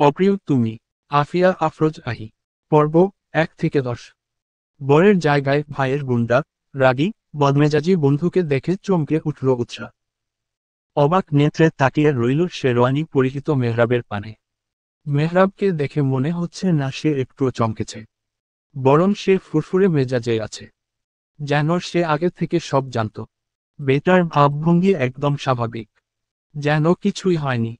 অপ্রিয় তুমি। আফিয়া আফরোজ আহি। পর্ব 1 থেকে 10। বরের জায়গায় ভাইয়ের গুন্ডা, রাগী, বদমেজাজি বন্ধুকে দেখে চমকে উঠল উৎসাহ। অবাক নেত্রে তাকিয়ে রইল শেরওয়ানি পরিহিত মেহরাবের পানে। মেহরাবকে দেখে মনে হচ্ছে না সে একটুও চমকেছে, বরং সে ফুরফুরে মেজাজে আছে, যেন সে আগে থেকে সব জানত। বেটার ভাবভঙ্গি একদম স্বাভাবিক, যেন কিছুই হয়নি।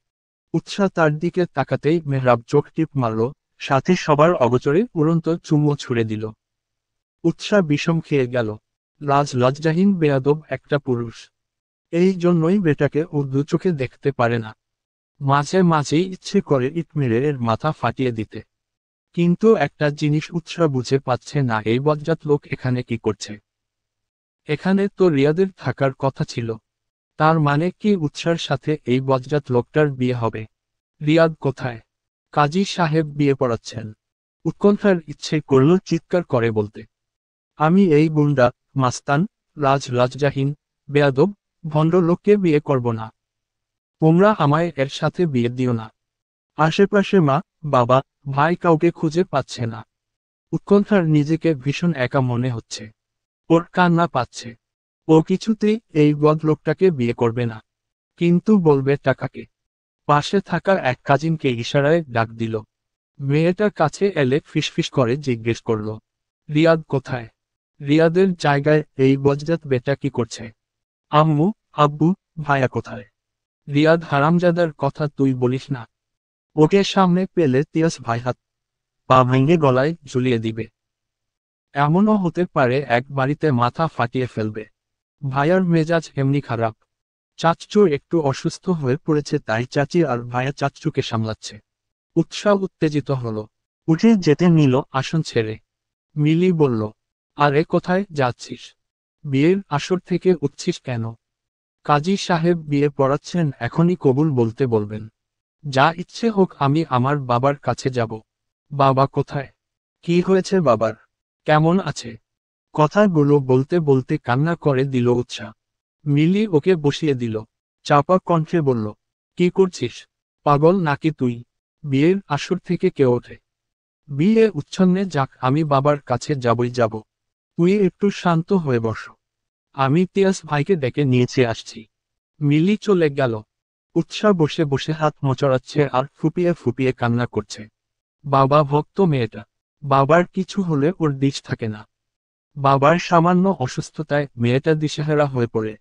উৎসাহ তার দিকে তাকাতেই মেহরাব চোখ টিপ মারল, সাথে সবার অগোচরে উড়ন্ত চুমো ছুড়ে দিল। উৎসাহ বিষম খেয়ে গেল। লজ্জাহীন বেয়াদব একটা পুরুষ। এই জন্যই বেটাকে ও দু চোখে দেখতে পারে না। মাঝে মাঝেই ইচ্ছে করে ইট মেরে এর মাথা ফাটিয়ে দিতে। কিন্তু একটা জিনিস উৎসাহ বুঝে পাচ্ছে না, এই বজ্জাত লোক এখানে কি করছে। এখানে তো রিয়াদের থাকার কথা ছিল। তার মানে কি উৎসার সাথে এই বজ্জাত লোকটার বিয়ে হবে? রিয়াদ কোথায়? কাজী সাহেব বিয়ে পড়াচ্ছেন। উৎকণ্ঠার ইচ্ছে করল চিৎকার করে বলতে, আমি এই গুন্ডা, মাস্তান, লজ্জাহীন, বেয়াদব, ভণ্ড লোককে বিয়ে করব না। তোমরা আমায় এর সাথে বিয়ে দিও না। আশেপাশে মা, বাবা, ভাই কাউকে খুঁজে পাচ্ছে না। উৎকণ্ঠার নিজেকে ভীষণ একা মনে হচ্ছে। ওর কান্না পাচ্ছে। ও কিছুতেই এই বদলোকটাকে বিয়ে করবে না। কিন্তু বলবে টাকাকে। পাশে থাকা এক কাজিনকে ইশারায় ডাক দিল। মেয়েটার কাছে এলে ফিসফিস করে জিজ্ঞেস করল, রিয়াদ কোথায়? রিয়াদের জায়গায় এই বজ্জাত বেটা কি করছে? আম্মু, আব্বু, ভাইয়া কোথায়? রিয়াদ হারামজাদার কথা তুই বলিস না। ওকে সামনে পেলে তিয়াস ভাই হাত পা ভেঙে গলায় ঝুলিয়ে দিবে। এমনও হতে পারে এক বাড়িতে মাথা ফাটিয়ে ফেলবে। ভাইয়ার মেজাজ এমনি খারাপ। চাচ্চু একটু অসুস্থ হয়ে পড়েছে, তাই চাচি আর ভাইয়া চাচ্চুকে সামলাচ্ছে। উৎসাহ উত্তেজিত হলো, উঠে যেতে নিল আসন ছেড়ে। মিলি বলল, আরে কোথায় যাচ্ছিস? বিয়ের আসর থেকে উঠছিস কেন? কাজী সাহেব বিয়ে পড়াচ্ছেন, এখনই কবুল বলতে বলবেন। যা ইচ্ছে হোক, আমি আমার বাবার কাছে যাব। বাবা কোথায়? কি হয়েছে বাবার? কেমন আছে? কথাগুলো বলতে বলতে কান্না করে দিল উৎসাহ। মিলি ওকে বসিয়ে দিল। চাপা কণ্ঠে বলল, কি করছিস? পাগল নাকি তুই? বিয়ের আসর থেকে কে ওঠে? বিয়ে উচ্ছন্নে যাক, আমি বাবার কাছে যাবই যাব। তুই একটু শান্ত হয়ে বস। আমি তিয়াস ভাইকে ডেকে নিয়েছে আসছি। মিলি চলে গেল। উৎসাহ বসে বসে হাত মোচড়াচ্ছে আর ফুপিয়ে ফুপিয়ে কান্না করছে। বাবা ভক্ত মেয়েটা। বাবার কিছু হলে ওর দিশ থাকে না। বাবার সামান্য অসুস্থতায় মেয়েটা দিশেহারা হয়ে পড়ে।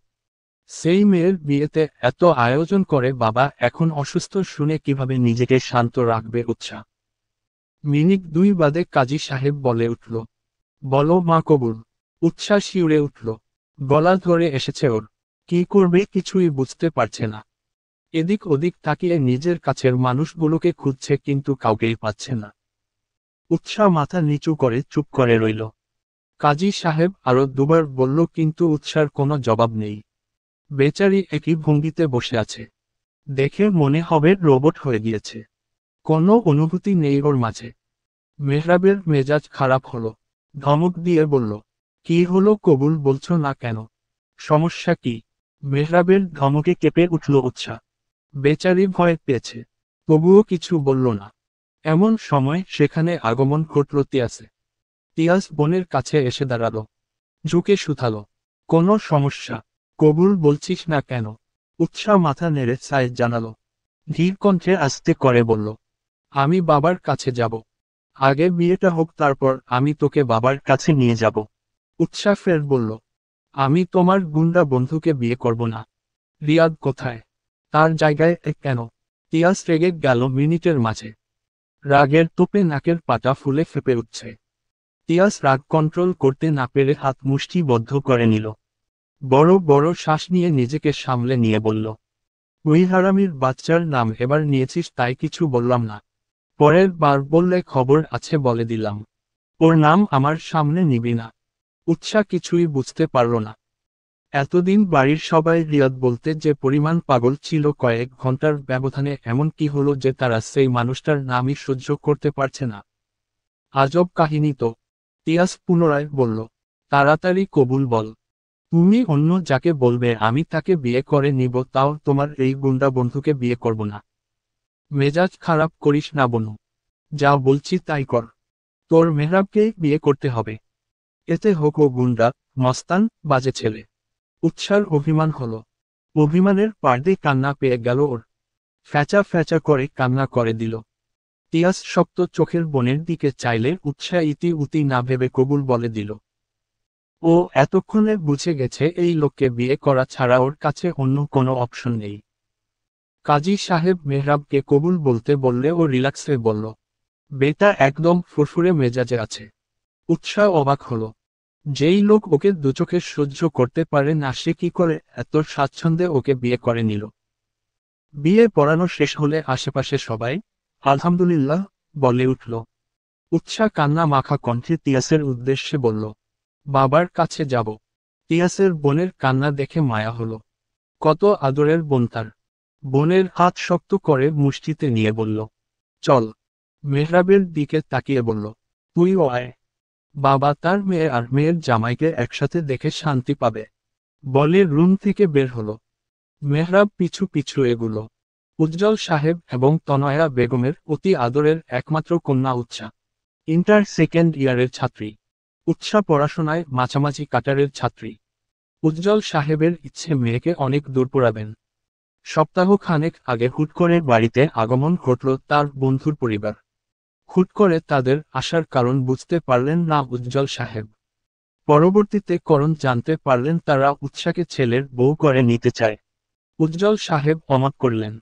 সেই মেয়ের বিয়েতে এত আয়োজন করে বাবা এখন অসুস্থ শুনে কিভাবে নিজেকে শান্ত রাখবে উৎসাহ। মিনিট 2 বাদে কাজী সাহেব বলে উঠল, বলো মা কবুল। উৎসাহ শিউরে উঠল। গলা ধরে এসেছে ওর। কি করবে কিছুই বুঝতে পারছে না। এদিক ওদিক তাকিয়ে নিজের কাছের মানুষগুলোকে খুঁজছে, কিন্তু কাউকেই পাচ্ছে না। উৎসাহ মাথা নিচু করে চুপ করে রইল। কাজী সাহেব আরো দুবার বলল, কিন্তু উৎসার কোনো জবাব নেই। বেচারি একই ভঙ্গিতে বসে আছে। দেখে মনে হবে রোবট হয়ে গিয়েছে। কোনো অনুভূতি নেই ওর মাঝে। মেহরাবের মেজাজ খারাপ হলো। ধমক দিয়ে বলল, কি হলো, কবুল বলছো না কেন? সমস্যা কি? মেহরাবের ধমকে কেঁপে উঠল উৎসাহ। বেচারি ভয় পেয়েছে, তবুও কিছু বলল না। এমন সময় সেখানে আগমন ঘটল তিয়াসে। তিয়াস বোনের কাছে এসে দাঁড়ালো, ঝুঁকে শুধালো, কোনো সমস্যা? কবুল বলছিস না কেন? উৎসাহ মাথা নেড়ে সাইজ জানালো। ধীর কণ্ঠে আস্তে করে বলল, আমি বাবার কাছে যাব। আগে বিয়েটা হোক, তারপর আমি তোকে বাবার কাছে নিয়ে যাব। উৎসাহ ফের বলল, আমি তোমার গুন্ডা বন্ধুকে বিয়ে করব না। রিয়াদ কোথায়? তার জায়গায় এ কেন? তিয়াস রেগে গেল মিনিটের মাঝে। রাগের তোপে নাকের পাটা ফুলে ফেপে উঠছে। তিয়াস রাগ কন্ট্রোল করতে না পেরে হাত মুষ্টিবদ্ধ করে নিল। বড় বড় শ্বাস নিয়ে নিজেকে সামলে নিয়ে বলল, ওই হারামির বাচ্চার নাম এবার নিয়েছিস তাই কিছু বললাম না। পরের বার বললে খবর আছে বলে দিলাম। ওর নাম আমার সামনে নিবি না। উৎসাহ কিছুই বুঝতে পারল না। এতদিন বাড়ির সবাই রিয়াদ বলতে যে পরিমাণ পাগল ছিল, কয়েক ঘন্টার ব্যবধানে এমন কি হলো যে তারা সেই মানুষটার নামই সহ্য করতে পারছে না। আজব কাহিনী তো। তিয়াস পুনরায় বলল, তাড়াতাড়ি কবুল বল। তুমি অন্য যাকে বলবে আমি তাকে বিয়ে করে নিব, তাও তোমার এই গুন্ডা বন্ধুকে বিয়ে করব না। মেজাজ খারাপ করিস না বনু। যা বলছি তাই কর। তোর মেহরাবকেই বিয়ে করতে হবে। এতে হোক ও গুন্ডা, মস্তান, বাজে ছেলে। উৎসার অভিমান হলো। অভিমানের পার্দে কান্না পেয়ে গেল ওর। ফ্যাচা ফ্যাচা করে কান্না করে দিল। তিয়াস শক্ত চোখের বোনের দিকে চাইলে উৎসাহ ইতি উতি না ভেবে কবুল বলে দিল। ও এতক্ষণে বুঝে গেছে এই লোককে বিয়ে করা ছাড়া ওর কাছে অন্য কোনো অপশন নেই। কাজী সাহেব মেহরাবকে কবুল বলতে বললে ও রিল্যাক্স হয়ে বলল, বেটা একদম ফুরফুরে মেজাজে আছে। উৎসাহ অবাক হলো। যেই লোক ওকে দুচোখে সহ্য করতে পারে না সে কি করে এত স্বাচ্ছন্দ্যে ওকে বিয়ে করে নিল। বিয়ে পড়ানো শেষ হলে আশেপাশে সবাই আলহামদুলিল্লাহ বলে উঠল। উৎসাহ কান্না মাখা কণ্ঠে তিয়াসের উদ্দেশ্যে বলল, বাবার কাছে যাব। তিয়াসের বোনের কান্না দেখে মায়া হলো। কত আদরের বোন তার। বোনের হাত শক্ত করে মুষ্টিতে নিয়ে বলল, চল। মেহরাবের দিকে তাকিয়ে বলল, তুইও আয়। বাবা তার মেয়ে আর মেয়ের জামাইকে একসাথে দেখে শান্তি পাবে। বলে রুম থেকে বের হলো। মেহরাব পিছু পিছু এগুলো। উজ্জ্বল সাহেব এবং তনয়া বেগমের অতি আদরের একমাত্র কন্যা উৎসা। ইন্টার সেকেন্ড ইয়ারের ছাত্রী। উৎসা পড়াশোনায় মাঝামাঝি কাটারের ছাত্রী। উজ্জ্বল সাহেবের ইচ্ছে মেয়েকে অনেক দূর পড়াবেন। সপ্তাহখানেক আগে হুট করে বাড়িতে আগমন ঘটল তার বন্ধুর পরিবার। হুট করে তাদের আসার কারণ বুঝতে পারলেন না উজ্জ্বল সাহেব। পরবর্তীতে করণ জানতে পারলেন তারা উৎসাকে ছেলের বউ করে নিতে চায়। উজ্জ্বল সাহেব অমত করলেন।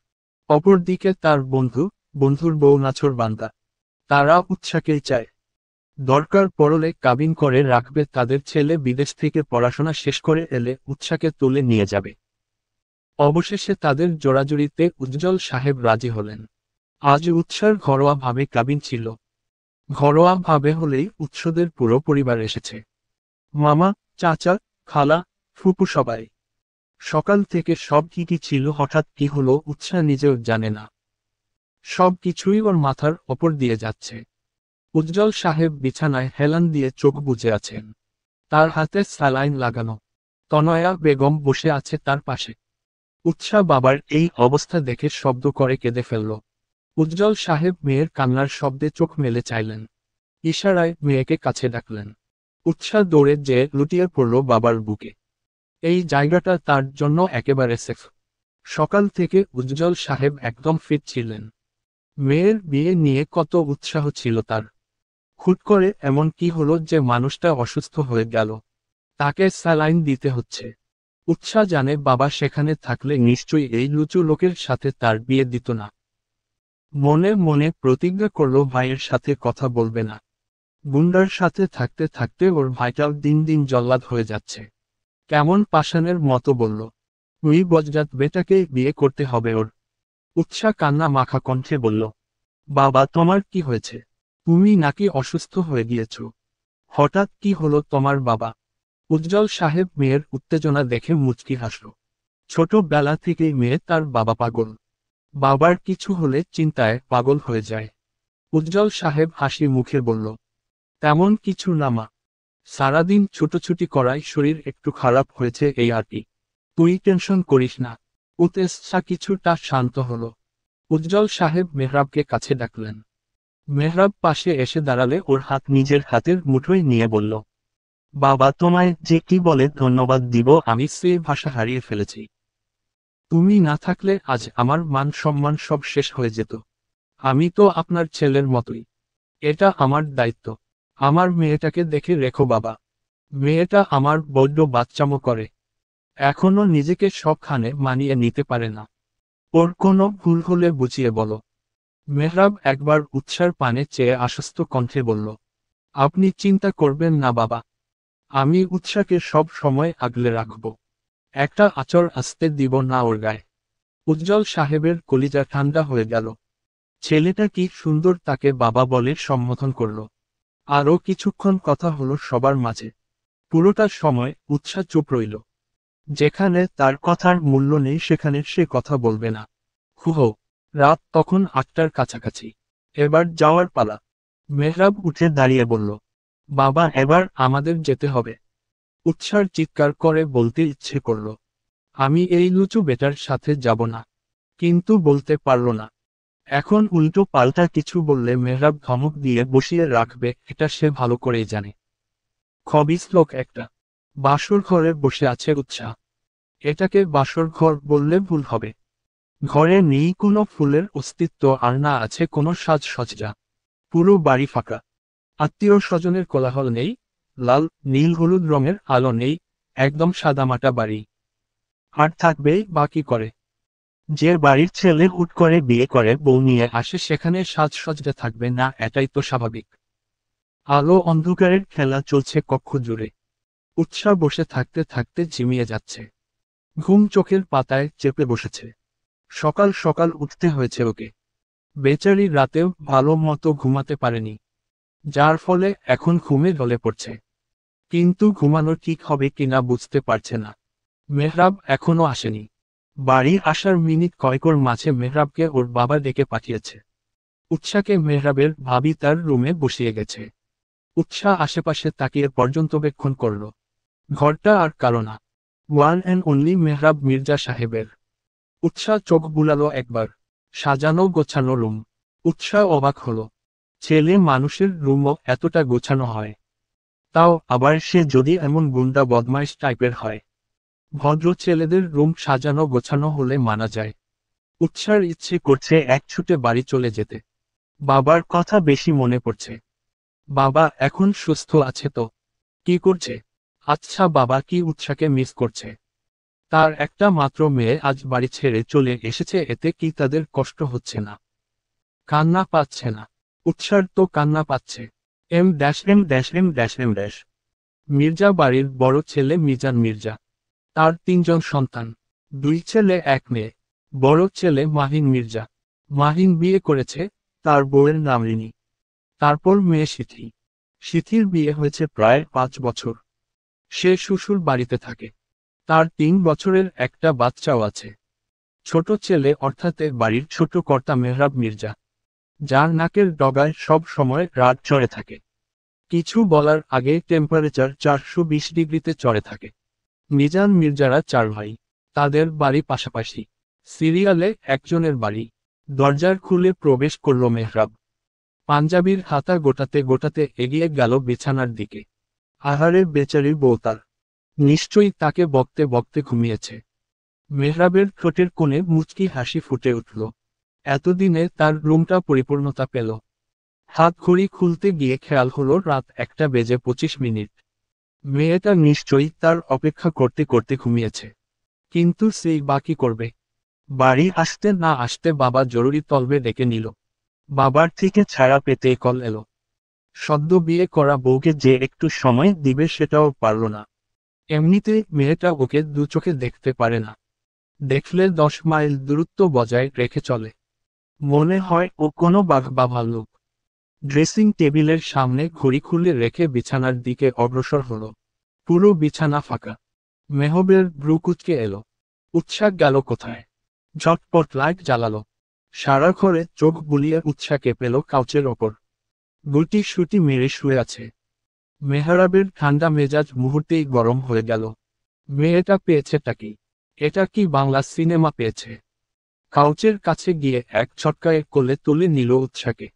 অপরদিকে তার বন্ধুর বউ নাছোড়বান্দা। তারা উৎসাকেই চায়। দরকার পড়লে কাবিন করে রাখবে তাদের ছেলে বিদেশ থেকে পড়াশোনা শেষ করে এলে উৎসাকে তুলে নিয়ে যাবে। অবশেষে তাদের জোড়াজুড়িতে উজ্জ্বল সাহেব রাজি হলেন। আজ উৎসার ঘরোয়া ভাবে কাবিন ছিল। ঘরোয়া ভাবে হলেই উৎসদের পুরো পরিবার এসেছে। মামা, চাচা, খালা, ফুপু সবাই। সকাল থেকে সব কি ছিল হঠাৎ কি হলো উৎসাহ নিজেও জানে না। সব কিছুই ওর মাথার ওপর দিয়ে যাচ্ছে। উজ্জ্বল সাহেব বিছানায় হেলান দিয়ে চোখ বুজে আছেন। তার হাতে স্যালাইন লাগানো। তনয়া বেগম বসে আছে তার পাশে। উৎসাহ বাবার এই অবস্থা দেখে শব্দ করে কেঁদে ফেলল। উজ্জ্বল সাহেব মেয়ের কান্নার শব্দে চোখ মেলে চাইলেন। ইশারায় মেয়েকে কাছে ডাকলেন। উৎসাহ দৌড়ে যেয়ে লুটিয়ে পড়ল বাবার বুকে। এই জায়গাটা তার জন্য একেবারে সেফ। সকাল থেকে উজ্জ্বল সাহেব একদম ফিট ছিলেন। মেয়ের বিয়ে নিয়ে কত উৎসাহ ছিল তার। হুট করে এমন কি হলো যে মানুষটা অসুস্থ হয়ে গেল। তাকে স্যালাইন দিতে হচ্ছে। উৎসাহ জানে বাবা সেখানে থাকলে নিশ্চয়ই এই লুচু লোকের সাথে তার বিয়ে দিত না। মনে মনে প্রতিজ্ঞা করল ভাইয়ের সাথে কথা বলবে না। গুন্ডার সাথে থাকতে থাকতে ওর ভাইটাও দিন দিন জল্লাদ হয়ে যাচ্ছে। কেমন পাষাণের মতো বলল, ওই বজ্জাত বেটাকে বিয়ে করতে হবে ওর। উৎসাহ কান্না মাখা কণ্ঠে বলল, বাবা তোমার কি হয়েছে? তুমি নাকি অসুস্থ হয়ে গিয়েছ? হঠাৎ কি হলো তোমার বাবা? উজ্জ্বল সাহেব মেয়ের উত্তেজনা দেখে মুচকি হাসল। ছোটবেলা থেকেই মেয়ে তার বাবা পাগল। বাবার কিছু হলে চিন্তায় পাগল হয়ে যায়। উজ্জ্বল সাহেব হাসি মুখে বলল, তেমন কিছু না মা। সারাদিন ছুটোছুটি করায় শরীর একটু খারাপ হয়েছে এই আর কি। তুই টেনশন করিস না। উৎসা কিছুটা শান্ত হলো। উজ্জ্বল সাহেব মেহরাবকে কাছে ডাকলেন। মেহরাব পাশে এসে দাঁড়ালে ওর হাত নিজের হাতের মুঠোয় নিয়ে বলল, বাবা তোমায় যে কি বলে ধন্যবাদ দিব আমি সে ভাষা হারিয়ে ফেলেছি। তুমি না থাকলে আজ আমার মান সম্মান সব শেষ হয়ে যেত। আমি তো আপনার ছেলের মতোই। এটা আমার দায়িত্ব। আমার মেয়েটাকে দেখে রেখো বাবা। মেয়েটা আমার বড্ড বাচ্চামো করে। এখনো নিজেকে সবখানে মানিয়ে নিতে পারে না। ওর কোনো ভুল হলে বুঝিয়ে বলো। মেহরাব একবার উৎসার পানে চেয়ে আশ্বস্ত কণ্ঠে বলল, আপনি চিন্তা করবেন না বাবা। আমি উৎসাকে সব সময় আগলে রাখব। একটা আঁচড় আসতে দিব না ওর গায়ে। উজ্জ্বল সাহেবের কলিজা ঠান্ডা হয়ে গেল। ছেলেটা কি সুন্দর তাকে বাবা বলে সম্বোধন করল। আরও কিছুক্ষণ কথা হলো সবার মাঝে। পুরোটা সময় উৎসাহ চুপ রইল। যেখানে তার কথার মূল্য নেই সেখানে সে কথা বলবে না। হুহো। রাত তখন 8টার কাছাকাছি। এবার যাওয়ার পালা। মেহরাব উঠে দাঁড়িয়ে বলল, বাবা এবার আমাদের যেতে হবে। উৎসার চিৎকার করে বলতে ইচ্ছে করল, আমি এই লুচু বেটার সাথে যাব না। কিন্তু বলতে পারল না। এখন উল্টো পাল্টা কিছু বললে মেহরাব ধমক দিয়ে বসিয়ে রাখবে, এটা সে ভালো করেই জানে। খবিস লোক একটা। বাসর ঘরে বসে আছে উৎসাহ। এটাকে বাসর ঘর বললে ভুল হবে। ঘরে নেই কোনো ফুলের অস্তিত্ব, আর না আছে কোনো সাজসজ্জা। পুরো বাড়ি ফাঁকা। আত্মীয় স্বজনের কোলাহল নেই। লাল নীল হলুদ রঙের আলো নেই। একদম সাদামাটা বাড়ি। আর থাকবেই বা কি করে? যে বাড়ির ছেলে হুট করে বিয়ে করে বউ নিয়ে আসে, সেখানে সাজসজ্জা থাকবে না, এটাই তো স্বাভাবিক। আলো অন্ধকারের খেলা চলছে কক্ষ জুড়ে। উৎসাহ বসে থাকতে থাকতে ঝিমিয়ে যাচ্ছে। ঘুম চোখের পাতায় চেপে বসেছে। সকাল সকাল উঠতে হয়েছে ওকে। বেচারি রাতেও ভালো মতো ঘুমাতে পারেনি, যার ফলে এখন ঘুমে ঢলে পড়ছে। কিন্তু ঘুমানো ঠিক হবে কিনা বুঝতে পারছে না। মেহরাব এখনো আসেনি। বাড়ি আসার মিনিট কয়েকর মাঝে মেহরাবকে ওর বাবা ডেকে পাঠিয়েছে। উৎসাকে মেহরাবের ভাবি তার রুমে বসিয়ে গেছে। উৎসাহ আশেপাশে তাকিয়ে পর্যন্তবেক্ষণ করল। ঘরটা আর কারো না, one and only Mehrab Mirza সাহেবের। উৎসাহ চোখ বুলালো একবার। সাজানো গোছানো রুম। উৎসাহ অবাক হলো। ছেলে মানুষের রুমও এতটা গোছানো হয়? তাও আবার সে যদি এমন গুন্ডা বদমাইশ টাইপের হয়। ভদ্র ছেলেদের রুম সাজানো গোছানো হলে মানা যায়। উৎসার ইচ্ছে করছে এক ছুটে বাড়ি চলে যেতে। বাবার কথা বেশি মনে পড়ছে। বাবা এখন সুস্থ আছে তো? কি করছে? আচ্ছা, বাবা কি উৎসাকে মিস করছে? তার একটা মাত্র মেয়ে আজ বাড়ি ছেড়ে চলে এসেছে, এতে কি তাদের কষ্ট হচ্ছে না? কান্না পাচ্ছে না? উৎসার তো কান্না পাচ্ছে। এম। মির্জা বাড়ির বড় ছেলে মিজান মির্জা। তার 3 জন সন্তান। 2 ছেলে 1 মেয়ে। বড় ছেলে মাহিন মির্জা। মাহিন বিয়ে করেছে, তার বউয়ের নাম রিনি। তারপর মেয়ে সিথি। সিথির বিয়ে হয়েছে প্রায় 5 বছর। সে শ্বশুর বাড়িতে থাকে। তার 3 বছরের একটা বাচ্চাও আছে। ছোট ছেলে অর্থাৎ এ বাড়ির ছোট কর্তা মেহরাব মির্জা, যার নাকের ডগায় সব সময় রাত চড়ে থাকে। কিছু বলার আগে টেম্পারেচার 420 ডিগ্রিতে চড়ে থাকে। মিজান মির্জারা 4 ভাই। তাদের বাড়ি পাশাপাশি। সিরিয়ালে একজনের বাড়ি। দরজার খুলে প্রবেশ করল মেহরাব। পাঞ্জাবির হাতা গোটাতে গোটাতে এগিয়ে গেল বিছানার দিকে। আহারে বেচারির বউ তার। নিশ্চয়ই তাকে বকতে বকতে ঘুমিয়েছে। মেহরাবের ঠোঁটের কোণে মুচকি হাসি ফুটে উঠল। এতদিনে তার রুমটা পরিপূর্ণতা পেল। হাত ঘড়ি খুলতে গিয়ে খেয়াল হলো রাত 1:25। মেয়েটা নিশ্চয়ই তার অপেক্ষা করতে করতে ঘুমিয়েছে। কিন্তু সেই বা কি করবে? বাড়ি আসতে না আসতে বাবা জরুরি তলবে ডেকে নিল। বাবার থেকে ছাড়া পেতে কল এলো। সদ্য বিয়ে করা বউকে যে একটু সময় দিবে সেটাও পারল না। এমনিতে মেয়েটা ওকে দু চোখে দেখতে পারে না। দেখলে 10 মাইল দূরত্ব বজায় রেখে চলে। মনে হয় ও কোনো বাঘ বা ভাল্লুক। ড্রেসিং টেবিলের সামনে ঘড়ি খুলে রেখে বিছানার দিকে অগ্রসর হলো। পুরো বিছানা ফাঁকা। মেহবের ভ্রু কুঁচকে এলো। উৎসাহ গেল কোথায়? ঝটপট লাইট জ্বালালো। সারা ঘরে চোখ বুলিয়ে উৎসাহকে পেল কাউচের ওপর। গুটি সুটি মেরে শুয়ে আছে। মেহরাবের ঠান্ডা মেজাজ মুহূর্তেই গরম হয়ে গেল। মেয়েটা পেয়েছেটা কি? এটা কি বাংলা সিনেমা পেয়েছে? কাউচের কাছে গিয়ে এক ছটকায় কোলে তুলে নিল উৎসাহকে।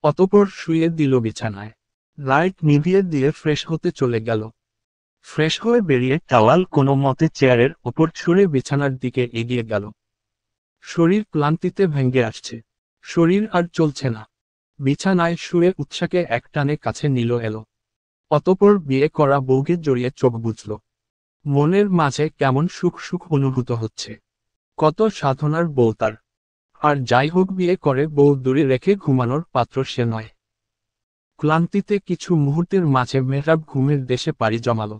অতঃপর শুয়ে দিল বিছানায়। লাইট নিভিয়ে দিয়ে ফ্রেশ হতে চলে গেল। ফ্রেশ হয়ে বেরিয়ে টাওয়াল কোনো মতে চেয়ারের ওপর ছুঁড়ে বিছানার দিকে এগিয়ে গেল। শরীর ক্লান্তিতে ভেঙে আসছে। শরীর আর চলছে না। বিছানায় শুয়ে উৎসাহকে একটানে কাছে নিল এলো। অতঃপর বিয়ে করা বউকে জড়িয়ে চোখ বুঝল। মনের মাঝে কেমন সুখ সুখ অনুভূত হচ্ছে। কত সাধনার বউ তার। আর যাই হোক, বিয়ে করে বউ দূরে রেখে ঘুমানোর পাত্র সে নয়। ক্লান্তিতে কিছু মুহূর্তের মাঝে মেহরাব ঘুমের দেশে পাড়ি জমালো।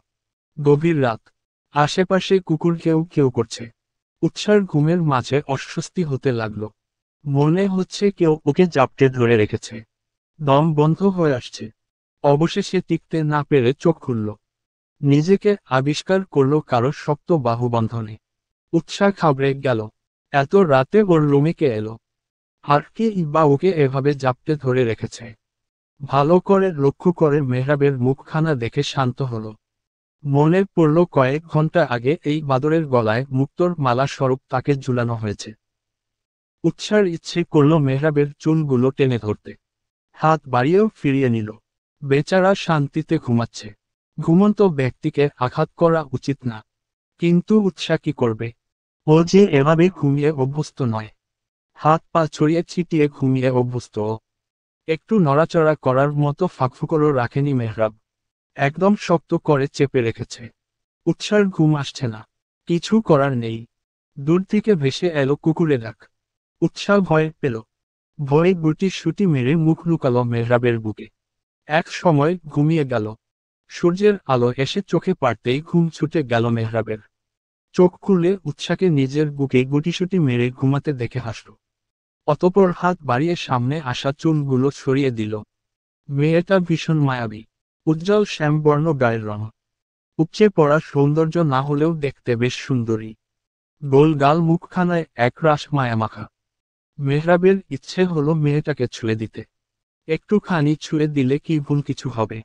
গভীর রাত। আশেপাশে কুকুর কেউ কেউ করছে। উৎসার ঘুমের মাঝে অস্বস্তি হতে লাগলো। মনে হচ্ছে কেউ ওকে জাপটে ধরে রেখেছে। দম বন্ধ হয়ে আসছে। অবশেষে টিকতে না পেরে চোখ খুলল। নিজেকে আবিষ্কার করল কারো শক্ত বাহুবন্ধনে। উৎসাহ ঘাবড়ে গেল। এত রাতে ওর রুমে কে এলো? আর কে বা ওকে এভাবে জাপটে ধরে রেখেছে? ভালো করে লক্ষ্য করে মেহরাবের মুখখানা দেখে শান্ত হলো। মনে পড়ল কয়েক ঘন্টা আগে এই বাদরের গলায় মুক্তোর মালা স্বরূপ তাকে ঝুলানো হয়েছে। উৎসার ইচ্ছে করল মেহরাবের চুলগুলো টেনে ধরতে। হাত বাড়িয়েও ফিরিয়ে নিল। বেচারা শান্তিতে ঘুমাচ্ছে। ঘুমন্ত ব্যক্তিকে আঘাত করা উচিত না। কিন্তু উৎসা কি করবে? ও যে এভাবে ঘুমিয়ে অভ্যস্ত নয়। হাত পা ছড়িয়ে ছিটিয়ে ঘুমিয়ে অভ্যস্ত ও। একটু নড়াচড়া করার মতো ফাঁকফোকরও রাখেনি মেহরাব। একদম শক্ত করে চেপে রেখেছে। উৎসার ঘুম আসছে না। কিছু করার নেই। দূর থেকে ভেসে এলো কুকুরের ডাক। উৎসাহ ভয় পেল। ভয়ে গুটি সুটি মেরে মুখ লুকালো মেহরাবের বুকে। এক সময় ঘুমিয়ে গেল। সূর্যের আলো এসে চোখে পড়তেই ঘুম ছুটে গেল মেহরাবের। চোখ খুলে উৎসাকে নিজের বুকে গুটিসুটি মেরে ঘুমাতে দেখে হাসল। অতপর হাত বাড়িয়ে সামনে আসা চুলগুলো সরিয়ে দিল। মেয়েটা ভীষণ মায়াবী। উজ্জ্বল শ্যামবর্ণ গায়ের রং। উপচে পড়া সৌন্দর্য না হলেও দেখতে বেশ সুন্দরী। গোল গাল মুখখানায় একরাশ মায়ামাখা। মেহরাবের ইচ্ছে হলো মেয়েটাকে ছুঁয়ে দিতে। একটুখানি ছুঁয়ে দিলে কি ভুল কিছু হবে?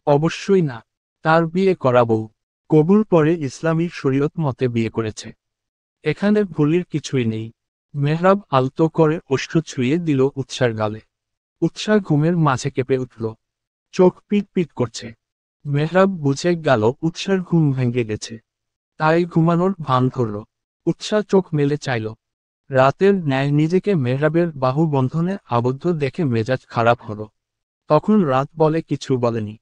অবশ্যই না। তার বিয়ে করা বউ। কবুল পরে ইসলামী শরীয়ত মতে বিয়ে করেছে। এখানে ভুলের কিছুই নেই। মেহরাব আলতো করে ওষ্ঠ ছুঁয়ে দিল উৎসার গালে। উৎসা ঘুমের মাঝে কেঁপে উঠল। চোখ পিট পিট করছে। মেহরাব বুঝে গেল উৎসার ঘুম ভেঙে গেছে। তাই ঘুমানোর ভান ধরল। উৎসা চোখ মেলে চাইল। রাতের ন্যায় নিজেকে মেহরাবের বাহু বন্ধনে আবদ্ধ দেখে মেজাজ খারাপ হলো। তখন রাত বলে কিছু বলেনি।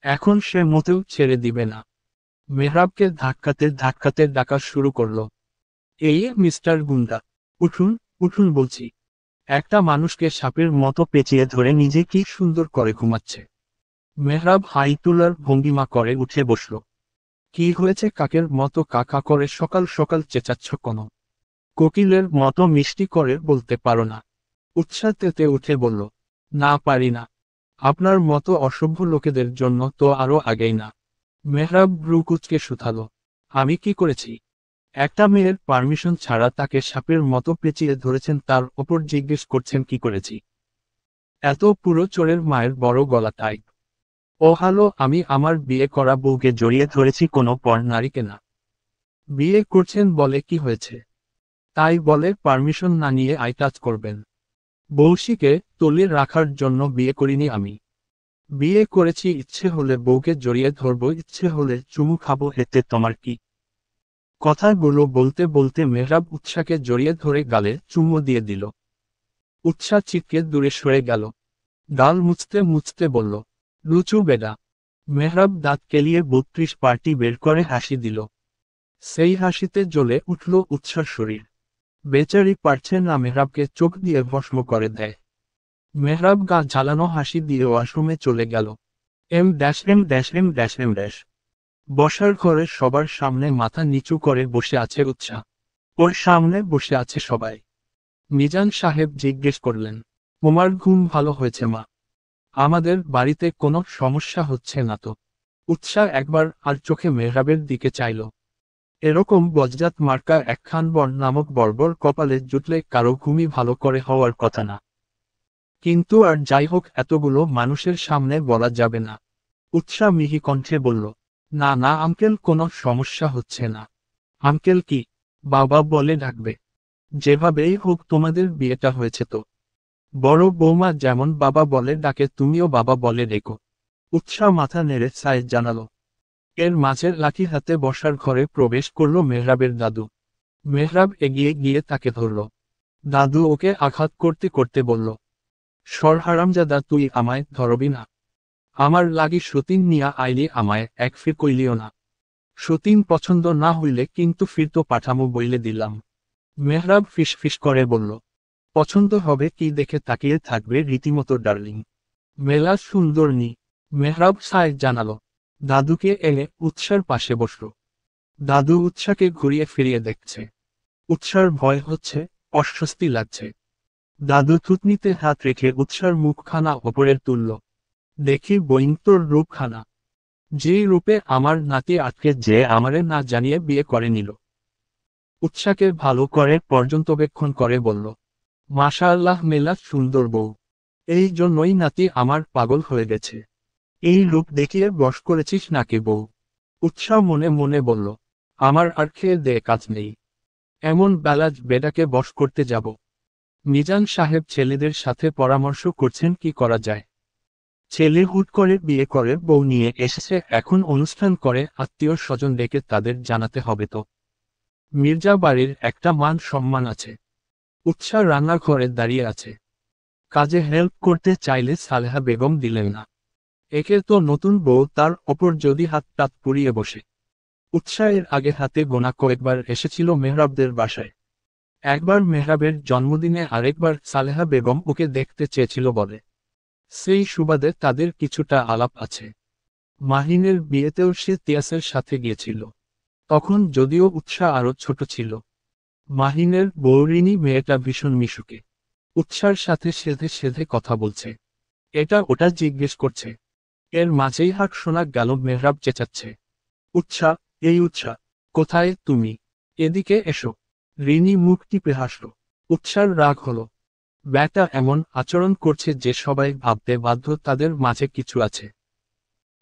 এখন সে মোটেও ছেড়ে দিবে না। মেহরাবকে ধাক্কাতে ধাক্কাতে ডাকা শুরু করলো। এই মিস্টার গুন্ডা, উঠুন, উঠুন বলছি। একটা মানুষকে সাপের মতো পেঁচিয়ে ধরে নিজে কি সুন্দর করে ঘুমাচ্ছে। মেহরাব হাই তোলার ভঙ্গিমা করে উঠে বসল। কি হয়েছে? কাকের মতো কাকা করে সকাল সকাল চেঁচাচ্ছ কেন? কোকিলের মতো মিষ্টি করে বলতে পারো না? উৎসাহ তেতে উঠে বলল, না পারি না। আপনার মতো অসভ্য লোকেদের জন্য তো আরো আগেই না। মেহরাব ভ্রু কুঁচকে শুধালো, আমি কি করেছি? একটা মেয়ের পারমিশন ছাড়া তাকে সাপের মতো পেঁচিয়ে ধরেছেন, তার ওপর জিজ্ঞেস করছেন কি করেছি? এত পুরো চোরের মায়ের বড় গলা টাইপ। ও হালো, আমি আমার বিয়ে করা বউকে জড়িয়ে ধরেছি, কোনো পর নারীকে না। বিয়ে করছেন বলে কি হয়েছে? তাই বলে পারমিশন না নিয়ে আই টাচ করবেন? বউশিকে তলিয়ে রাখার জন্য বিয়ে করিনি আমি। বিয়ে করেছি ইচ্ছে হলে বউকে জড়িয়ে ধরবো, ইচ্ছে হলে চুমু খাবো, এতে তোমার কি? কথাগুলো বলতে বলতে মেহরাব উৎসাকে জড়িয়ে ধরে গালে চুমু দিয়ে দিল। উৎসা চিৎকে দূরে সরে গেল। গাল মুছতে মুছতে বলল, লুচু বেডা। মেহরাব দাঁত কেলিয়ে ৩২ পার্টি বের করে হাসি দিল। সেই হাসিতে জ্বলে উঠল উৎসার শরীর। বেচারি পারছে না মেহরাবকে চোখ দিয়ে ভস্ম করে দেয়। মেহরাব গা ঝালানো হাসি দিয়ে ওয়াশরুমে চলে গেল। এম। বসার ঘরে সবার সামনে মাথা নিচু করে বসে আছে উৎসাহ। ওর সামনে বসে আছে সবাই। মিজান সাহেব জিজ্ঞেস করলেন, তোমার ঘুম ভালো হয়েছে মা? আমাদের বাড়িতে কোনো সমস্যা হচ্ছে না তো? উৎসাহ একবার আর চোখে মেহরাবের দিকে চাইল। এরকম বজ্জাত মার্কা একখান বর নামক বর্বর কপালে জুটলে কারো ঘুমই ভালো করে হওয়ার কথা না। কিন্তু আর যাই হোক, এতগুলো মানুষের সামনে বলা যাবে না। উৎসাহ মিহি কণ্ঠে বলল, না না আঙ্কেল, কোনো সমস্যা হচ্ছে না। আঙ্কেল কি? বাবা বলে ডাকবে। যেভাবেই হোক তোমাদের বিয়েটা হয়েছে তো। বড় বৌমা যেমন বাবা বলে ডাকে, তুমিও বাবা বলে ডেকো। উৎসাহ মাথা নেড়ে সায় জানালো। এর মাঝের লাঠি হাতে বসার ঘরে প্রবেশ করল মেহরাবের দাদু। মেহরাব এগিয়ে গিয়ে তাকে ধরল। দাদু ওকে আঘাত করতে করতে বলল, সর হারামজাদা, তুই আমায় ধরবি না। আমার লাগি সতীন নিয়া আইলি, আমায় এক ফির কইলিও না। সতীন পছন্দ না হইলে কিন্তু ফিরতো পাঠামো বইলে দিলাম। মেহরাব ফিস ফিস করে বলল, পছন্দ হবে কি দেখে তাকিয়ে থাকবে রীতিমতো ডার্লিং। মেলা সুন্দরনী। মেহরাব সায় জানালো। দাদুকে এনে উৎসার পাশে বসল। দাদু উৎসাকে ঘুরিয়ে ফিরিয়ে দেখছে। উৎসার ভয় হচ্ছে, অস্বস্তি লাগছে। দাদু থুতনিতে হাত রেখে উৎসার মুখখানা ওপরের তুলল। দেখি বইন তোর রূপখানা। যে রূপে আমার নাতি আটকে যে আমারে না জানিয়ে বিয়ে করে নিল। উৎসাকে ভালো করে পর্যন্তবেক্ষণ করে বলল, মাশাআল্লাহ, মেলা সুন্দর বউ। এই জন্যই নাতি আমার পাগল হয়ে গেছে। এই রূপ দেখিয়ে বশ করেছিস নাকি বউ? উৎসাহ মনে মনে বলল, আমার আর খেয়ে দে কাজ নেই। এমন বেলাজ বেডাকে বশ করতে যাব? মিজান সাহেব ছেলেদের সাথে পরামর্শ করছেন কি করা যায়। ছেলে হুট করে বিয়ে করে বউ নিয়ে এসেছে, এখন অনুষ্ঠান করে আত্মীয় স্বজন ডেকে তাদের জানাতে হবে তো। মির্জা বাড়ির একটা মান সম্মান আছে। উৎসাহ রান্নাঘরে দাঁড়িয়ে আছে। কাজে হেল্প করতে চাইলে সালেহা বেগম দিলেন না। একে তো নতুন বউ, তার ওপর যদি হাত টাত পুড়িয়ে বসে। উৎসাহের আগে হাতে গোনা কয়েকবার এসেছিল মেহরাবদের বাসায়। একবার মেহরাবের জন্মদিনে, আরেকবার সালেহা বেগম ওকে দেখতে চেয়েছিল বলে। সেই সুবাদে তাদের কিছুটা আলাপ আছে। মাহিনের বিয়েতেও সে তিয়াসের সাথে গিয়েছিল। তখন যদিও উৎসাহ আরো ছোট ছিল। মাহিনের বৌরিনী মেয়েটা ভীষণ মিশুকে। উৎসার সাথে সেধে সেধে কথা বলছে, এটা ওটা জিজ্ঞেস করছে। এর মাঝেই হাঁক শোনা গেল মেহরাব চেঁচাচ্ছে, উৎসাহ, এই উৎসাহ, কোথায় তুমি? এদিকে এসো। রিনি মুখ টিপে হাসল। উৎসার রাগ হলো। ব্যাটা এমন আচরণ করছে যে সবাই ভাবতে বাধ্য তাদের মাঝে কিছু আছে।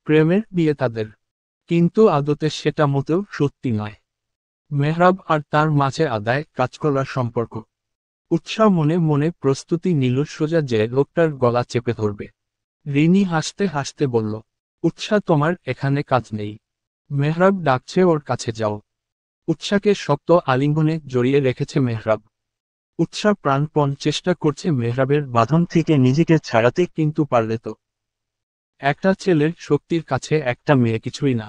প্রেমের বিয়ে তাদের, কিন্তু আদতে সেটা মোটেও সত্যি নয়। মেহরাব আর তার মাঝে আদায় কাজ করার সম্পর্ক। উৎসাহ মনে মনে প্রস্তুতি নিল সোজা যে লোকটার গলা চেপে ধরবে। রিনি হাসতে হাসতে বলল, উৎসাহ, তোমার এখানে কাজ নেই। মেহরাব ডাকছে, ওর কাছে যাও। উৎসাহকে শক্ত আলিঙ্গনে জড়িয়ে রেখেছে মেহরাব। উৎসাহ প্রাণপণ চেষ্টা করছে মেহরাবের বাঁধন থেকে নিজেকে ছাড়াতে, কিন্তু পারলে তো। একটা ছেলের শক্তির কাছে একটা মেয়ে কিছুই না।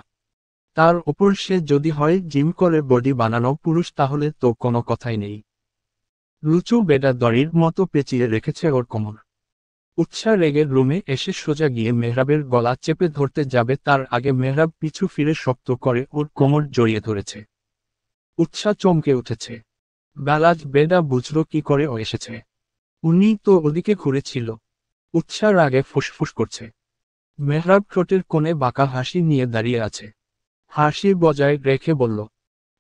তার ওপর সে যদি হয় জিম করে বডি বানানো পুরুষ, তাহলে তো কোনো কথাই নেই। লুচু বেডা দড়ির মতো পেঁচিয়ে রেখেছে ওর কোমর। উৎসাহ রেগে রুমে এসে সোজা গিয়ে মেহরাবের গলা চেপে ধরতে যাবে, তার আগে মেহরাব পিছু ফিরে শক্ত করে ওর কোমর জড়িয়ে ধরেছে। উৎসাহ চমকে উঠেছে। বেলাজ বেডা বুঝল কি করে ও এসেছে। উনি তো ওদিকে ঘুরেছিল। উৎসাহ রাগে ফুসফুস করছে। মেহরাব ঠোঁটের কোণে বাঁকা হাসি নিয়ে দাঁড়িয়ে আছে। হাসি বজায় রেখে বলল,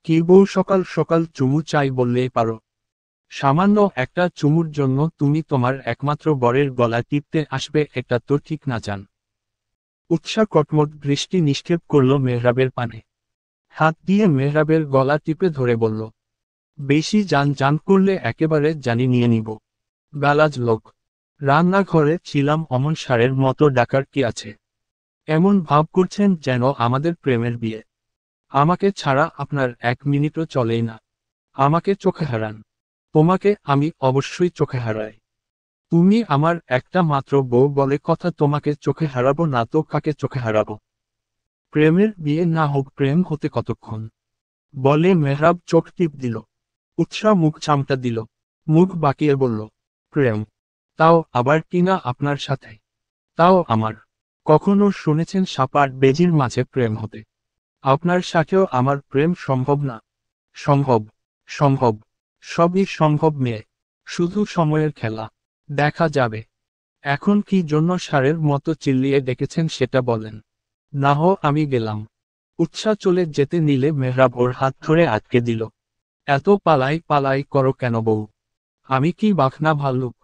কি বউ, সকাল সকাল চুমু চাই বললেই পারো? সামান্য একটা চুমুর জন্য তুমি তোমার একমাত্র বরের গলা টিপতে আসবে, এটা তো ঠিক না জান। উৎসাহ কটমট দৃষ্টি নিক্ষেপ করল মেহরাবের পানে। হাত দিয়ে মেহরাবের গলা টিপে ধরে বলল, বেশি জান জান করলে একেবারে জানি নিয়ে নিব। বেলাজ লোক। রান্নাঘরে ছিলাম অমন সারের মতো ডাকার কি আছে? এমন ভাব করছেন যেন আমাদের প্রেমের বিয়ে। আমাকে ছাড়া আপনার এক মিনিটও চলেই না। আমাকে চোখে হারান। তোমাকে আমি অবশ্যই চোখে হারাই। তুমি আমার একটা মাত্র বউ বলে কথা, তোমাকে চোখে হারাবো না তো কাকে চোখে হারাবো? প্রেমের বিয়ে না হোক, প্রেম হতে কতক্ষণ? বলে মেহরাব চোখ টিপ দিল। উৎসাহ মুখ চামটা দিল। মুখ বাঁকিয়ে বলল, প্রেম? তাও আবার কিনা আপনার সাথে? তাও আমার? কখনো শুনেছেন সাপ আর বেজির মাঝে প্রেম হতে? আপনার সাথেও আমার প্রেম সম্ভব না? সম্ভব, সম্ভব, সবই সম্ভব মেয়ে। শুধু সময়ের খেলা। দেখা যাবে। এখন কি জন্য ষাঁড়ের মতো চিল্লিয়ে ডেকেছেন সেটা বলেন। না হো আমি গেলাম। উৎসাহ চলে যেতে নিলে মেহরাব ওর হাত ধরে আটকে দিল। এত পালাই পালাই করো কেন বউ? আমি কি বাঘনা ভাল্লুক?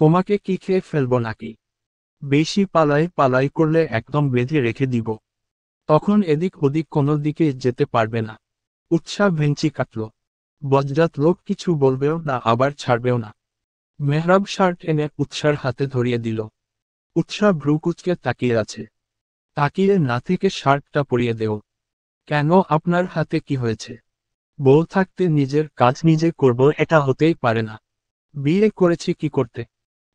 তোমাকে কি খেয়ে ফেলবো নাকি? বেশি পালাই পালাই করলে একদম বেঁধে রেখে দিব। তখন এদিক ওদিক কোনো দিকে যেতে পারবে না। উৎসাহ ভেঞ্চি কাটল। বজ্জাত লোক কিছু বলবেও না, আবার ছাড়বেও না। মেহরাব শার্ট এনে উৎসার হাতে ধরিয়ে দিল। উৎসাহ ভ্রু কুচকে তাকিয়ে আছে। তাকিয়ে না থেকে শার্টটা পরিয়ে দেও। কেন, আপনার হাতে কি হয়েছে? বউ থাকতে নিজের কাজ নিজে করব, এটা হতেই পারে না। বিয়ে করেছি কি করতে,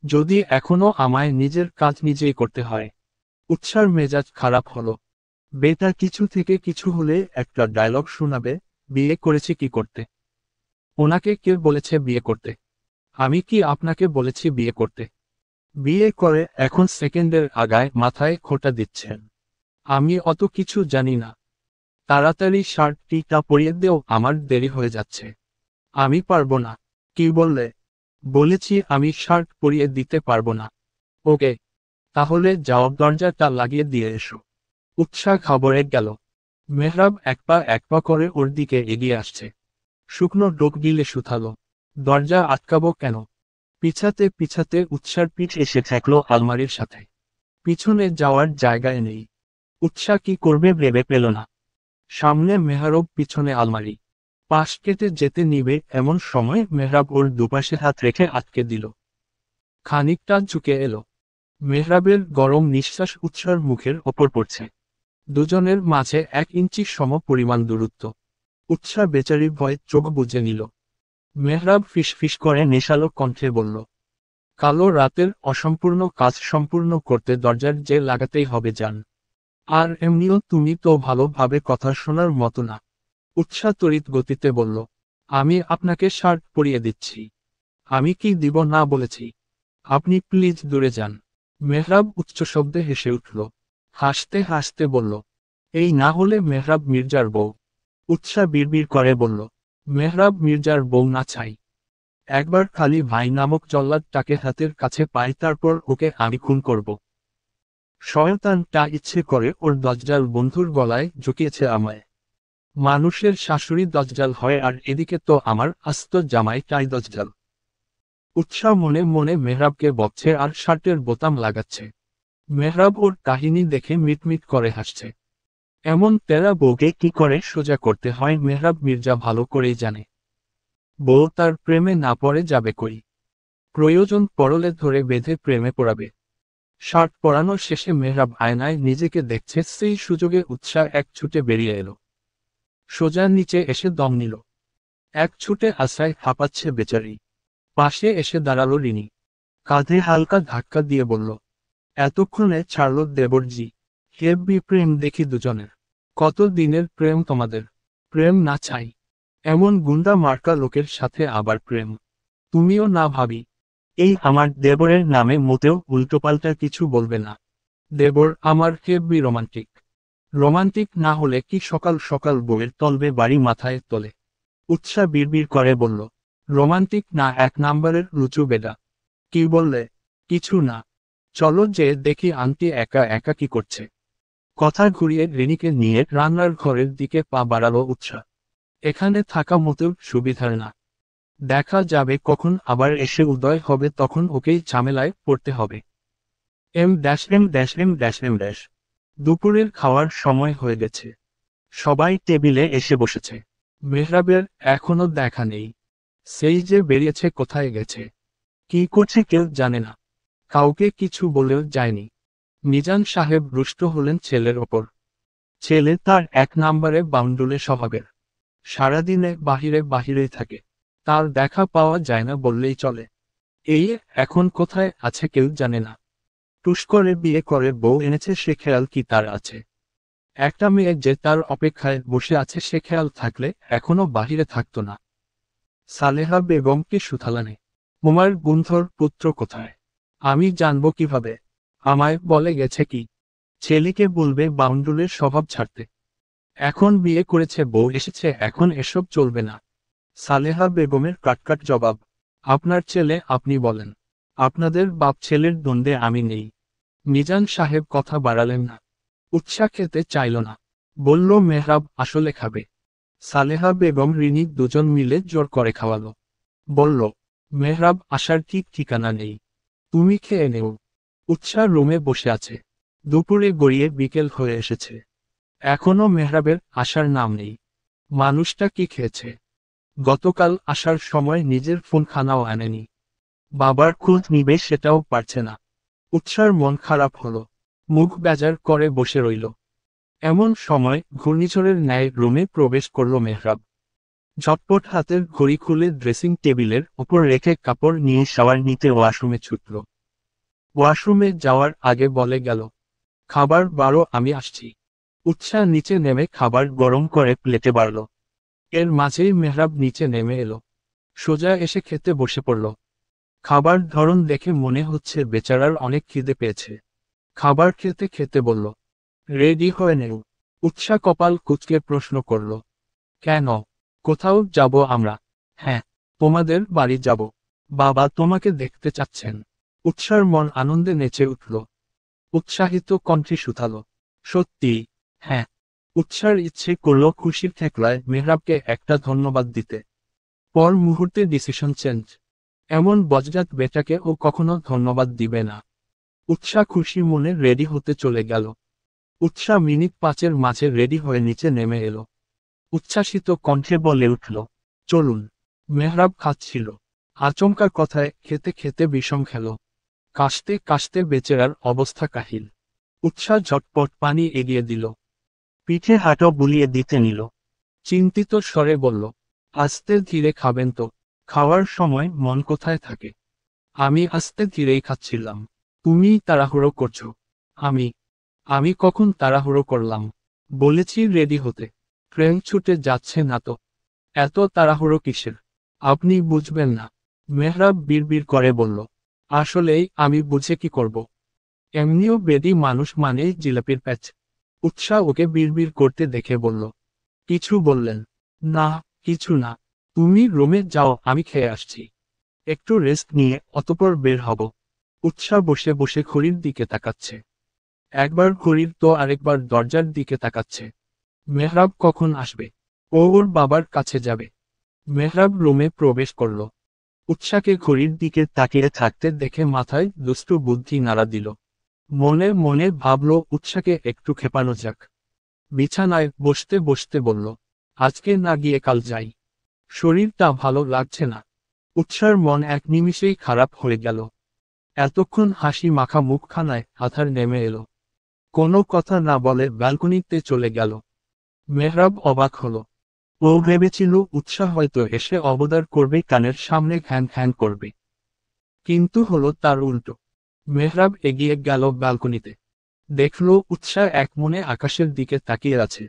যদি এখনো আমায় নিজের কাজ নিজেই করতে হয়? উৎসার মেজাজ খারাপ হলো। বেটা কিছু থেকে কিছু হলে একটা ডায়লগ শোনাবে, বিয়ে করেছি কি করতে? ওনাকে কে বলেছে বিয়ে করতে? আমি কি আপনাকে বলেছি বিয়ে করতে? বিয়ে করে এখন সেকেন্ডের আগায় মাথায় খোঁটা দিচ্ছেন। আমি অত কিছু জানি না। তাড়াতাড়ি শার্টটিটা পরিয়ে দেও, আমার দেরি হয়ে যাচ্ছে। আমি পারবো না। কি বললে? বলেছি আমি শার্ট পরিয়ে দিতে পারবো না। ওকে, তাহলে যাও, দরজাটা লাগিয়ে দিয়ে এসো। উৎসাহ খবরে গেল। মেহরাব এক পা করে ওর দিকে এগিয়ে আসছে। শুকনো ডোক গিলে শুথালো। দরজা আটকাবো কেন? পিছাতে পিছাতে উৎসার পিঠ এসে ঠেকল আলমারির সাথে। পিছনে যাওয়ার জায়গায় নেই। উৎসাহ কি করবে ভেবে পেল না। সামনে মেহরাব, পিছনে আলমারি। পাশ কেটে যেতে নিবে এমন সময় মেহরাব ওর দুপাশে হাত রেখে আটকে দিল। খানিকটা ঝুঁকে এলো। মেহরাবের গরম নিঃশ্বাস উৎসার মুখের ওপর পড়ছে। দুজনের মাঝে 1 ইঞ্চি সম পরিমাণ দূরত্ব। উৎসা বেচারি ভয় চোখ বুজে নিল। মেহরাব ফিসফিস করে নেশালো কণ্ঠে বলল, কালো রাতের অসম্পূর্ণ কাজ সম্পূর্ণ করতে দরজার যে লাগাতেই হবে জান। আর এমনিও তুমি তো ভালোভাবে কথা শোনার মতো না। উৎসা তড়িৎ গতিতে বলল, আমি আপনাকে শার্ট পরিয়ে দিচ্ছি। আমি কি দিব না বলেছি? আপনি প্লিজ দূরে যান। মেহরাব উচ্চ শব্দে হেসে উঠল। হাসতে হাসতে বলল, এই না হলে মেহরাব মির্জার বউ। উৎসা বিড়বিড় করে বলল, মেহরাব মির্জার বউ না চাই। একবার খালি ভাই নামক জল্লাদটাকে হাতের কাছে পাই, তারপর ওকে আমি খুন করব। শয়তানটা ইচ্ছে করে ওর দজ্জাল বন্ধুর গলায় ঝুঁকিয়েছে আমায়। মানুষের শাশুড়ি দজ্জাল হয়, আর এদিকে তো আমার আস্ত জামাইটাই দজ্জাল। উৎসাহ মনে মনে মেহরাবকে বকছে আর শার্টের বোতাম লাগাচ্ছে। মেহরাব ওর কাহিনী দেখে মিটমিট করে হাসছে। এমন তেরা বউকে কি করে সোজা করতে হয় মেহরাব মির্জা ভালো করেই জানে। বউ তার প্রেমে না পড়ে যাবে কই? প্রয়োজন পড়লে ধরে বেঁধে প্রেমে পড়াবে। শার্ট পরানোর শেষে মেহরাব আয়নায় নিজেকে দেখছে, সেই সুযোগে উৎসাহ এক ছুটে বেরিয়ে এলো। সোজা নিচে এসে দম নিল। এক ছুটে আশায় হাঁপাচ্ছে বেচারি। পাশে এসে দাঁড়ালো রিনি। কাঁধে হালকা ধাক্কা দিয়ে বলল, এতক্ষণে ছাড়ল দেবরজি। হেব্বি প্রেম দেখি দুজনের। কত দিনের প্রেম তোমাদের? প্রেম না চাই। এমন গুন্ডা মার্কা লোকের সাথে আবার প্রেম? তুমিও না ভাবি। এই আমার দেবরের নামে মোটেও উল্টোপাল্টা কিছু বলবে না। দেবর আমার হেব্বি রোমান্টিক। রোমান্টিক না হলে কি সকাল সকাল বউয়ের তলবে বাড়ি মাথায় তোলে? উৎসাহ বিড়বিড় করে বলল, রোমান্টিক না, 1 নাম্বারের লুচু বেডা। কি বললে? কিছু না। চলো যে দেখি আন্টি একা একা কি করছে। কথা ঘুরিয়ে রিনিকে নিয়ে রান্নার ঘরের দিকে পা বাড়ালো উৎসাহ। এখানে থাকা মোটেও সুবিধার না। দেখা যাবে কখন আবার এসে উদয় হবে, তখন ওকেই ঝামেলায় পড়তে হবে। এম। দুপুরের খাওয়ার সময় হয়ে গেছে। সবাই টেবিলে এসে বসেছে। মেহরাবের এখনো দেখা নেই। সেই যে বেরিয়েছে, কোথায় গেছে, কি করছে কেউ জানে না। কাউকে কিছু বলেও যায়নি। মিজান সাহেব রুষ্ট হলেন ছেলের ওপর। ছেলে তার 1 নাম্বারে বাউন্ডুলে স্বভাবের। সারাদিনে বাহিরে বাহিরেই থাকে। তার দেখা পাওয়া যায় না বললেই চলে। এই এখন কোথায় আছে কেউ জানে না। টুস করে বিয়ে করে বউ এনেছে, সে খেয়াল কি তার আছে? একটা মেয়ে যে তার অপেক্ষায় বসে আছে, সে খেয়াল থাকলে এখনো বাহিরে থাকতো না। সালেহা বেগমকে সুথালানে। মোমার গুন্ধর পুত্র কোথায়? আমি জানবো কিভাবে? আমায় বলে গেছে কি? ছেলেকে বলবে বাউন্ডুলের স্বভাব ছাড়তে। এখন বিয়ে করেছে, বউ এসেছে, এখন এসব চলবে না। সালেহা বেগমের কাটকাট জবাব, আপনার ছেলে আপনি বলেন। আপনাদের বাপ ছেলের দ্বন্দ্বে আমি নেই। মিজান সাহেব কথা বাড়ালেন না। উৎসাহ খেতে চাইল না। বলল মেহরাব আসলে খাবে। সালেহা বেগম রিনি দুজন মিলে জোর করে খাওয়ালো। বলল, মেহরাব আসার ঠিক ঠিকানা নেই, তুমি খেয়ে নেও। উৎসাহ রুমে বসে আছে। দুপুরে গড়িয়ে বিকেল হয়ে এসেছে। এখনো মেহরাবের আসার নাম নেই। মানুষটা কি খেয়েছে? গতকাল আসার সময় নিজের ফোনখানাও আনেনি। বাবার খোঁজ নিবে সেটাও পারছে না। উৎসার মন খারাপ হলো। মুখ বেজার করে বসে রইল। এমন সময় ঘূর্ণিঝড়ের ন্যায় রুমে প্রবেশ করল মেহরাব। ঝটপট হাতের ঘড়ি খুলে ড্রেসিং টেবিলের ওপর রেখে কাপড় নিয়ে শাওয়ার নিতে ওয়াশরুমে ছুটল। ওয়াশরুমে যাওয়ার আগে বলে গেল, খাবার বারো, আমি আসছি। উৎসাহ নিচে নেমে খাবার গরম করে প্লেটে বাড়ল। এর মাঝেই মেহরাব নিচে নেমে এলো। সোজা এসে খেতে বসে পড়ল। খাবার ধরন দেখে মনে হচ্ছে বেচারার অনেক খিদে পেয়েছে। খাবার খেতে খেতে বলল, রেডি হয়ে নেও। উৎসাহ কপাল কুঁচকে প্রশ্ন করল, কেন? কোথাও যাব আমরা? হ্যাঁ, তোমাদের বাড়ি যাব। বাবা তোমাকে দেখতে চাচ্ছেন। উৎসার মন আনন্দে নেচে উঠল। উৎসাহিত কণ্ঠে শুধালো, সত্যি? হ্যাঁ। উৎসার ইচ্ছে করল খুশির ঠেকলায় মেহরাবকে একটা ধন্যবাদ দিতে। পর মুহূর্তে ডিসিশন চেঞ্জ। এমন বজ্জাত বেটাকে ও কখনো ধন্যবাদ দিবে না। উৎসাহ খুশি মনে রেডি হতে চলে গেল। উৎসাহ মিনিট 5-এর মাঝে রেডি হয়ে নিচে নেমে এলো। উচ্ছ্বাসিত কণ্ঠে বলে উঠল, চলুন। মেহরাব খাচ্ছিল। আচমকা কথায় খেতে খেতে বিষম খেল। কাশতে কাশতে বেচারার অবস্থা কাহিল। উৎসাহ ঝটপট পানি এগিয়ে দিল। পিঠে হাঁটু বুলিয়ে দিতে নিল। চিন্তিত স্বরে বলল, আস্তে ধীরে খাবেন তো। খাওয়ার সময় মন কোথায় থাকে? আমি আস্তে ধীরেই খাচ্ছিলাম। তুমি তাড়াহুড়ো করছো। আমি আমি কখন তাড়াহুড়ো করলাম? বলেছি রেডি হতে। ট্রেন ছুটে যাচ্ছে না তো। এত তাড়াহুড়ো কিসের? আপনি বুঝবেন না। মেহরাব বিড়বিড় করে বলল, আসলেই আমি বুঝে কি করব? এমনিও বেডি মানুষ মানেই জিলাপির প্যাচ। উৎসাহ ওকে বিড়বিড় করতে দেখে বলল, কিছু বললেন? না, কিছু না। তুমি রুমে যাও, আমি খেয়ে আসছি। একটু রেস্ট নিয়ে অতঃপর বের হব। উৎসাহ বসে বসে ঘড়ির দিকে তাকাচ্ছে। একবার ঘড়ির তো আরেকবার দরজার দিকে তাকাচ্ছে। মেহরাব কখন আসবে? ও ওর বাবার কাছে যাবে। মেহরাব রুমে প্রবেশ করল। উৎসাহকে ঘড়ির দিকে তাকিয়ে থাকতে দেখে মাথায় দুষ্টু বুদ্ধি নাড়া দিল। মনে মনে ভাবল উৎসাহকে একটু খেপানো যাক। বিছানায় বসতে বসতে বলল, আজকে না গিয়ে কাল যাই। শরীরটা ভালো লাগছে না। উৎসার মন এক নিমিষেই খারাপ হয়ে গেল। এতক্ষণ হাসি মাখা মুখখানায় আধার নেমে এলো। কোনো কথা না বলে ব্যালকনিতে চলে গেল। মেহরাব অবাক হলো। ও ভেবেছিল উৎসাহ হয়তো এসে অবদার করবে, কানের সামনে ঘ্যান ঘ্যান করবে। কিন্তু হলো তার উল্টো। মেহরাব এগিয়ে গেল ব্যালকনিতে। দেখল উৎসাহ এক মনে আকাশের দিকে তাকিয়ে আছে।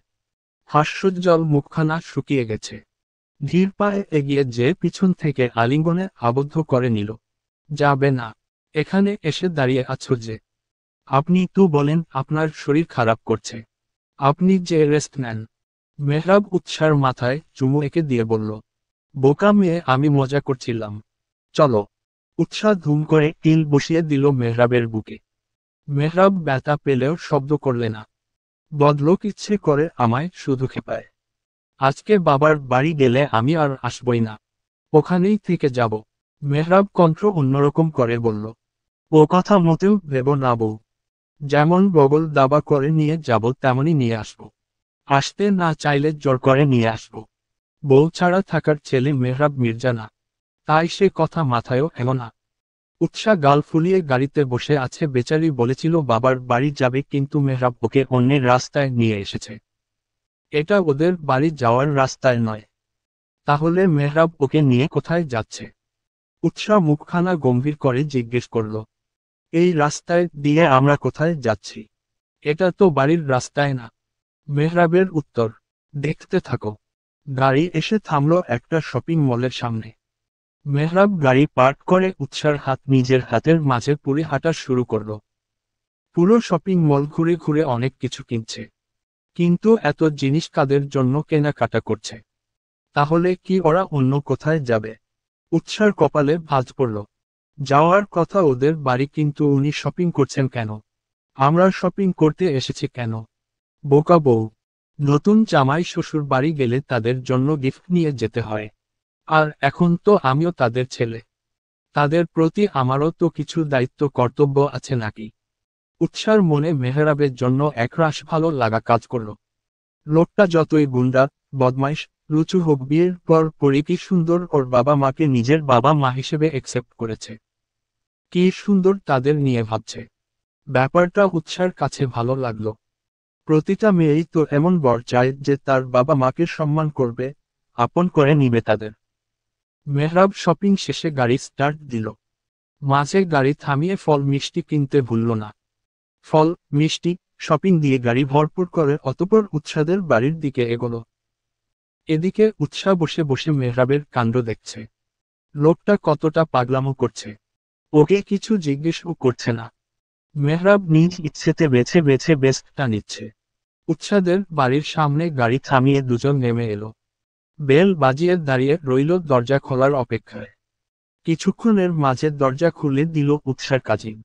হাস্যোজ্জ্বল মুখখানা শুকিয়ে গেছে। ধীর পায়ে এগিয়ে যে পিছন থেকে আলিঙ্গনে আবদ্ধ করে নিল। যাবে না। এখানে এসে দাঁড়িয়ে আছো যে? আপনি তো বলেন আপনার শরীর খারাপ করছে। আপনি যে রেস্ট নেন। মেহরাব উৎসার মাথায় চুমু এঁকে দিয়ে বলল, বোকা মেয়ে, আমি মজা করছিলাম। চলো। উৎসাহ ধুম করে কিল বসিয়ে দিল মেহরাবের বুকে। মেহরাব ব্যথা পেলেও শব্দ করলে না। বদলোক ইচ্ছে করে আমায় শুধু খেপায়। আজকে বাবার বাড়ি গেলে আমি আর আসবই না। ওখানেই থেকে যাব। মেহরাব কণ্ঠ অন্যরকম করে বলল, ও কথা মোটেও ভেব না বউ। যেমন বগল দাবা করে নিয়ে যাব তেমনই নিয়ে আসব। আসতে না চাইলে জোর করে নিয়ে আসব। বউ ছাড়া থাকার ছেলে মেহরাব মির্জা না। তাই সে কথা মাথায়ও এলো না। উৎসাহ গাল ফুলিয়ে গাড়িতে বসে আছে। বেচারি বলেছিল বাবার বাড়ি যাবে, কিন্তু মেহরাব ওকে অন্যের রাস্তায় নিয়ে এসেছে। এটা ওদের বাড়ি যাওয়ার রাস্তায় নয়। তাহলে মেহরাব ওকে নিয়ে কোথায় যাচ্ছে? উৎসাহ মুখখানা গম্ভীর করে জিজ্ঞেস করল, এই রাস্তায় দিয়ে আমরা কোথায় যাচ্ছি? এটা তো বাড়ির রাস্তায় না। মেহরাবের উত্তর, দেখতে থাকো। গাড়ি এসে থামল একটা শপিং মলের সামনে। মেহরাব গাড়ি পার্ক করে উৎসার হাত নিজের হাতের মাঝে পুরে হাঁটা শুরু করল। পুরো শপিং মল ঘুরে ঘুরে অনেক কিছু কিনছে। কিন্তু এত জিনিস কাদের জন্য কেনাকাটা করছে? তাহলে কি ওরা অন্য কোথায় যাবে? উৎসার কপালে ভাঁজ পড়ল। যাওয়ার কথা ওদের বাড়ি, কিন্তু উনি শপিং করছেন কেন? আমরা শপিং করতে এসেছি কেন? বোকা বউ। নতুন জামাই শ্বশুর বাড়ি গেলে তাদের জন্য গিফট নিয়ে যেতে হয়। আর এখন তো আমিও তাদের ছেলে। তাদের প্রতি আমারও তো কিছু দায়িত্ব কর্তব্য আছে নাকি? উৎসার মনে মেহরাবের জন্য একরাশ ভালো লাগা কাজ করল। লোকটা যতই গুন্ডা, বদমাইশ, রুচু হোক, বিয়ের পর পরই কি সুন্দর ওর বাবা মাকে নিজের বাবা মা হিসেবে একসেপ্ট করেছে। কি সুন্দর তাদের নিয়ে ভাবছে। ব্যাপারটা উৎসার কাছে ভালো লাগলো। প্রতিটা মেয়েই তো এমন বর চায় যে তার বাবা মাকে সম্মান করবে, আপন করে নিবে তাদের। মেহরাব শপিং শেষে গাড়ি স্টার্ট দিল। মাঝে গাড়ি থামিয়ে ফল মিষ্টি কিনতে ভুলল না। ফল, মিষ্টি, শপিং দিয়ে গাড়ি ভরপুর করে অতঃপর উৎসাদের বাড়ির দিকে এগোলো। এদিকে উৎসাহ বসে বসে মেহরাবের কাণ্ড দেখছে। লোকটা কতটা পাগলামো করছে। ওকে কিছু জিজ্ঞেসও করছে না। মেহরাব নিজ ইচ্ছেতে বেছে বেছে বেস্টটা নিচ্ছে। উৎসাদের বাড়ির সামনে গাড়ি থামিয়ে দুজন নেমে এলো। বেল বাজিয়ে দাঁড়িয়ে রইল দরজা খোলার অপেক্ষায়। কিছুক্ষণের মাঝে দরজা খুলে দিল উৎসার কাজিন।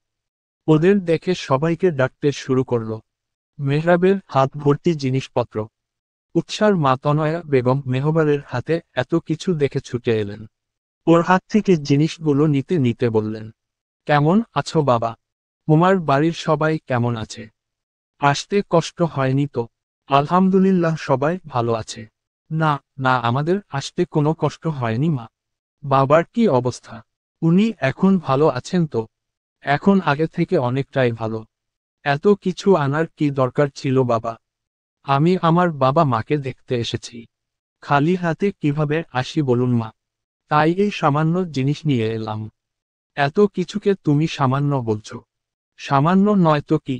ওদের দেখে সবাইকে ডাকতে শুরু করলো। মেহরাবের হাত ভর্তি জিনিসপত্র। উৎসার মা তনয়া বেগম মেহবারের হাতে এত কিছু দেখে ছুটে এলেন। ওর হাত থেকে জিনিসগুলো নিতে নিতে বললেন, কেমন আছো বাবা? তোমার বাড়ির সবাই কেমন আছে? আসতে কষ্ট হয়নি তো? আলহামদুলিল্লাহ, সবাই ভালো আছে। না, না, আমাদের আসতে কোনো কষ্ট হয়নি মা। বাবার কি অবস্থা? উনি এখন ভালো আছেন তো? এখন আগে থেকে অনেকটাই ভালো। এত কিছু আনার কি দরকার ছিল বাবা? আমি আমার বাবা মাকে দেখতে এসেছি। খালি হাতে কিভাবে আসি বলুন মা? তাই এই সামান্য জিনিস নিয়ে এলাম। এত কিছুকে তুমি সামান্য বলছো? সামান্য নয় তো কি?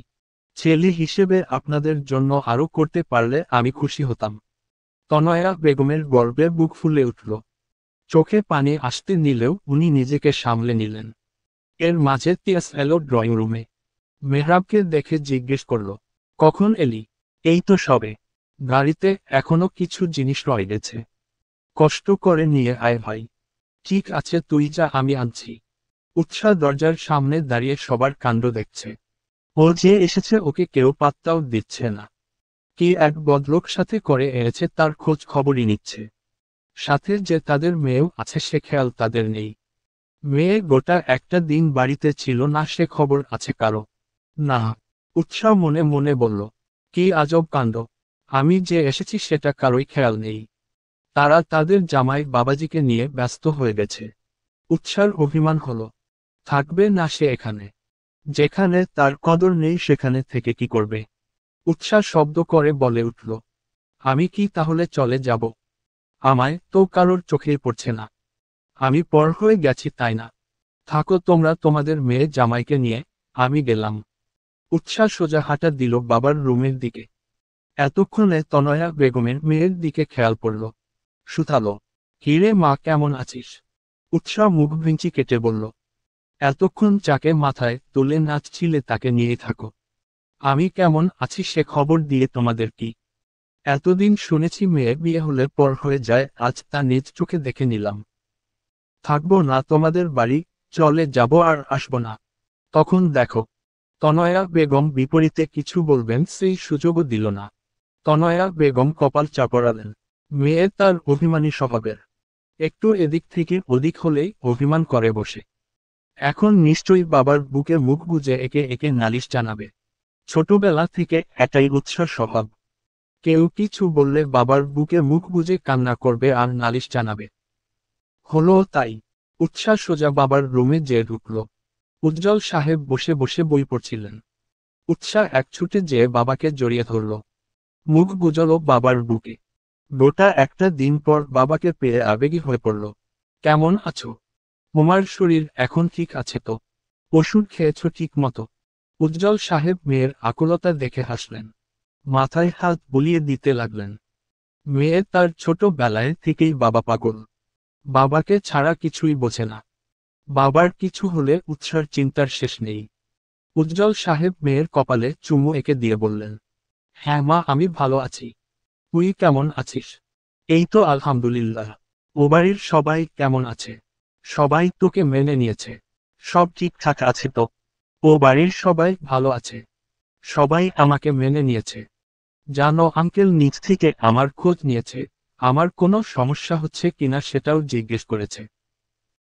ছেলে হিসেবে আপনাদের জন্য আরো করতে পারলে আমি খুশি হতাম। তনয়া বেগমের গর্বে বুক ফুলে উঠল। চোখে পানি আসতে নিলেও উনি নিজেকে সামলে নিলেন। এর মাঝে তিয়াস এলো ড্রয়িং রুমে। মেহরাবকে দেখে জিজ্ঞেস করল, কখন এলি? এই তো সবে। গাড়িতে এখনো কিছু জিনিস রয়ে গেছে। কষ্ট করে নিয়ে আয় ভাই। ঠিক আছে, তুই যা, আমি আনছি। উৎসাহ দরজার সামনে দাঁড়িয়ে সবার কাণ্ড দেখছে। ও যে এসেছে ওকে কেউ পাত্তাও দিচ্ছে না। কি এক বদলোক সাথে করে এনেছে তার খোঁজ খবরই নিচ্ছে। সাথে যে তাদের মেয়েও আছে সে খেয়াল তাদের নেই। মেয়ে গোটা একটা দিন বাড়িতে ছিল না সে খবর আছে কারো? না। উৎসাহ মনে মনে বলল, কি আজব কাণ্ড। আমি যে এসেছি সেটা কারোই খেয়াল নেই। তারা তাদের জামাই বাবাজিকে নিয়ে ব্যস্ত হয়ে গেছে। উৎসার অভিমান হলো, থাকবে না সে এখানে? যেখানে তার কদর নেই সেখানে থেকে কি করবে? উৎসাহ শব্দ করে বলে উঠল, আমি কি তাহলে চলে যাব? আমায় তো কারোর চোখেই পড়ছে না। আমি পর হয়ে গেছি তাই না? থাকো তোমরা তোমাদের মেয়ে জামাইকে নিয়ে, আমি গেলাম। উৎসাহ সোজা হাঁটা দিল বাবার রুমের দিকে। এতক্ষণে তনয়া বেগমের মেয়ের দিকে খেয়াল পড়ল। সুথালো, হিরে মা কেমন আছিস? উৎসাহ মুখ ভেঙচি কেটে বলল, এতক্ষণ যাকে মাথায় তুলে নাচছিলে তাকে নিয়েই থাকো। আমি কেমন আছি সে খবর দিয়ে তোমাদের কি? এতদিন শুনেছি মেয়ে বিয়ে হলে পর হয়ে যায়, আজ তা নিজ চোখে দেখে নিলাম। থাকবো না তোমাদের বাড়ি, চলে যাব আর আসবো না। তখন দেখো। তনয়া বেগম বিপরীতে কিছু বলবেন সেই সুযোগও দিল না। তনয়া বেগম কপাল চাপড়ালেন। মেয়ে তার অভিমানী স্বভাবের। একটু এদিক থেকে ওদিক হলেই অভিমান করে বসে। এখন নিশ্চয়ই বাবার বুকে মুখ গুজে একে একে নালিশ জানাবে। ছোটবেলা থেকে এটাই উৎসাহ স্বভাব। কেউ কিছু বললে বাবার বুকে মুখ গুজে কান্না করবে আর নালিশ জানাবে। হলো তাই। উৎসাহ সোজা বাবার রুমে যেয়ে ঢুকল। উজ্জ্বল সাহেব বসে বসে বই পড়ছিলেন। উৎসাহ এক ছুটে যেয়ে বাবাকে জড়িয়ে ধরল। মুখ গুজল বাবার বুকে। গোটা একটা দিন পর বাবাকে পেয়ে আবেগী হয়ে পড়ল। কেমন আছো? তোমার শরীর এখন ঠিক আছে তো? ওষুধ খেয়েছো ঠিক মতো? উজ্জ্বল সাহেব মেয়ের আকুলতা দেখে হাসলেন। মাথায় হাত বুলিয়ে দিতে লাগলেন। মেয়ে তার ছোট বেলায় থেকেই বাবা পাগল। বাবাকে ছাড়া কিছুই বোঝে না। বাবার কিছু হলে উৎসার চিন্তার শেষ নেই। উজ্জ্বল সাহেব মেয়ের কপালে চুমু এঁকে দিয়ে বললেন, হ্যাঁ মা, আমি ভালো আছি। তুই কেমন আছিস? এই তো আলহামদুলিল্লাহ। ও বাড়ির সবাই কেমন আছে? সবাই তোকে মেনে নিয়েছে? সব ঠিকঠাক আছে তো? ও বাড়ির সবাই ভালো আছে। সবাই আমাকে মেনে নিয়েছে। জানো আঙ্কেল নিজ থেকে আমার খোঁজ নিয়েছে। আমার কোনো সমস্যা হচ্ছে কিনা সেটাও জিজ্ঞেস করেছে।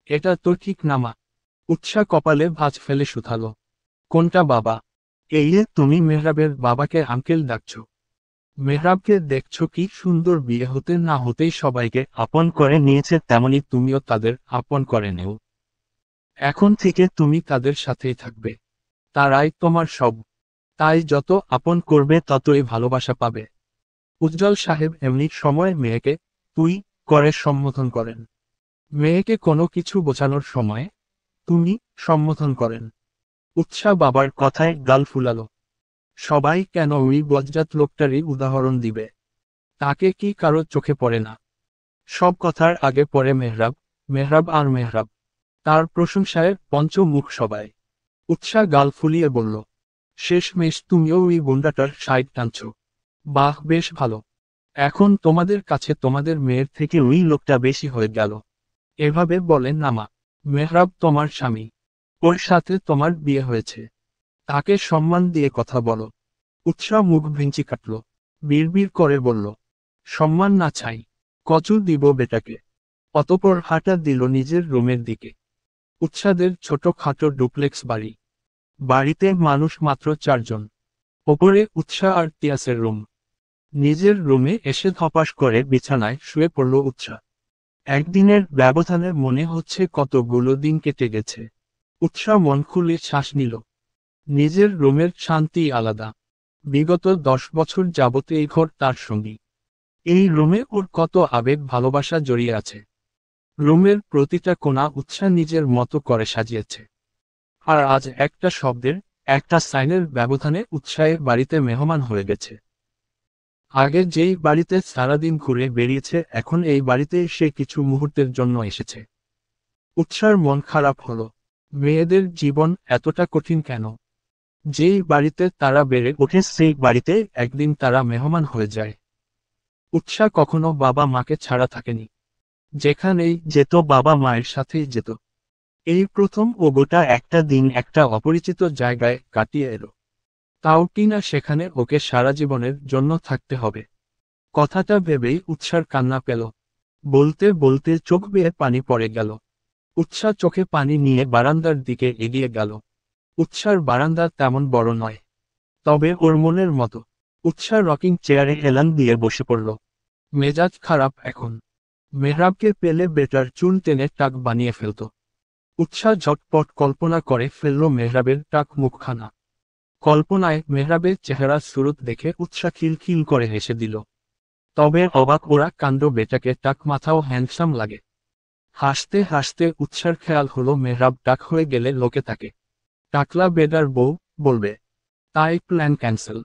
এটা তো ঠিক না মা। উৎসাহ কপালে ভাঁজ ফেলে শুধালো, কোনটা বাবা? এই যে তুমি মেহরাবের বাবাকে আঙ্কেল ডাকছো। মেহরাবকে দেখছো কি সুন্দর, বিয়ে হতে না হতেই সবাইকে আপন করে নিয়েছে, তেমনি তুমিও তাদের আপন করে নেও। এখন থেকে তুমি তাদের সাথেই থাকবে। তারাই তোমার সব। তাই যত আপন করবে ততই ভালোবাসা পাবে। উজ্জ্বল সাহেব এমনি সময় মেয়েকে তুই করে সম্বোধন করেন। মেয়েকে কোনো কিছু বোঝানোর সময় তুমি সম্বোধন করেন। উৎসাহ বাবার কথায় গাল ফুলালো। সবাই কেন ওই বজ্জাত লোকটারই উদাহরণ দিবে? তাকে কি কারো চোখে পড়ে না? সব কথার আগে পড়ে মেহরাব, মেহরাব আর মেহরাব। তার প্রশংসায় পঞ্চমুখ সবাই। উৎসাহ গাল ফুলিয়ে বলল, শেষমেশ তুমিও ওই গুন্ডাটার সাইড টানছ। বাহ, বেশ ভালো। এখন তোমাদের কাছে তোমাদের মেয়ের থেকে ওই লোকটা বেশি হয়ে গেল। এভাবে বলেন না মা। মেহরাব তোমার স্বামী। ওর সাথে তোমার বিয়ে হয়েছে। তাকে সম্মান দিয়ে কথা বলো। উৎসাহ মুখ ভেঙচি কাটল। বিড়বিড় করে বলল, সম্মান না চাই। কচু দিব বেটাকে। অতপর হাঁটা দিল নিজের রুমের দিকে। উৎসাদের ছোট খাটো ডুপ্লেক্স বাড়ি। বাড়িতে মানুষ মাত্র 4 জন। ওপরে উৎসাহ আর তিয়াসের রুম। নিজের রুমে এসে ধপাস করে বিছানায় শুয়ে পড়ল উৎসা। একদিনের ব্যবধানে মনে হচ্ছে কতগুলো দিন কেটে গেছে। উৎসা মন খুলে শ্বাস নিল। নিজের রুমের শান্তি আলাদা। বিগত 10 বছর যাবত এই ঘর তার সঙ্গী। এই রুমে ওর কত আবেগ ভালোবাসা জড়িয়ে আছে। রুমের প্রতিটা কোণা উৎসা নিজের মতো করে সাজিয়েছে। আর আজ একটা শব্দের, একটা সাইনের ব্যবধানে উৎসাহের বাড়িতে মেহমান হয়ে গেছে। আগে যেই বাড়িতে সারাদিন ঘুরে বেরিয়েছে এখন এই বাড়িতে সে কিছু মুহূর্তের জন্য এসেছে। উৎসার মন খারাপ হলো। মেয়েদের জীবন এতটা কঠিন কেন? যেই বাড়িতে তারা বেড়ে ওঠে সেই বাড়িতে একদিন তারা মেহমান হয়ে যায়। উৎসা কখনো বাবা মাকে ছাড়া থাকেনি। যেখানেই যেত বাবা মায়ের সাথেই যেত। এই প্রথম ও গোটা একটা দিন একটা অপরিচিত জায়গায় কাটিয়ে এলো। তাও কিনা সেখানে ওকে সারা জীবনের জন্য থাকতে হবে। কথাটা ভেবেই উৎসার কান্না পেল। বলতে বলতে চোখ বেয়ে পানি পড়ে গেল। উৎসা চোখে পানি নিয়ে বারান্দার দিকে এগিয়ে গেল। উৎসার বারান্দা তেমন বড় নয়, তবে ওর মনের মতো। উৎসা রকিং চেয়ারে হেলান দিয়ে বসে পড়ল। মেজাজ খারাপ এখন। মেহরাবকে পেলে বেটার চুল টেনে টাক বানিয়ে ফেলত। উৎসা ঝটপট কল্পনা করে ফেলল মেহরাবের টাক মুখখানা। কল্পনায় মেহরাবের চেহারা সুরত দেখে উৎসা খিলখিল করে হেসে দিল। তবে অবাক ওরা কাণ্ড বেটাকে টাক মাথাও হ্যান্ডসাম লাগে। হাসতে হাসতে উৎসার খেয়াল হলো মেহরাব টাক হয়ে গেলে লোকে তাকে টাকলা বেডার বউ বলবে। তাই প্ল্যান ক্যান্সেল।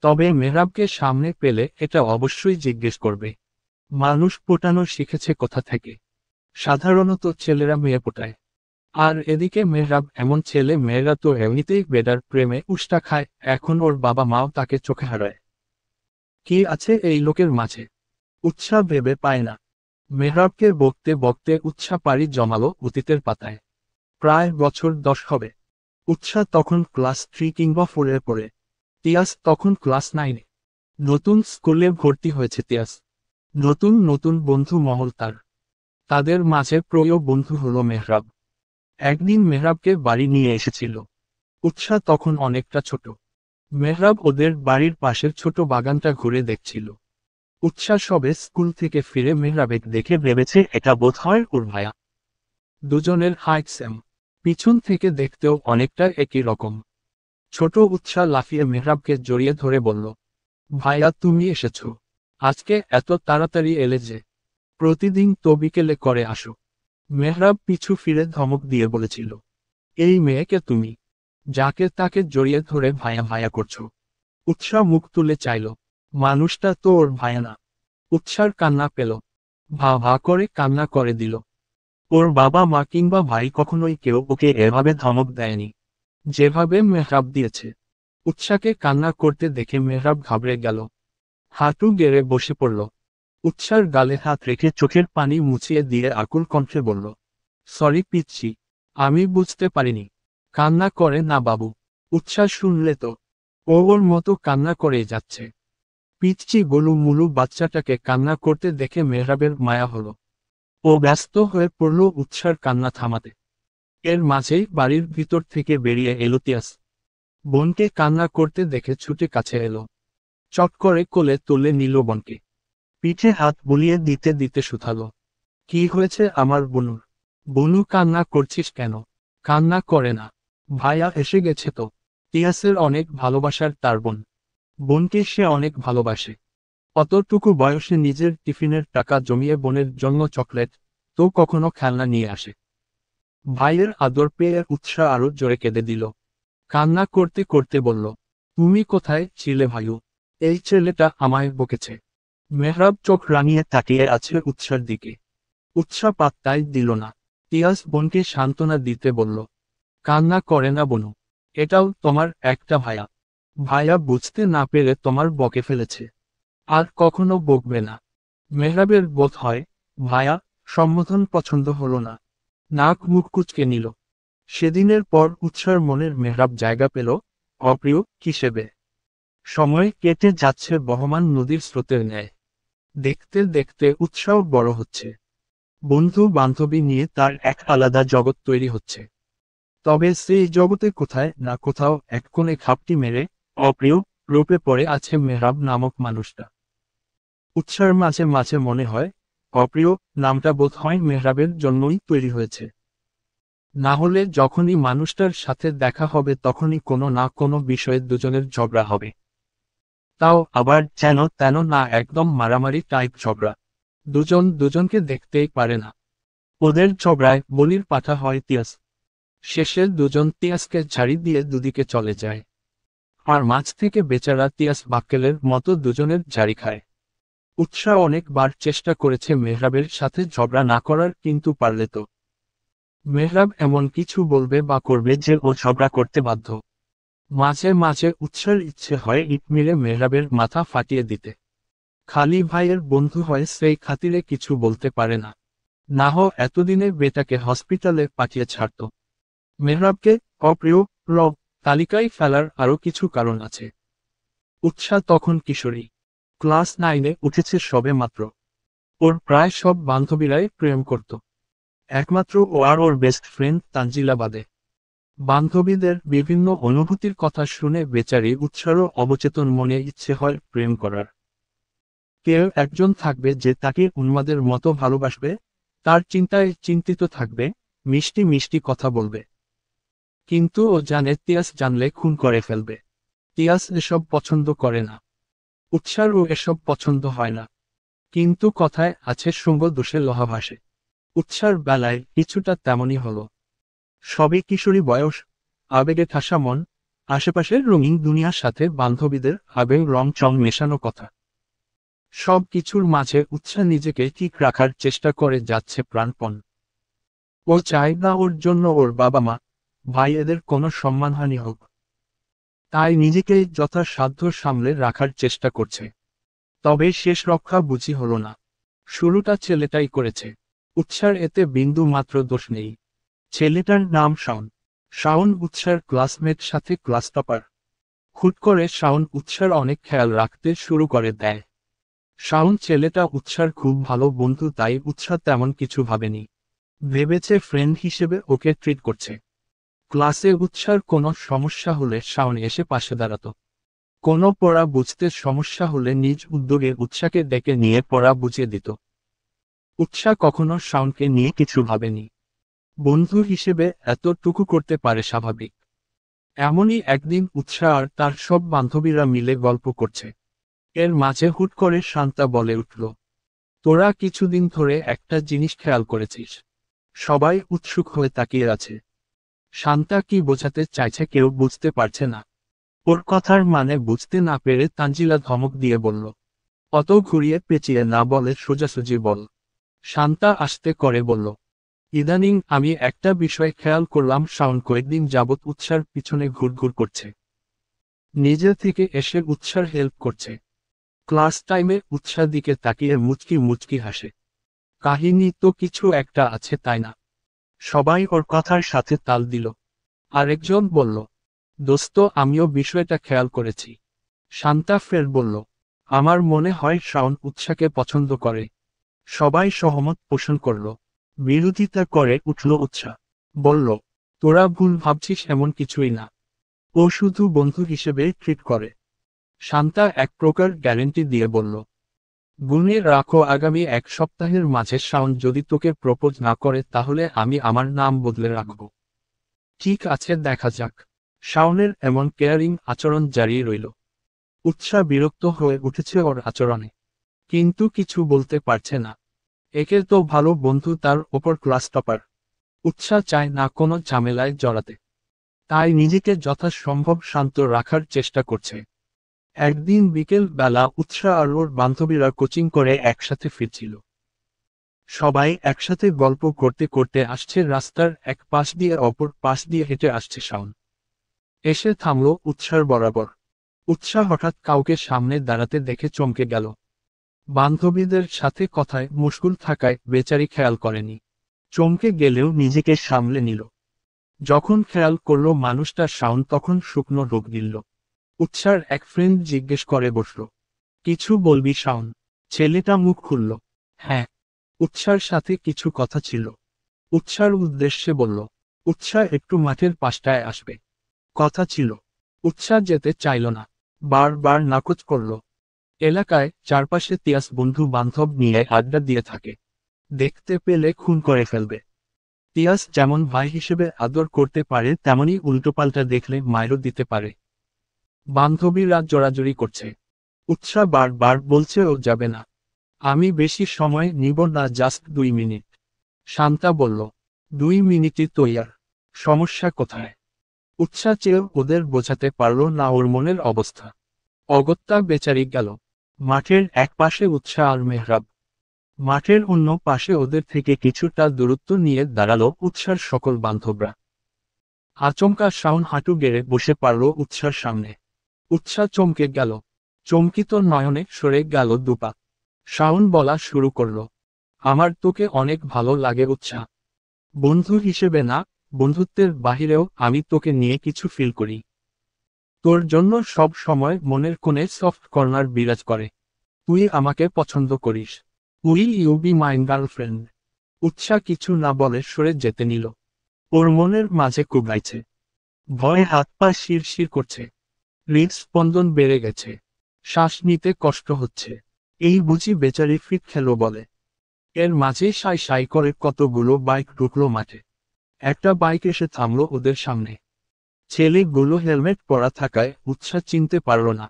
তবে মেহরাবকে সামনে পেলে এটা অবশ্যই জিজ্ঞেস করবে। মানুষ পটানো শিখেছে কোথা থেকে? সাধারণত ছেলেরা মেয়ে পটায়। আর এদিকে মেহরাব এমন ছেলে, মেয়েরা তো এমনিতেই বেডার প্রেমে উষ্টা খায়, এখন ওর বাবা মাও তাকে চোখে হারায়। কি আছে এই লোকের মাঝে? উৎসা ভেবে পায় না। মেহরাবকে বকতে বকতে উৎসা পাড়ি জমালো অতীতের পাতায়। প্রায় বছর 10 হবে। উৎসা তখন ক্লাস 3 কিংবা 4-এ পড়ে। তিয়াস তখন ক্লাস 9-এ। নতুন স্কুলে ভর্তি হয়েছে তিয়াস। নতুন নতুন বন্ধু মহল তার। তাদের মাঝে প্রিয় বন্ধু হলো মেহরাব। একদিন মেহরাবকে বাড়ি নিয়ে এসেছিল। উৎসা তখন অনেকটা ছোট। মেহরাব ওদের বাড়ির পাশের ছোট বাগানটা ঘুরে দেখছিল। উৎসা সবে স্কুল থেকে ফিরে মেহরাবেক দেখে ভেবেছে এটা বোধহয় ওর ভায়া। দুজনের হাইট সেম। পিছন থেকে দেখতেও অনেকটা একই রকম। ছোট উৎসা লাফিয়ে মেহরাবকে জড়িয়ে ধরে বলল, ভাইয়া তুমি এসেছো? আজকে এত তাড়াতাড়ি এলে যে? প্রতিদিন তো বিকেলে করে আসো। মেহরাব পিছু ফিরে ধমক দিয়ে বলেছিল, এই মেয়েকে তুমি যাকে তাকে জড়িয়ে ধরে ভায়া ভায়া করছো। উৎসা মুখ তুলে চাইল, মানুষটা তো ওর ভায়া না। উৎসার কান্না পেল। ভা ভা করে কান্না করে দিল। ওর বাবা মা কিংবা ভাই কখনোই কেউ ওকে এভাবে ধমক দেয়নি যেভাবে মেহরাব দিয়েছে। উৎসাকে কান্না করতে দেখে মেহরাব ঘাবড়ে গেল। হাঁটু গেড়ে বসে পড়ল। উৎসার গালে হাত রেখে চোখের পানি মুছিয়ে দিয়ে আকুল কণ্ঠে বলল, সরি পিচ্ছি, আমি বুঝতে পারিনি। কান্না করে না বাবু। উৎসাহ শুনলে তো ও ওর মতো কান্না করে যাচ্ছে। পিচ্ছি গোলু মুলু বাচ্চাটাকে কান্না করতে দেখে মেহরাবের মায়া হলো। ও ব্যস্ত হয়ে পড়ল উৎসার কান্না থামাতে। এর মাঝেই বাড়ির ভিতর থেকে বেরিয়ে এলো তিয়াস। বোনকে কান্না করতে দেখে ছুটে কাছে এলো। চট করে কোলে তুলে নিল বোনকে। পিঠে হাত বুলিয়ে দিতে দিতে শুধালো, কি হয়েছে আমার বনুর? বনু কান্না করছিস কেন? কান্না করে না, ভাইয়া এসে গেছে তো। তিয়াসের অনেক ভালোবাসার তার বোন। বোনকে সে অনেক ভালোবাসে। অতটুকু বয়সে নিজের টিফিনের টাকা জমিয়ে বোনের জন্য চকলেট তো কখনো খেলনা নিয়ে আসে। ভাইয়ের আদর পেয়ে উৎসাহ আরো জোরে কেঁদে দিল। কান্না করতে করতে বলল, তুমি কোথায় ছিলে ভাইউ? এই ছেলেটা আমায় বকেছে। মেহরাব চোখ রাঙিয়ে তাকিয়ে আছে উৎসার দিকে। উৎসাহ পাত্তাই দিল না। তিয়াস বোনকে সান্ত্বনা দিতে বলল, কান্না করে না বনু, এটাও তোমার একটা ভায়া। ভাইয়া বুঝতে না পেরে তোমার বকে ফেলেছে, আর কখনো বকবে না। মেহরাবের বোধ হয় ভায়া সম্বোধন পছন্দ হলো না। নাক মুখ কুচকে নিল। সেদিনের পর উৎসার মনের মেহরাব জায়গা পেল অপ্রিয় হিসেবে। সময় কেটে যাচ্ছে বহমান নদীর স্রোতের ন্যায়। দেখতে দেখতে উৎসাহ বড় হচ্ছে। বন্ধু বান্ধবী নিয়ে তার এক আলাদা জগৎ তৈরি হচ্ছে। তবে সেই জগতে কোথায় না কোথাও এক কোণে খাপটি মেরে অপ্রিয় রূপে পড়ে আছে মেহরাব নামক মানুষটা। উৎসার মাঝে মাঝে মনে হয়, অপ্রিয় নামটা বোধ হয় মেহরাবের জন্যই তৈরি হয়েছে। না হলে যখনই মানুষটার সাথে দেখা হবে তখনই কোনো না কোনো বিষয়ে দুজনের ঝগড়া হবে। তাও আবার যেন তেন না, একদম মারামারি টাইপ ঝগড়া। দুজন দুজনকে দেখতেই পারে না। ওদের ঝগড়ায় বলির পাঠা হয় তিয়াস। শেষে দুজন তিয়াসকে ঝাড়ি দিয়ে দুদিকে চলে যায়। আর মাঝ থেকে বেচারা তিয়াস বাক্কেলের মতো দুজনের ঝাড়ি খায়। উৎসাহ অনেকবার চেষ্টা করেছে মেহরাবের সাথে ঝগড়া না করার, কিন্তু পারলে তো মেহরাব এমন কিছু বলবে বা করবে যে ও ঝগড়া করতে বাধ্য। মাঝে মাঝে উৎসার ইচ্ছে হয় ইট মেরে মেহরাবের মাথা ফাটিয়ে দিতে। খালি ভাইয়ের বন্ধু হয় সেই খাতিরে কিছু বলতে পারে না। না হ এতদিনে বেটাকে হসপিটালে পাঠিয়ে ছাড়ত। মেহরাবকে অপ্রিয় রব তালিকায় ফেলার আরও কিছু কারণ আছে। উৎসাহ তখন কিশোরী, ক্লাস 9-এ উঠেছে সবে মাত্র। ওর প্রায় সব বান্ধবীরাই প্রেম করত, একমাত্র ও আর ওর বেস্ট ফ্রেন্ড তানজিলা বাদে। বান্ধবীদের বিভিন্ন অনুভূতির কথা শুনে বেচারি উৎসারও অবচেতন মনে ইচ্ছে হয় প্রেম করার। কেউ একজন থাকবে যে তাকে উন্মাদের মতো ভালোবাসবে, তার চিন্তায় চিন্তিত থাকবে, মিষ্টি মিষ্টি কথা বলবে। কিন্তু ও জানে তিয়াস জানলে খুন করে ফেলবে। তিয়াস এসব পছন্দ করে না। উৎসারও এসব পছন্দ হয় না। কিন্তু কথায় আছে সঙ্গ দোষে লোহা ভাসে। উৎসার বেলায় কিছুটা তেমনই হলো। সবই কিশোরী বয়স, আবেগে ঠাসা মন, আশেপাশের রঙিন দুনিয়ার সাথে বান্ধবীদের আবেগ রং চং মেশানো কথা। সব কিছুর মাঝে উৎসাহ নিজেকে ঠিক রাখার চেষ্টা করে যাচ্ছে প্রাণপণ। ও চায় না ওর জন্য ওর বাবা মা, ভাই এদের কোনো সম্মানহানি হোক। তাই নিজেকেই যথাসাধ্য সামলে রাখার চেষ্টা করছে। তবে শেষ রক্ষা বুঝি হলো না। শুরুটা ছেলেটাই করেছে। উৎসার এতে বিন্দু মাত্র দোষ নেই। ছেলেটার নাম শাওন। শাওন উৎসার ক্লাসমেট, সাথে ক্লাস টপার। হুট করে শাওন উৎসার অনেক খেয়াল রাখতে শুরু করে দেয়। শাওন ছেলেটা উৎসার খুব ভালো বন্ধু, তাই উৎসাহ তেমন কিছু ভাবেনি। ভেবেছে ফ্রেন্ড হিসেবে ওকে ট্রিট করছে। ক্লাসে উৎসার কোনো সমস্যা হলে শাওন এসে পাশে দাঁড়াতো। কোনো পড়া বুঝতে সমস্যা হলে নিজ উদ্যোগে উৎসাকে ডেকে নিয়ে পড়া বুঝিয়ে দিত। উৎসাহ কখনো শাওনকে নিয়ে কিছু ভাবেনি। বন্ধু হিসেবে এতটুকু করতে পারে স্বাভাবিক। এমনই একদিন উৎসাহ আর তার সব বান্ধবীরা মিলে গল্প করছে। এর মাঝে হুট করে শান্তা বলে উঠল, তোরা কিছুদিন ধরে একটা জিনিস খেয়াল করেছিস? সবাই উৎসুক হয়ে তাকিয়ে আছে। শান্তা কি বোঝাতে চাইছে কেউ বুঝতে পারছে না। ওর কথার মানে বুঝতে না পেরে তানজিলা ধমক দিয়ে বলল, অত ঘুরিয়ে পেঁচিয়ে না বলে সোজাসুজি বল। শান্তা আস্তে করে বলল, ইদানিং আমি একটা বিষয় খেয়াল করলাম, শাওন কয়েকদিন যাবৎ উৎসার পিছনে ঘুরঘুর করছে। নিজে থেকে এসে উৎসার হেল্প করছে। ক্লাস টাইমে উৎসার দিকে তাকিয়ে মুচকি মুচকি হাসে। কাহিনী তো কিছু একটা আছে, তাই না? সবাই ওর কথার সাথে তাল দিল। আরেকজন বলল, দোস্ত আমিও বিষয়টা খেয়াল করেছি। শান্তা ফের বলল, আমার মনে হয় শাওন উৎসাকে পছন্দ করে। সবাই সহমত পোষণ করল। বিরোধিতা করে উঠল উৎসাহ। বলল, তোরা ভুল ভাবছিস, এমন কিছুই না। ও শুধু বন্ধু হিসেবে ট্রিট করে। শান্তা এক প্রকার গ্যারেন্টি দিয়ে বলল, গুনে রাখো আগামী 1 সপ্তাহের মাঝে শাওন যদি তোকে প্রপোজ না করে তাহলে আমি আমার নাম বদলে রাখব। ঠিক আছে, দেখা যাক। শাওনের এমন কেয়ারিং আচরণ জারি রইল। উৎসাহ বিরক্ত হয়ে উঠেছে ওর আচরণে, কিন্তু কিছু বলতে পারছে না। একে তো ভালো বন্ধু, তার ওপর ক্লাস টপার। উৎসাহ চায় না কোনো ঝামেলায় জড়াতে, তাই নিজেকে যথাসম্ভব শান্ত রাখার চেষ্টা করছে। একদিন বিকেল বেলা উৎসাহ আর ওর বান্ধবীরা কোচিং করে একসাথে ফিরছিল। সবাই একসাথে গল্প করতে করতে আসছে। রাস্তার এক পাশ দিয়ে অপর পাশ দিয়ে হেঁটে আসছে শাওন। এসে থামল উৎসার বরাবর। উৎসাহ হঠাৎ কাউকে সামনে দাঁড়াতে দেখে চমকে গেল। বান্ধবীদের সাথে কথায় মশগুল থাকায় বেচারি খেয়াল করেনি। চমকে গেলেও নিজেকে সামলে নিল। যখন খেয়াল করল মানুষটা শাওন, তখন শুকনো রোগ গিলল। উৎসার এক ফ্রেন্ড জিজ্ঞেস করে বসল, কিছু বলবি শাওন? ছেলেটা মুখ খুলল, হ্যাঁ, উৎসার সাথে কিছু কথা ছিল। উৎসার উদ্দেশ্যে বলল, উৎসাহ একটু মাঠের পাশটায় আসবে, কথা ছিল। উৎসাহ যেতে চাইল না, বারবার নাকচ করল। এলাকায় চারপাশে তিয়াস বন্ধু বান্ধব নিয়ে আড্ডা দিয়ে থাকে। দেখতে পেলে খুন করে ফেলবে। তিয়াস যেমন ভাই হিসেবে আদর করতে পারে তেমনি উল্টোপাল্টা দেখলে মাইরও দিতে পারে। বান্ধবীরা জোরাজুরি করছে। উৎসাহ বারবার বলছে ও যাবে না। আমি বেশি সময় নিব না, জাস্ট 2 মিনিট। শান্তা বলল, 2 মিনিটই তো ইয়ার, সমস্যা কোথায়? উৎসাহ চেয়েও ওদের বোঝাতে পারল না ওর মনের অবস্থা। অগত্যা বেচারি গেল। মাঠের এক পাশে উৎসাহ আর মেহরাব। মাঠের অন্য পাশে ওদের থেকে কিছুটা দূরত্ব নিয়ে দাঁড়ালো উৎসার সকল বান্ধবরা। আচমকা শাওন হাঁটু গেড়ে বসে পারল উৎসার সামনে। উৎসাহ চমকে গেল। চমকিত নয়নে সরে গেল দুপা। শাওন বলা শুরু করল, আমার তোকে অনেক ভালো লাগে উৎসাহ। বন্ধু হিসেবে না, বন্ধুত্বের বাহিরেও আমি তোকে নিয়ে কিছু ফিল করি। তোর জন্য সব সময় মনের কোণে সফট কর্নার বিরাজ করে। তুই আমাকে পছন্দ করিস। Will you be my girlfriend? উৎসাহ কিছু না বলে সরে যেতে নিল। ওর মনের মাঝে কুবলাইছে। ভয়ে হাত পা শিরশির করছে। হৃদস্পন্দন বেড়ে গেছে। শ্বাস নিতে কষ্ট হচ্ছে। এই বুঝি বেচারি ফিট খেলো বলে। এর মাঝে সাই সাই করে কতগুলো বাইক ঢুকলো মাঠে। একটা বাইক এসে থামলো ওদের সামনে। ছেলেগুলো হেলমেট পরা থাকায় উৎসাহ চিনতে পারল না।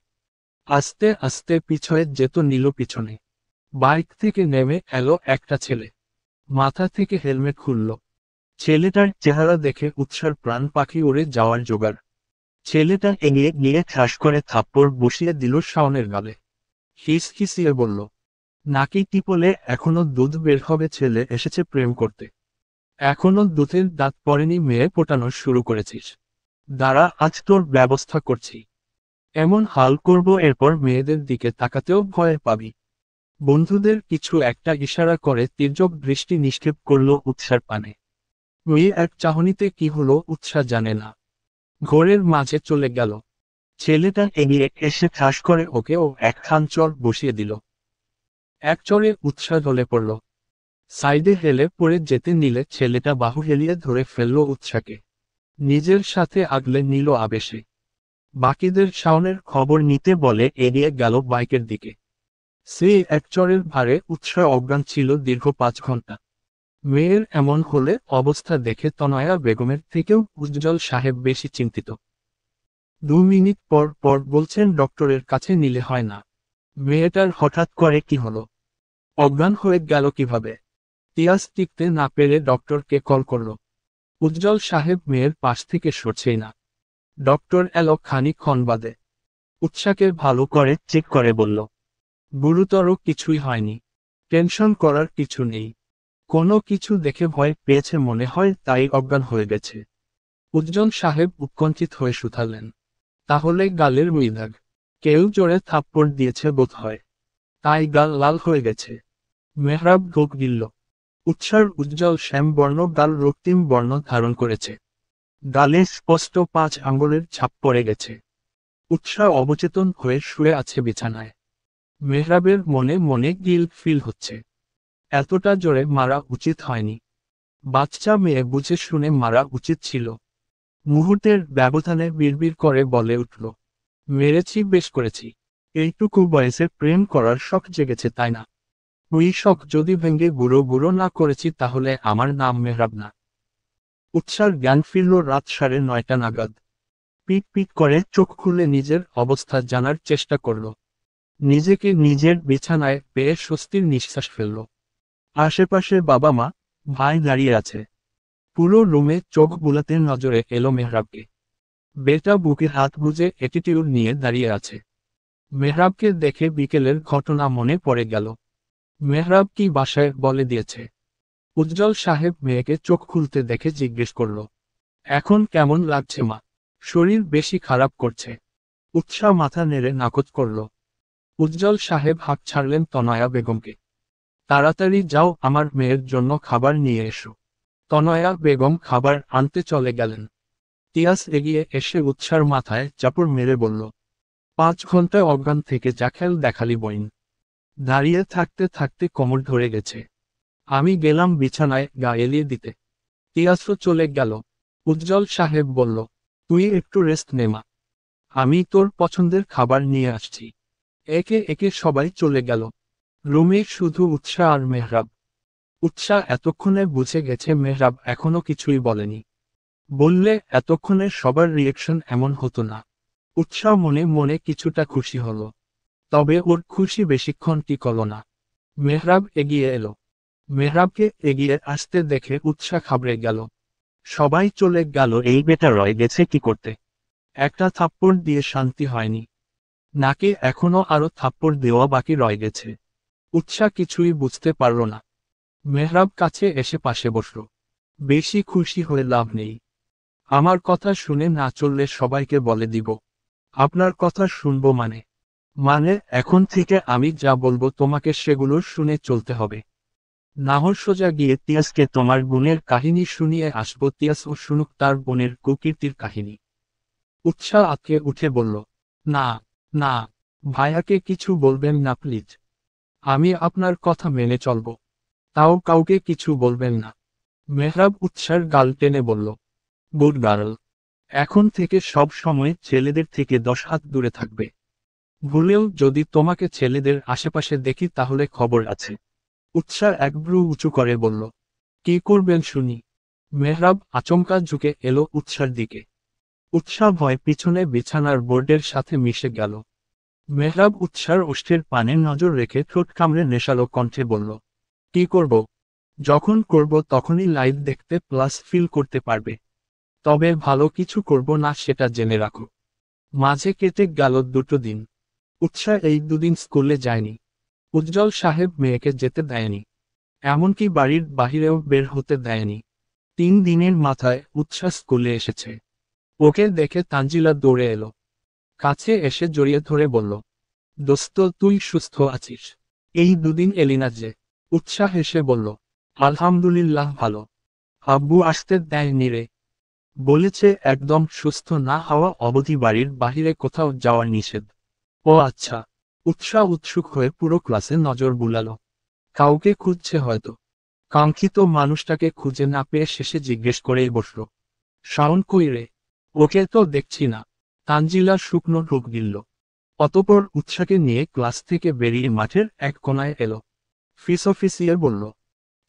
আস্তে আস্তে পিছয়ে যেত নিল পিছনে। বাইক থেকে নেমে এলো একটা ছেলে। মাথা থেকে হেলমেট খুলল। ছেলেটার চেহারা দেখে উৎসার প্রাণ পাখি উড়ে যাওয়ার জোগাড়। ছেলেটা এগিয়ে গিয়ে ঠাস করে থাপ্পড় বসিয়ে দিল শাওনের গালে। হিসিয়ে বলল, নাকি টিপলে এখনো দুধ বের হবে? ছেলে এসেছে প্রেম করতে, এখনো দুধের দাঁত পড়েনি, মেয়ে পোটানো শুরু করেছিস? দাঁড়া, আজ তোর ব্যবস্থা করছি। এমন হাল করব এরপর মেয়েদের দিকে তাকাতেও ভয় পাবি। বন্ধুদের কিছু একটা ইশারা করে তির্যক দৃষ্টি নিক্ষেপ করল উৎসার পানে। ওই এক চাহনিতে কি হলো উৎসাহ জানে না। ঘোরের মাঝে চলে গেল। ছেলেটা এগিয়ে এসে ঠাস করে ওকেও একখান চড় বসিয়ে দিল। এক চড়ে উৎসাহ ঢলে পড়ল। সাইডে হেলে পড়ে যেতে নিলে ছেলেটা বাহু হেলিয়ে ধরে ফেলল উৎসাহকে। নিজের সাথে আগলে নিল আবেশে। বাকিদের শাওনের খবর নিতে বলে এগিয়ে গেল বাইকের দিকে। সে এক চড়ের ভারে উৎসাহ অজ্ঞান ছিল দীর্ঘ 5 ঘন্টা। মেয়ের এমন হলে অবস্থা দেখে তনয়া বেগমের থেকেও উজ্জ্বল সাহেব বেশি চিন্তিত। 2 মিনিট পর পর বলছেন ডক্টরের কাছে নিলে হয় না। মেয়েটার হঠাৎ করে কি হলো? অজ্ঞান হয়ে গেল কিভাবে? তিয়াস টিকতে না পেরে ডক্টরকে কল করল। উজ্জ্বল সাহেব মেয়ের পাশ থেকে সরছেই না। ডক্টর এলো খানিকক্ষণ বাদে। উৎসাহকে ভালো করে চেক করে বলল, গুরুতর কিছুই হয়নি, টেনশন করার কিছু নেই। কোনো কিছু দেখে ভয় পেয়েছে মনে হয়, তাই অজ্ঞান হয়ে গেছে। উজ্জ্বল সাহেব উৎকণ্ঠিত হয়ে শুধালেন, তাহলে গালের মৃদাগ? কেউ জোরে থাপ্পড় দিয়েছে বোধ হয়, তাই গাল লাল হয়ে গেছে। মেহরাব ঢোক গিলল। উৎসার উজ্জ্বল শ্যামবর্ণ গাল রক্তিম বর্ণ ধারণ করেছে। গালে স্পষ্ট 5 আঙ্গুলের ছাপ পড়ে গেছে। উৎসাহ অবচেতন হয়ে শুয়ে আছে বিছানায়। মেহরাবের মনে মনে গিল্ট ফিল হচ্ছে। এতটা জোরে মারা উচিত হয়নি। বাচ্চা মেয়ে বুঝে শুনে মারা উচিত ছিল। মুহূর্তের ব্যবধানে বিড়বিড় করে বলে উঠল, মেরেছি, বেশ করেছি। এইটুকু বয়সে প্রেম করার শখ জেগেছে তাই না? ওই শখ যদি ভেঙে বুড়ো বুড়ো না করেছি তাহলে আমার নাম মেহরাব না। উৎসার জ্ঞান ফিরল রাত 9:30 নাগাদ। পিট পিট করে চোখ খুলে নিজের অবস্থা জানার চেষ্টা করল। নিজেকে নিজের বিছানায় পেয়ে স্বস্তির নিঃশ্বাস ফেলল। আশেপাশে বাবা মা, ভাই দাঁড়িয়ে আছে। পুরো রুমে চোখ বুলাতে নজরে এলো মেহরাবকে। বেটা বুকে হাত গুজে অ্যাটিটিউড নিয়ে দাঁড়িয়ে আছে। মেহরাবকে দেখে বিকেলের ঘটনা মনে পড়ে গেল। মেহরাব কি বাসায় বলে দিয়েছে? উজ্জ্বল সাহেব মেয়েকে চোখ খুলতে দেখে জিজ্ঞেস করল, এখন কেমন লাগছে মা? শরীর বেশি খারাপ করছে? উৎসাহ মাথা নেড়ে নাকচ করল। উজ্জ্বল সাহেব হাঁক ছাড়লেন তনয়া বেগমকে, তাড়াতাড়ি যাও, আমার মেয়ের জন্য খাবার নিয়ে এসো। তনয়া বেগম খাবার আনতে চলে গেলেন। তিয়াস এগিয়ে এসে উৎসার মাথায় চাপড় মেরে বলল, 5 ঘন্টায় অজ্ঞান থেকে যা খেল দেখালি বইন। দাঁড়িয়ে থাকতে থাকতে কোমর ধরে গেছে। আমি গেলাম বিছানায় গা এলিয়ে দিতে। তিয়াসও চলে গেল। উজ্জ্বল সাহেব বলল, তুই একটু রেস্ট নে মা, আমি তোর পছন্দের খাবার নিয়ে আসছি। একে একে সবাই চলে গেল। রুমে শুধু উৎসাহ আর মেহরাব। উৎসাহ এতক্ষণে বুঝে গেছে মেহরাব এখনো কিছুই বলেনি। বললে এতক্ষণে সবার রিয়েকশন এমন হতো না। উৎসাহ মনে মনে কিছুটা খুশি হলো। তবে ওর খুশি বেশিক্ষণ টিকল না। মেহরাব এগিয়ে এলো। মেহরাবকে এগিয়ে আসতে দেখে উৎসাহ ঘাবড়ে গেল। সবাই চলে গেল, এই বেটা রয়ে গেছে কি করতে? একটা থাপ্পড় দিয়ে শান্তি হয়নি, নাকি এখনো আরো থাপ্পড় দেওয়া বাকি রয়ে গেছে? উৎসাহ কিছুই বুঝতে পারল না। মেহরাব কাছে এসে পাশে বসল। বেশি খুশি হয়ে লাভ নেই। আমার কথা শুনে না চললে সবাইকে বলে দিব। আপনার কথা শুনবো মানে এখন থেকে আমি যা বলবো তোমাকে সেগুলো শুনে চলতে হবে। নাহর সোজা গিয়ে তিয়াসকে তোমার বোনের কাহিনী শুনিয়ে আসবো, তিয়াসও শুনুক তার বোনের কুকীর্তির কাহিনী। উৎসাহ আঁতকে উঠে বলল, না না, ভাইয়াকে কিছু বলবেন না প্লিজ। আমি আপনার কথা মেনে চলব, তাও কাউকে কিছু বলবেন না। মেহরাব উৎসার গাল টেনে বলল, গুড গার্ল। এখন থেকে সব সময় ছেলেদের থেকে 10 হাত দূরে থাকবে। ভুলেও যদি তোমাকে ছেলেদের আশেপাশে দেখি তাহলে খবর আছে। উৎসাহ এক ভ্রু উঁচু করে বলল, কি করবেন শুনি? মেহরাব আচমকা ঝুঁকে এলো উৎসার দিকে। উৎসাহ ভয় পিছনে বিছানার বোর্ডের সাথে মিশে গেল। মেহরাব উৎসার ওষ্ঠের পানে নজর রেখে ঠোঁট কামড়ে নেশালো কণ্ঠে বলল, কি করব? যখন করব তখনই লাইভ দেখতে প্লাস ফিল করতে পারবে। তবে ভালো কিছু করব না সেটা জেনে রাখো। মাঝে কেটে গেল 2 দিন। উৎসাহ এই 2 দিন স্কুলে যায়নি। উজ্জ্বল সাহেব মেয়েকে যেতে দেয়নি, এমনকি বাড়ির বাহিরেও বের হতে দেয়নি। 3 দিনের মাথায় উৎসাহ স্কুলে এসেছে। ওকে দেখে তানজিলা দৌড়ে এলো। কাছে এসে জড়িয়ে ধরে বলল, দোস্ত তুই সুস্থ আছিস? এই 2 দিন এলি না যে? উৎসাহ হেসে বলল, আলহামদুলিল্লাহ ভালো। আব্বু আসতে দেয়নি রে। বলেছে একদম সুস্থ না হওয়া অবধি বাড়ির বাহিরে কোথাও যাওয়ার নিষেধ। ও আচ্ছা। উৎসাহ উৎসুক হয়ে পুরো ক্লাসে নজর বুলালো। কাউকে খুঁজছে হয়তো। কাঙ্ক্ষিত মানুষটাকে খুঁজে না পেয়ে শেষে জিজ্ঞেস করেই বসল, শাওন কই রে? ওকে তো দেখছি না। তানজিলা শুকনো ঢোক গিলল। অতপর উৎসাহকে নিয়ে ক্লাস থেকে বেরিয়ে মাঠের এক কোনায় এলো। ফিস অফিসিয়ে বলল,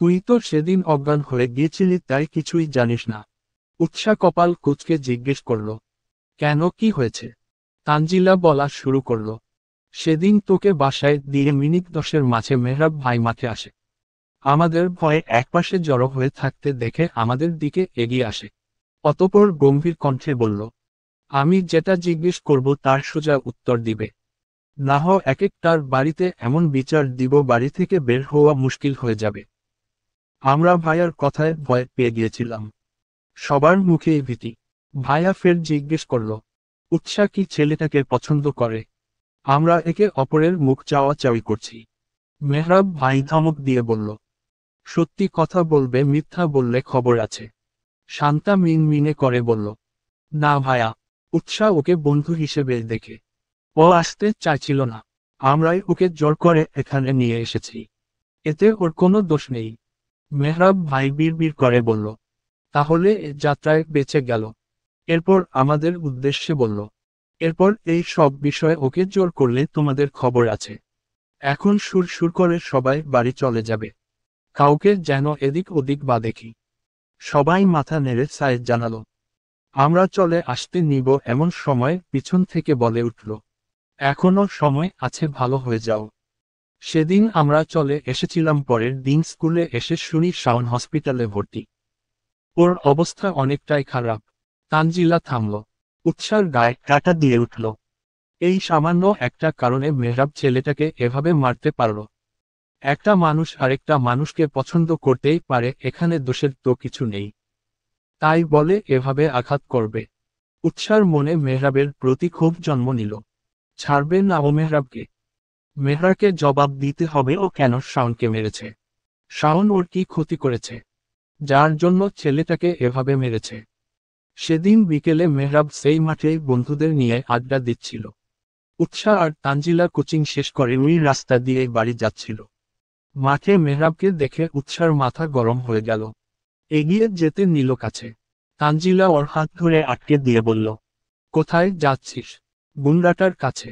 তুই তো সেদিন অজ্ঞান হয়ে গিয়েছিলি, তাই কিছুই জানিস না। উৎসাহ কপাল কুঁচকে জিজ্ঞেস করল, কেন, কি হয়েছে? তানজিলা বলা শুরু করল, সেদিন তোকে বাসায় দিয়ে মিনিট 10-এর মাঝে মেহরাব ভাই মাঠে আসে। আমাদের ভয়ে একপাশে জড়ো হয়ে থাকতে দেখে আমাদের দিকে এগিয়ে আসে। অতপর গম্ভীর কণ্ঠে বলল, আমি যেটা জিজ্ঞেস করব তার সোজা উত্তর দিবে। না হয় একেকটার বাড়িতে এমন বিচার দিব বাড়ি থেকে বের হওয়া মুশকিল হয়ে যাবে। আমরা ভাইয়ার কথায় ভয় পেয়ে গিয়েছিলাম। সবার মুখেই ভীতি। ভাইয়া ফের জিজ্ঞেস করল, উৎসাহ কি ছেলেটাকে পছন্দ করে? আমরা একে অপরের মুখ চাওয়াচাওয়ি করছি। মেহরাব ভাই ধমক দিয়ে বলল, সত্যি কথা বলবে, মিথ্যা বললে খবর আছে। শান্তা মিনমিনে করে বলল, না ভাইয়া। উৎসাহ ওকে বন্ধু হিসেবে দেখে। ও আসতে চাইছিল না, আমরাই ওকে জোর করে এখানে নিয়ে এসেছি। এতে ওর কোনো দোষ নেই। মেহরাব ভাই বিড়বিড় করে বলল, তাহলে এ যাত্রায় বেঁচে গেল। এরপর আমাদের উদ্দেশ্যে বলল, এরপর এই সব বিষয়ে ওকে জোর করলে তোমাদের খবর আছে। এখন সুর সুর করে সবাই বাড়ি চলে যাবে। কাউকে যেন এদিক ওদিক বা দেখি। সবাই মাথা নেড়ে সায়েদ জানালো, আমরা চলে আসতে নিব। এমন সময় পিছন থেকে বলে উঠল, এখনো সময় আছে, ভালো হয়ে যাও। সেদিন আমরা চলে এসেছিলাম, পরের দিন স্কুলে এসে শুনি শাওন হসপিটালে ভর্তি। ওর অবস্থা অনেকটাই খারাপ। তানজিলা থামল। উৎসার গায়ে কাঁটা দিয়ে উঠল। এই সামান্য একটা কারণে মেহরাব ছেলেটাকে এভাবে মারতে পারল? একটা মানুষ আরেকটা মানুষকে পছন্দ করতেই পারে, এখানে দোষের তো কিছু নেই। তাই বলে এভাবে আঘাত করবে? উৎসার মনে মেহরাবের প্রতি ক্ষোভ জন্ম নিল। ছাড়বে না ও মেহরাবকে। মেহরাকে জবাব দিতে হবে ও কেন শাওনকে মেরেছে। শাওন ওর কি ক্ষতি করেছে, যার জন্য ছেলেটাকে এভাবে মেরেছে? সেদিন বিকেলে মেহরাব সেই মাঠেই বন্ধুদের নিয়ে আড্ডা দিচ্ছিল। উৎসাহ আর তানজিলা কোচিং শেষ করে ওই রাস্তা দিয়ে বাড়ি যাচ্ছিল। মাঠে মেহরাবকে দেখে উৎসার মাথা গরম হয়ে গেল। এগিয়ে যেতে নিল কাছে। তানজিলা ওর হাত ধরে আটকে দিয়ে বলল, কোথায় যাচ্ছিস? গুন্ডাটার কাছে।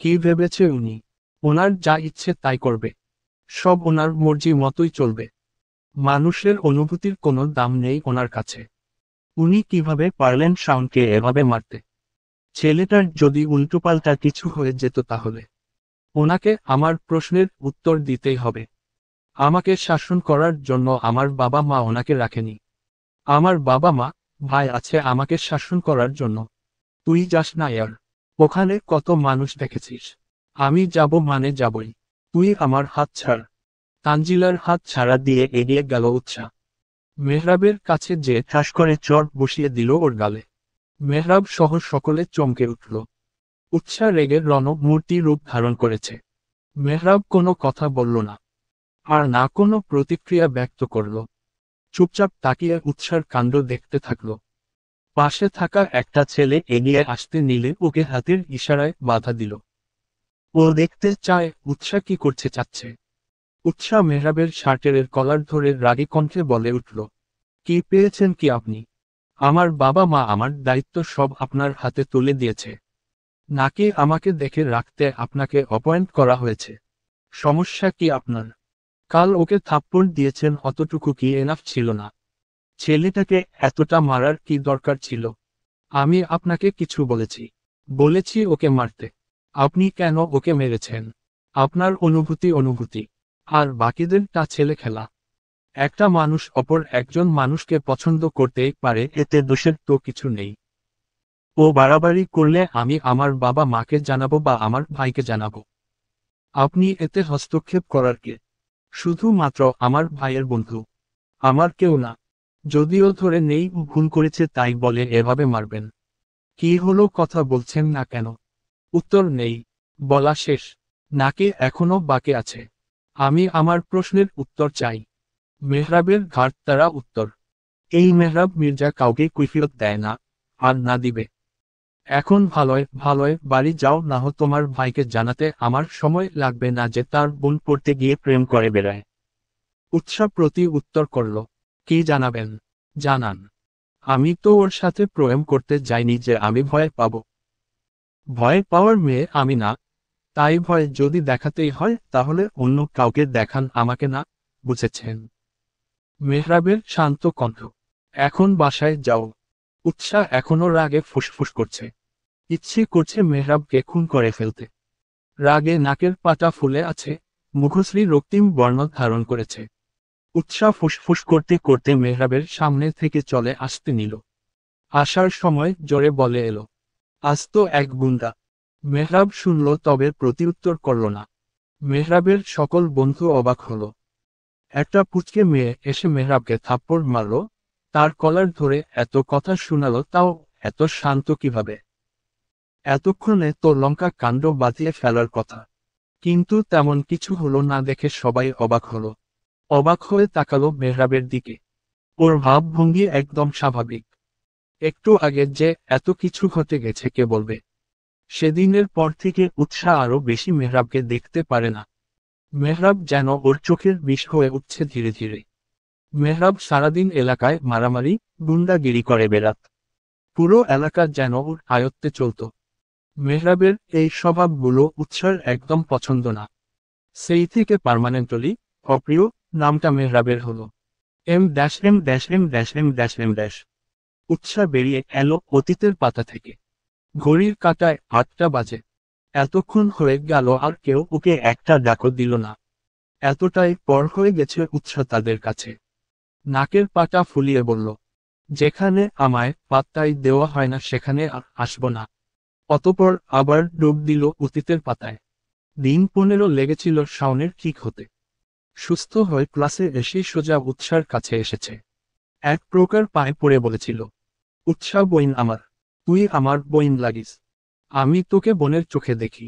কি ভেবেছে উনি? ওনার যা ইচ্ছে তাই করবে, সব ওনার মর্জি মতোই চলবে। মানুষের অনুভূতির কোনো দাম নেই ওনার কাছে। উনি কিভাবে পারলেন শাওনকে এভাবে মারতে? ছেলেটার যদি উল্টোপাল্টা কিছু হয়ে যেত তাহলে? ওনাকে আমার প্রশ্নের উত্তর দিতেই হবে। আমাকে শাসন করার জন্য আমার বাবা মা ওনাকে রাখেনি। আমার বাবা মা, ভাই আছে আমাকে শাসন করার জন্য। তুই যাস না ইয়ার। ওখানে কত মানুষ দেখেছিস। আমি যাব মানে যাবই। তুই আমার হাত ছাড়। তানজিলার হাত ছাড়া দিয়ে এগিয়ে গেল উৎসাহ। মেহরাবের কাছে যে ঠাস করে চড় বসিয়ে দিল ওর গালে। মেহরাব সহ সকলে চমকে উঠল। উৎসাহ রেগে মূর্তি রূপ ধারণ করেছে। মেহরাব কোনো কথা বলল না, আর না কোনো প্রতিক্রিয়া ব্যক্ত করল। চুপচাপ তাকিয়ে উৎসার কাণ্ড দেখতে থাকল। পাশে থাকা একটা ছেলে এগিয়ে আসতে নিলে ওকে হাতের ইশারায় বাধা দিল। ও দেখতে চায় উৎসাহ কি করছে চাচ্ছে। উৎসাহ মেহরাবের শার্টের কলার ধরে রাগী কণ্ঠে বলে উঠল, কি পেয়েছেন কি আপনি? আমার বাবা মা আমার দায়িত্ব সব আপনার হাতে তুলে দিয়েছে, নাকি আমাকে দেখে রাখতে আপনাকে অপয়েন্ট করা হয়েছে? সমস্যা কি আপনার? কাল ওকে থাপ্পড় দিয়েছেন, অতটুকু কি এনাফ ছিল না? ছেলেটাকে এতটা মারার কি দরকার ছিল? আমি আপনাকে কিছু বলেছি? বলেছি ওকে মারতে। আপনি কেন ওকে মেরেছেন? আপনার অনুভূতি, আর বাকিদেরটা ছেলে খেলা। একটা মানুষ অপর একজন মানুষকে পছন্দ করতেই পারে, এতে দোষের তো কিছু নেই। ও বাড়াবাড়ি করলে আমি আমার বাবা মাকে জানাবো বা আমার ভাইকে জানাবো। আপনি এতে হস্তক্ষেপ করার কে? শুধুমাত্র আমার ভাইয়ের বন্ধু, আমার কেউ না। যদিও ধরে নেই ও ভুল করেছে তাই বলে এভাবে মারবেন? কি হলো, কথা বলছেন না কেন? উত্তর নেই। বলা শেষ নাকি এখনো বাকি আছে? আমি আমার প্রশ্নের উত্তর চাই। মেহরাবের ঘাট তারা উত্তর। এই মেহরাব মির্জা কাউকে কৈফিয়ত দেয় না, আর না দিবে। এখন ভালোয় বাড়ি যাও, না হো তোমার ভাইকে জানাতে আমার সময় লাগবে না যে তার বোন পড়তে গিয়ে প্রেম করে বেড়ায়। উৎসাহ প্রতি উত্তর করল, কি জানাবেন? জানান। আমি তো ওর সাথে প্রেম করতে যাইনি যে আমি ভয় পাব। ভয় পাওয়ার মেয়ে আমি না। তাই ভয় যদি দেখাতেই হয় তাহলে অন্য কাউকে দেখান, আমাকে না, বুঝেছেন? মেহরাবের শান্ত কণ্ঠ। এখন বাসায় যাও। উৎসাহ এখনো রাগে ফুসফুস করছে। ইচ্ছে করছে মেহরাবকে খুন করে ফেলতে। রাগে নাকের পাটা ফুলে আছে, মুখশ্রী রক্তিম বর্ণ ধারণ করেছে। উৎসাহ ফুসফুস করতে করতে মেহরাবের সামনে থেকে চলে আসতে নিল। আসার সময় জোরে বলে এলো, আজ তো এক গুন্ডা। মেহরাব শুনল তবে প্রতিউত্তর করল না। মেহরাবের সকল বন্ধু অবাক হল। একটা পুচকে মেয়ে এসে মেহরাবকে থাপ্পড় মারল, তার কলার ধরে এত কথা শোনালো, তাও এত শান্ত কিভাবে? এতক্ষণে তো লঙ্কা কাণ্ড বাঁধিয়ে ফেলার কথা। কিন্তু তেমন কিছু হলো না দেখে সবাই অবাক হলো। অবাক হয়ে তাকালো মেহরাবের দিকে। ওর ভাবভঙ্গি একদম স্বাভাবিক। একটু আগে যে এত কিছু ঘটে গেছে কে বলবে? সেদিনের পর থেকে উৎসাহ আরো বেশি মেহরাবকে দেখতে পারে না। মেহরাব যেন ওর চোখের বিষ হয়ে উঠছে ধীরে ধীরে। মেহরাব সারাদিন এলাকায় মারামারি, গুন্ডাগিরি করে বেড়াত। পুরো এলাকা যেন ওর আয়ত্তে চলত। মেহরাবের এই স্বভাবগুলো উৎসার একদম পছন্দ না। সেই থেকে পার্মানেন্টলি অপ্রিয় নামটা মেহরাবের হলো। M-M-M-M-M-M-। উৎসাহ বেরিয়ে এলো অতীতের পাতা থেকে। ঘড়ির কাঁটায় 8টা বাজে। এতক্ষণ হয়ে গেল আর কেউ ওকে একটা ডাকও দিল না। এতটাই পর হয়ে গেছে উৎসাহ তাদের কাছে। নাকের পাটা ফুলিয়ে বলল, যেখানে আমায় পাত্তাই দেওয়া হয় না সেখানে আর আসব না। অতপর আবার ডুব দিল অতীতের পাতায়। দিন 15 লেগেছিল শাওনের ঠিক হতে। সুস্থ হয়ে ক্লাসে এসে সোজা উৎসার কাছে এসেছে। এক প্রকার পায়ে পড়ে বলেছিল, উৎসাহ বইন আমার, তুই আমার বইন লাগিস। আমি তোকে বোনের চোখে দেখি।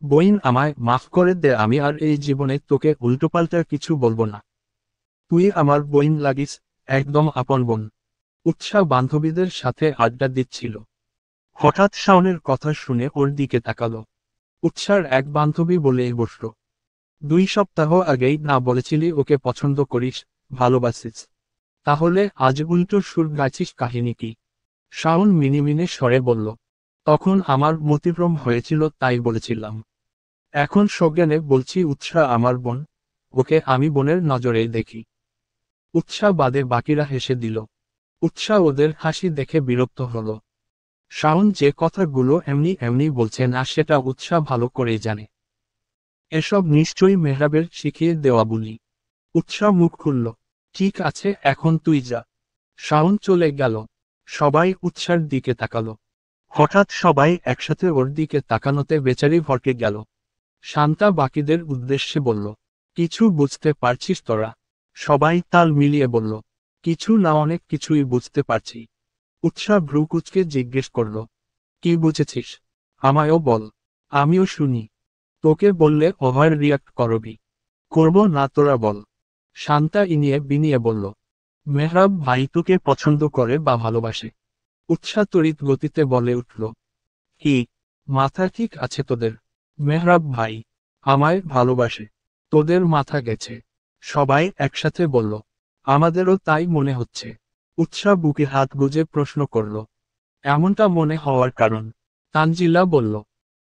বইন আমায় মাফ করে দে, আমি আর এই জীবনে তোকে উল্টোপাল্টা কিছু বলবো না। তুই আমার বইন লাগিস, একদম আপন বোন। উৎসাহ বান্ধবীদের সাথে আড্ডা দিচ্ছিল। হঠাৎ শাওনের কথা শুনে ওর দিকে তাকালো। উৎসার এক বান্ধবী বলেই বসল, 2 সপ্তাহ আগেই না বলেছিলি ওকে পছন্দ করিস, ভালোবাসিস? তাহলে আজ উল্টো সুর গাইছিস, কাহিনী কি? শাওন মিনিমিনে স্বরে বলল, তখন আমার মতিভ্রম হয়েছিল তাই বলেছিলাম। এখন সজ্ঞানে বলছি উৎসাহ আমার বোন, ওকে আমি বোনের নজরে দেখি। উৎসাহ বাদে বাকিরা হেসে দিল। উৎসাহ ওদের হাসি দেখে বিরক্ত হলো। শাওন যে কথাগুলো এমনি এমনি বলছে না সেটা উৎসাহ ভালো করেই জানে। এসব নিশ্চয়ই মেহরাবের শিখিয়ে দেওয়া বলি। উৎসাহ মুখ খুলল। ঠিক আছে, এখন তুই যা। শাওন চলে গেল। সবাই উৎসার দিকে তাকালো। হঠাৎ সবাই একসাথে ওর দিকে তাকানোতে বেচারি ভরকে গেল। শান্তা বাকিদের উদ্দেশ্যে বলল, কিছু বুঝতে পারছিস তোরা? সবাই তাল মিলিয়ে বলল, কিছু না, অনেক কিছুই বুঝতে পারছি। উৎসাহ ভ্রুকুচকে জিজ্ঞেস করল, কি বুঝেছিস? আমায়ও বল, আমিও শুনি। তোকে বললে ওভার রিয়াক্ট করবি। করব না, তোরা বল। শান্তা ইনিয়ে বিনিয়ে বলল, মেহরাব ভাই তোকে পছন্দ করে বা ভালোবাসে। উৎসাহ তড়িৎ গতিতে বলে উঠল, কি মাথা ঠিক আছে তোদের? মেহরাব ভাই আমায় ভালোবাসে। তোদের মাথা গেছে। সবাই একসাথে বলল, আমাদেরও তাই মনে হচ্ছে। উৎসাহ বুকে হাত গুজে প্রশ্ন করল, এমনটা মনে হওয়ার কারণ? তানজিলা বলল,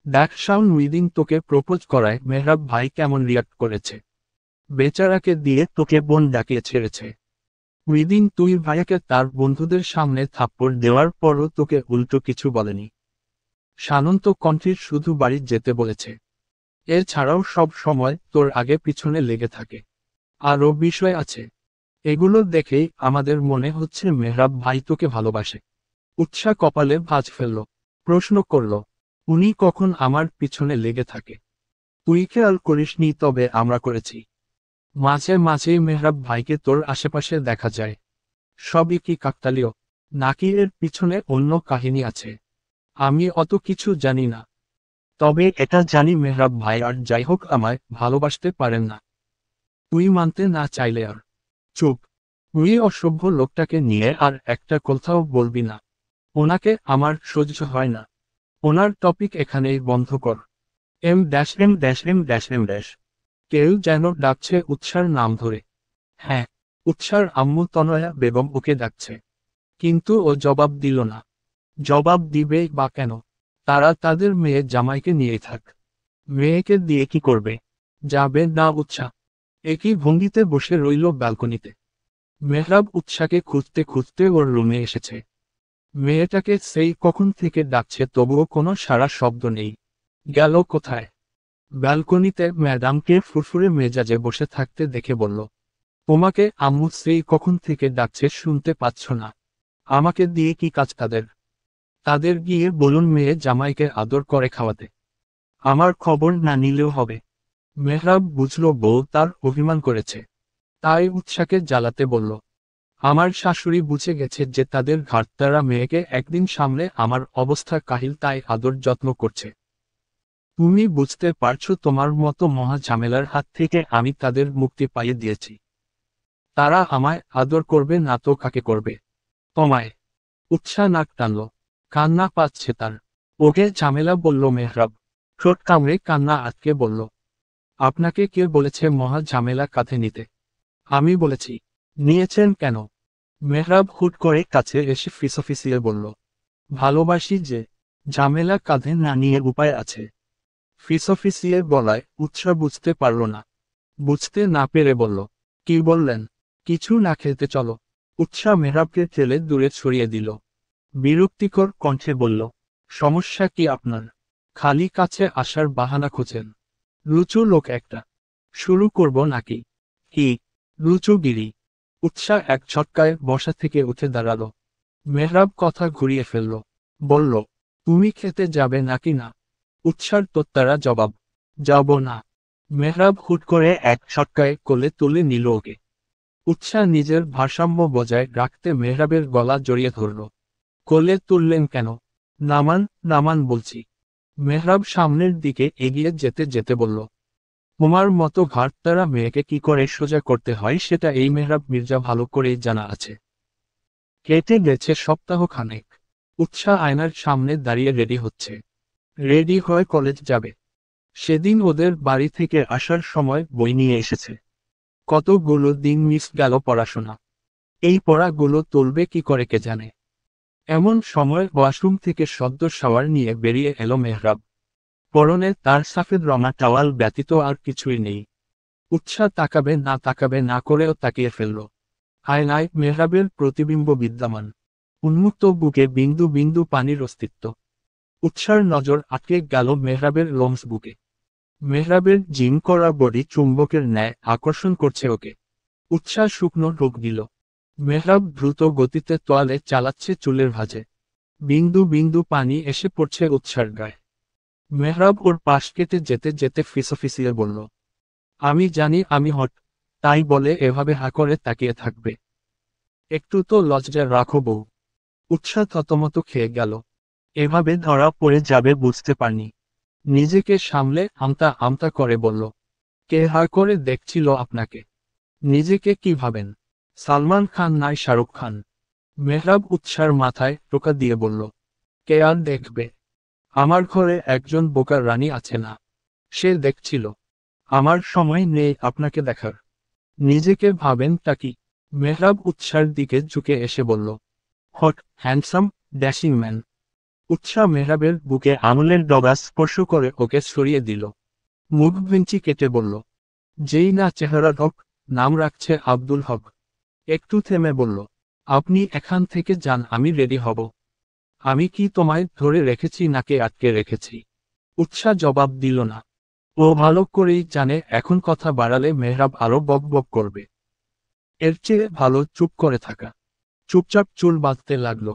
দেখ শাওন, উইদিন তোকে প্রপোজ করায় মেহরাব ভাই কেমন রিয়াক্ট করেছে। বেচারাকে দিয়ে তোকে বোন ডাকিয়ে ছেড়েছে। উইদিন তুই ভাইয়াকে তার বন্ধুদের সামনে থাপ্পড় দেওয়ার পরও তোকে উল্টো কিছু বলেনি। শানন্ত কণ্ঠীর শুধু বাড়ি যেতে বলেছে। এছাড়াও সব সময় তোর আগে পিছনে লেগে থাকে। আরও বিষয় আছে। এগুলো দেখেই আমাদের মনে হচ্ছে মেহরাব ভাই তোকে ভালোবাসে। উৎসাহ কপালে ভাঁজ ফেলল। প্রশ্ন করল, উনি কখন আমার পিছনে লেগে থাকে? তুই খেয়াল করিসনি, তবে আমরা করেছি। মাঝে মাঝেই মেহরাব ভাইকে তোর আশেপাশে দেখা যায়। সবই কি কাকতালীয়, নাকি এর পিছনে অন্য কাহিনী আছে? আমি অত কিছু জানি না। তবে এটা জানি মেহরাব ভাই আর যাই হোক আমায় ভালোবাসতে পারেন না। তুই মানতে না চাইলে আর চুপ। তুই অসভ্য লোকটাকে নিয়ে আর একটা কোথাও বলবি না। ওনাকে আমার সহ্য হয় না। ওনার টপিক এখানেই বন্ধ কর। এম। কেউ যেন ডাকছে উৎসার নাম ধরে। হ্যাঁ, উৎসার আম্মু তনয়া বেগম ওকে ডাকছে। কিন্তু ও জবাব দিল না। জবাব দিবেই বা কেন? তারা তাদের মেয়ে জামাইকে নিয়ে থাক। মেয়েকে দিয়ে কি করবে? যাবে না উৎসাহ। একই ভঙ্গিতে বসে রইল ব্যালকনিতে। মেহরাব উৎসাকে খুঁজতে খুঁজতে ওর রুমে এসেছে। মেয়েটাকে সেই কখন থেকে ডাকছে, তবুও কোনো সাড়া শব্দ নেই। গেল কোথায়? ব্যালকনিতে ম্যাডামকে ফুরফুরে মেজাজে বসে থাকতে দেখে বলল, তোমাকে আম্মু সেই কখন থেকে ডাকছে, শুনতে পাচ্ছ না? আমাকে দিয়ে কি কাজ তাদের? তাদের গিয়ে বলুন মেয়ে জামাইকে আদর করে খাওয়াতে। আমার খবর না নিলেও হবে। মেহরাব বুঝল বউ তার অভিমান করেছে। তাই উৎসাকে জ্বালাতে বলল, আমার শাশুড়ি বুঝে গেছে যে তাদের ঘাটতারা মেয়েকে একদিন সামলে আমার অবস্থা কাহিল, তাই আদর যত্ন করছে। তুমি বুঝতে পারছো তোমার মতো মহা ঝামেলার হাত থেকে আমি তাদের মুক্তি পাইয়ে দিয়েছি। তারা আমায় আদর করবে না তো কাকে করবে? তোমায়। উৎসাহ নাক টানল। কান্না পাচ্ছে তার। ওকে ঝামেলা বলল মেহরাব। ঠোঁট কামড়ে কান্না আটকে বলল, আপনাকে কে বলেছে মহা ঝামেলা কাঁধে নিতে? আমি বলেছি। নিয়েছেন কেন? মেহরাব হুট করে কাছে এসে ফিসফিসিয়ে বলল, ভালোবাসি যে। ঝামেলা কাঁধে না নিয়ে উপায় আছে? ফিসফিসিয়ে বলায় উৎসাহ বুঝতে পারল না। বুঝতে না পেরে বলল, কি বললেন? কিছু না, খেলতে চলো। উৎসাহ মেহরাবকে ঠেলে দূরে ছড়িয়ে দিল। বিরক্তিকর কণ্ঠে বলল, সমস্যা কি আপনার? খালি কাছে আসার বাহানা খোঁজেন। লুচু লোক একটা। শুরু করব নাকি? কি লুচুগিরি? উৎসাহ এক ঝটকায় বসা থেকে উঠে দাঁড়ালো। মেহরাব কথা ঘুরিয়ে ফেলল। বলল, তুমি খেতে যাবে নাকি না? উৎসার তোত্তারা জবাব, যাব না। মেহরাব হুট করে এক ঝটকায় কোলে তুলে নিল ওকে। উৎসাহ নিজের ভারসাম্য বজায় রাখতে মেহরাবের গলা জড়িয়ে ধরল। কোলে তুললেন কেন? নামান, নামান বলছি। মেহরাব সামনের দিকে এগিয়ে যেতে যেতে বলল, তোমার মতো ঘাটতারা মেয়েকে কি করে সোজা করতে হয় সেটা এই মেহরাব মির্জা ভালো করেই জানা আছে। কেটে গেছে সপ্তাহখানেক। উৎসাহ আয়নার সামনে দাঁড়িয়ে রেডি হচ্ছে। রেডি হয়ে কলেজ যাবে। সেদিন ওদের বাড়ি থেকে আসার সময় বই নিয়ে এসেছে। কতগুলো দিন মিস গেল পড়াশোনা। এই পড়াগুলো তুলবে কি করে কে জানে। এমন সময় ওয়াশরুম থেকে সদ্য শাওয়ার নিয়ে বেরিয়ে এলো মেহরাব। পরনে তার সাফেদ রঙা টাওয়াল ব্যতীত আর কিছুই নেই। উৎসাহ তাকাবে না করেও তাকিয়ে ফেলল। আয়নায় মেহরাবের প্রতিবিম্ব বিদ্যমান। উন্মুক্ত বুকে বিন্দু বিন্দু পানির অস্তিত্ব। উৎসার নজর আটকে গেল মেহরাবের লোমস বুকে। মেহরাবের জিম করা বডি চুম্বকের ন্যায় আকর্ষণ করছে ওকে। উৎসাহ শুকনো ঢোক দিল। মেহরাব দ্রুত গতিতে তোয়ালে চালাচ্ছে চুলের ভাঁজে। বিন্দু বিন্দু পানি এসে পড়ছে উৎসার গায়ে। মেহরাব ওর পাশ কেটে যেতে যেতে ফিসফিসিয়ে বলল, আমি জানি আমি হট, তাই বলে এভাবে হা করে তাকিয়ে থাকবে? একটু তো লজ্জা রাখো বউ। উৎসাহ থতমত খেয়ে গেল। এভাবে ধরা পড়ে যাবে বুঝতে পারনি। নিজেকে সামলে আমতা আমতা করে বলল, কে হা করে দেখছিল আপনাকে? নিজেকে কি ভাবেন, সালমান খান নাই শাহরুখ খান? মেহরাব উৎসার মাথায় টোকা দিয়ে বলল, কে আর দেখবে? আমার ঘরে একজন বোকার রানী আছে না, সে দেখছিল। আমার সময় নেই আপনাকে দেখার। নিজেকে ভাবেনটা কি? মেহরাব উৎসার দিকে ঝুঁকে এসে বলল, হট, হ্যান্ডসাম, ড্যাশিং ম্যান। উৎসাহ মেহরাবের বুকে আঙুলের ডগা স্পর্শ করে ওকে সরিয়ে দিল। মুখ ভেঞ্চি কেটে বলল, যেই না চেহারা হক, নাম রাখছে আব্দুল হক। একটু থেমে বলল, আপনি এখান থেকে যান, আমি রেডি হব। আমি কি তোমায় ধরে রেখেছি নাকি আটকে রেখেছি? উৎসাহ জবাব দিল না। ও ভালো করেই জানে এখন কথা বাড়ালে মেহরাব আরো বক বক করবে। এর চেয়ে ভালো চুপ করে থাকা। চুপচাপ চুল বাঁধতে লাগলো।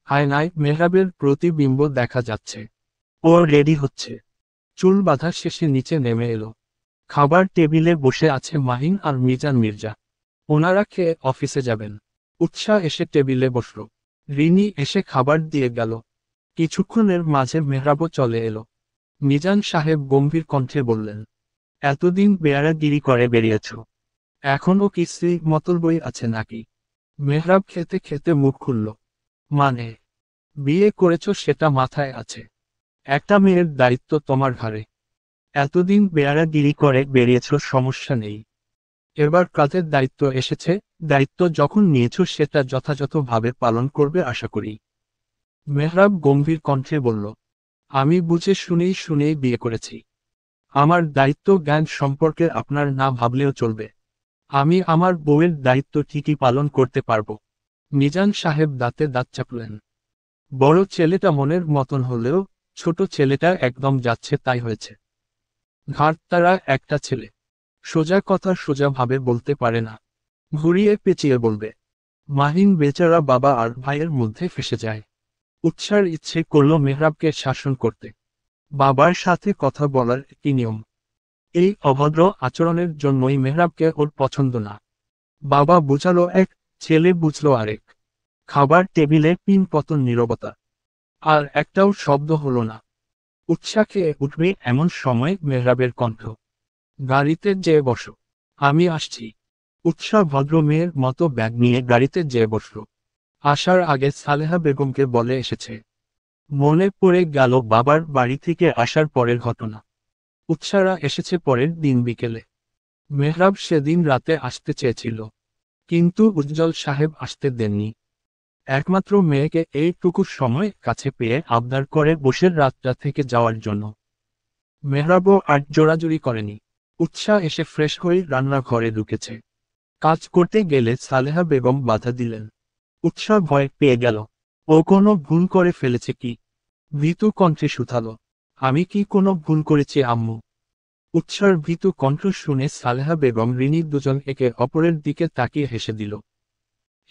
আয়নায় মেহরাবের প্রতিবিম্ব দেখা যাচ্ছে। ও রেডি হচ্ছে। চুল বাঁধা শেষে নিচে নেমে এলো। খাবার টেবিলে বসে আছে মাহিন আর মিজান মির্জা। ওনারা খেয়ে অফিসে যাবেন। উৎসাহ এসে টেবিলে বসল। রিনি এসে খাবার দিয়ে গেল। কিছুক্ষণের মাঝে মেহরাবও চলে এলো। মিজান সাহেব গম্ভীর কণ্ঠে বললেন, এতদিন বেয়ারাগিরি করে বেরিয়েছ, এখনও কি স্ত্রী মতলবই আছে নাকি? মেহরাব খেতে খেতে মুখ খুলল, মানে, বিয়ে করেছ সেটা মাথায় আছে, একটা মেয়ের দায়িত্ব তোমার ঘাড়ে। এতদিন বেয়ারাগিরি করে বেরিয়েছ সমস্যা নেই, এবার কাজের দায়িত্ব এসেছে, দায়িত্ব যখন নিয়েছ সেটা যথাযথভাবে পালন করবে আশা করি। মেহরাব গম্ভীর কণ্ঠে বলল, আমি বুঝে শুনেই বিয়ে করেছি। আমার দায়িত্ব জ্ঞান সম্পর্কে আপনার না ভাবলেও চলবে। আমি আমার বউয়ের দায়িত্ব ঠিকই পালন করতে পারব। মিজান সাহেব দাঁতে দাঁত চাপলেন। বড় ছেলেটা মনের মতন হলেও ছোট ছেলেটা একদম যাচ্ছে তাই হয়েছে। ঘাড়তারা একটা ছেলে, সোজা কথা সোজাভাবে বলতে পারে না, ঘুরিয়ে পেঁচিয়ে বলবে। মাহিন বেচারা বাবা আর ভাইয়ের মধ্যে ফেসে যায়। উৎসার ইচ্ছে করল মেহরাবকে শাসন করতে। বাবার সাথে কথা বলার একটি নিয়ম। এই অভদ্র আচরণের জন্যই মেহরাবকে ওর পছন্দ না। বাবা বুঝালো এক, ছেলে বুঝলো আরেক। খাবার টেবিলে পিন পতন নীরবতা। আর একটাও শব্দ হলো না। উৎসাহ খেয়ে উঠবে এমন সময় মেহরাবের কণ্ঠ, গাড়িতে যেয়ে বসো, আমি আসছি। উৎসাহ ভদ্র মেয়ের মতো ব্যাগ নিয়ে গাড়িতে যেয়ে বসল। আসার আগে সালেহা বেগমকে বলে এসেছে। মনে পড়ে গেল বাবার বাড়ি থেকে আসার পরের ঘটনা। উৎসাহরা এসেছে পরের দিন বিকেলে। মেহরাব সেদিন রাতে আসতে চেয়েছিল, কিন্তু উজ্জ্বল সাহেব আসতে দেননি। একমাত্র মেয়েকে এইটুকু সময় কাছে পেয়ে আবদার করে বসে রাতটা থেকে যাওয়ার জন্য। মেহরাবও আর জোরাজুরি করেনি। উৎসাহ এসে ফ্রেশ হয়ে রান্নাঘরে ঢুকেছে। কাজ করতে গেলে সালেহা বেগম বাধা দিলেন। উৎসাহ ভয় পেয়ে গেল, ও কোনো ভুল করে ফেলেছে কি? ভীতু কণ্ঠে শুধালো, আমি কি কোনো ভুল করেছি আম্মু? উৎসার ভীতু কণ্ঠ শুনে সালেহা বেগম রিনি দুজন একে অপরের দিকে তাকিয়ে হেসে দিল।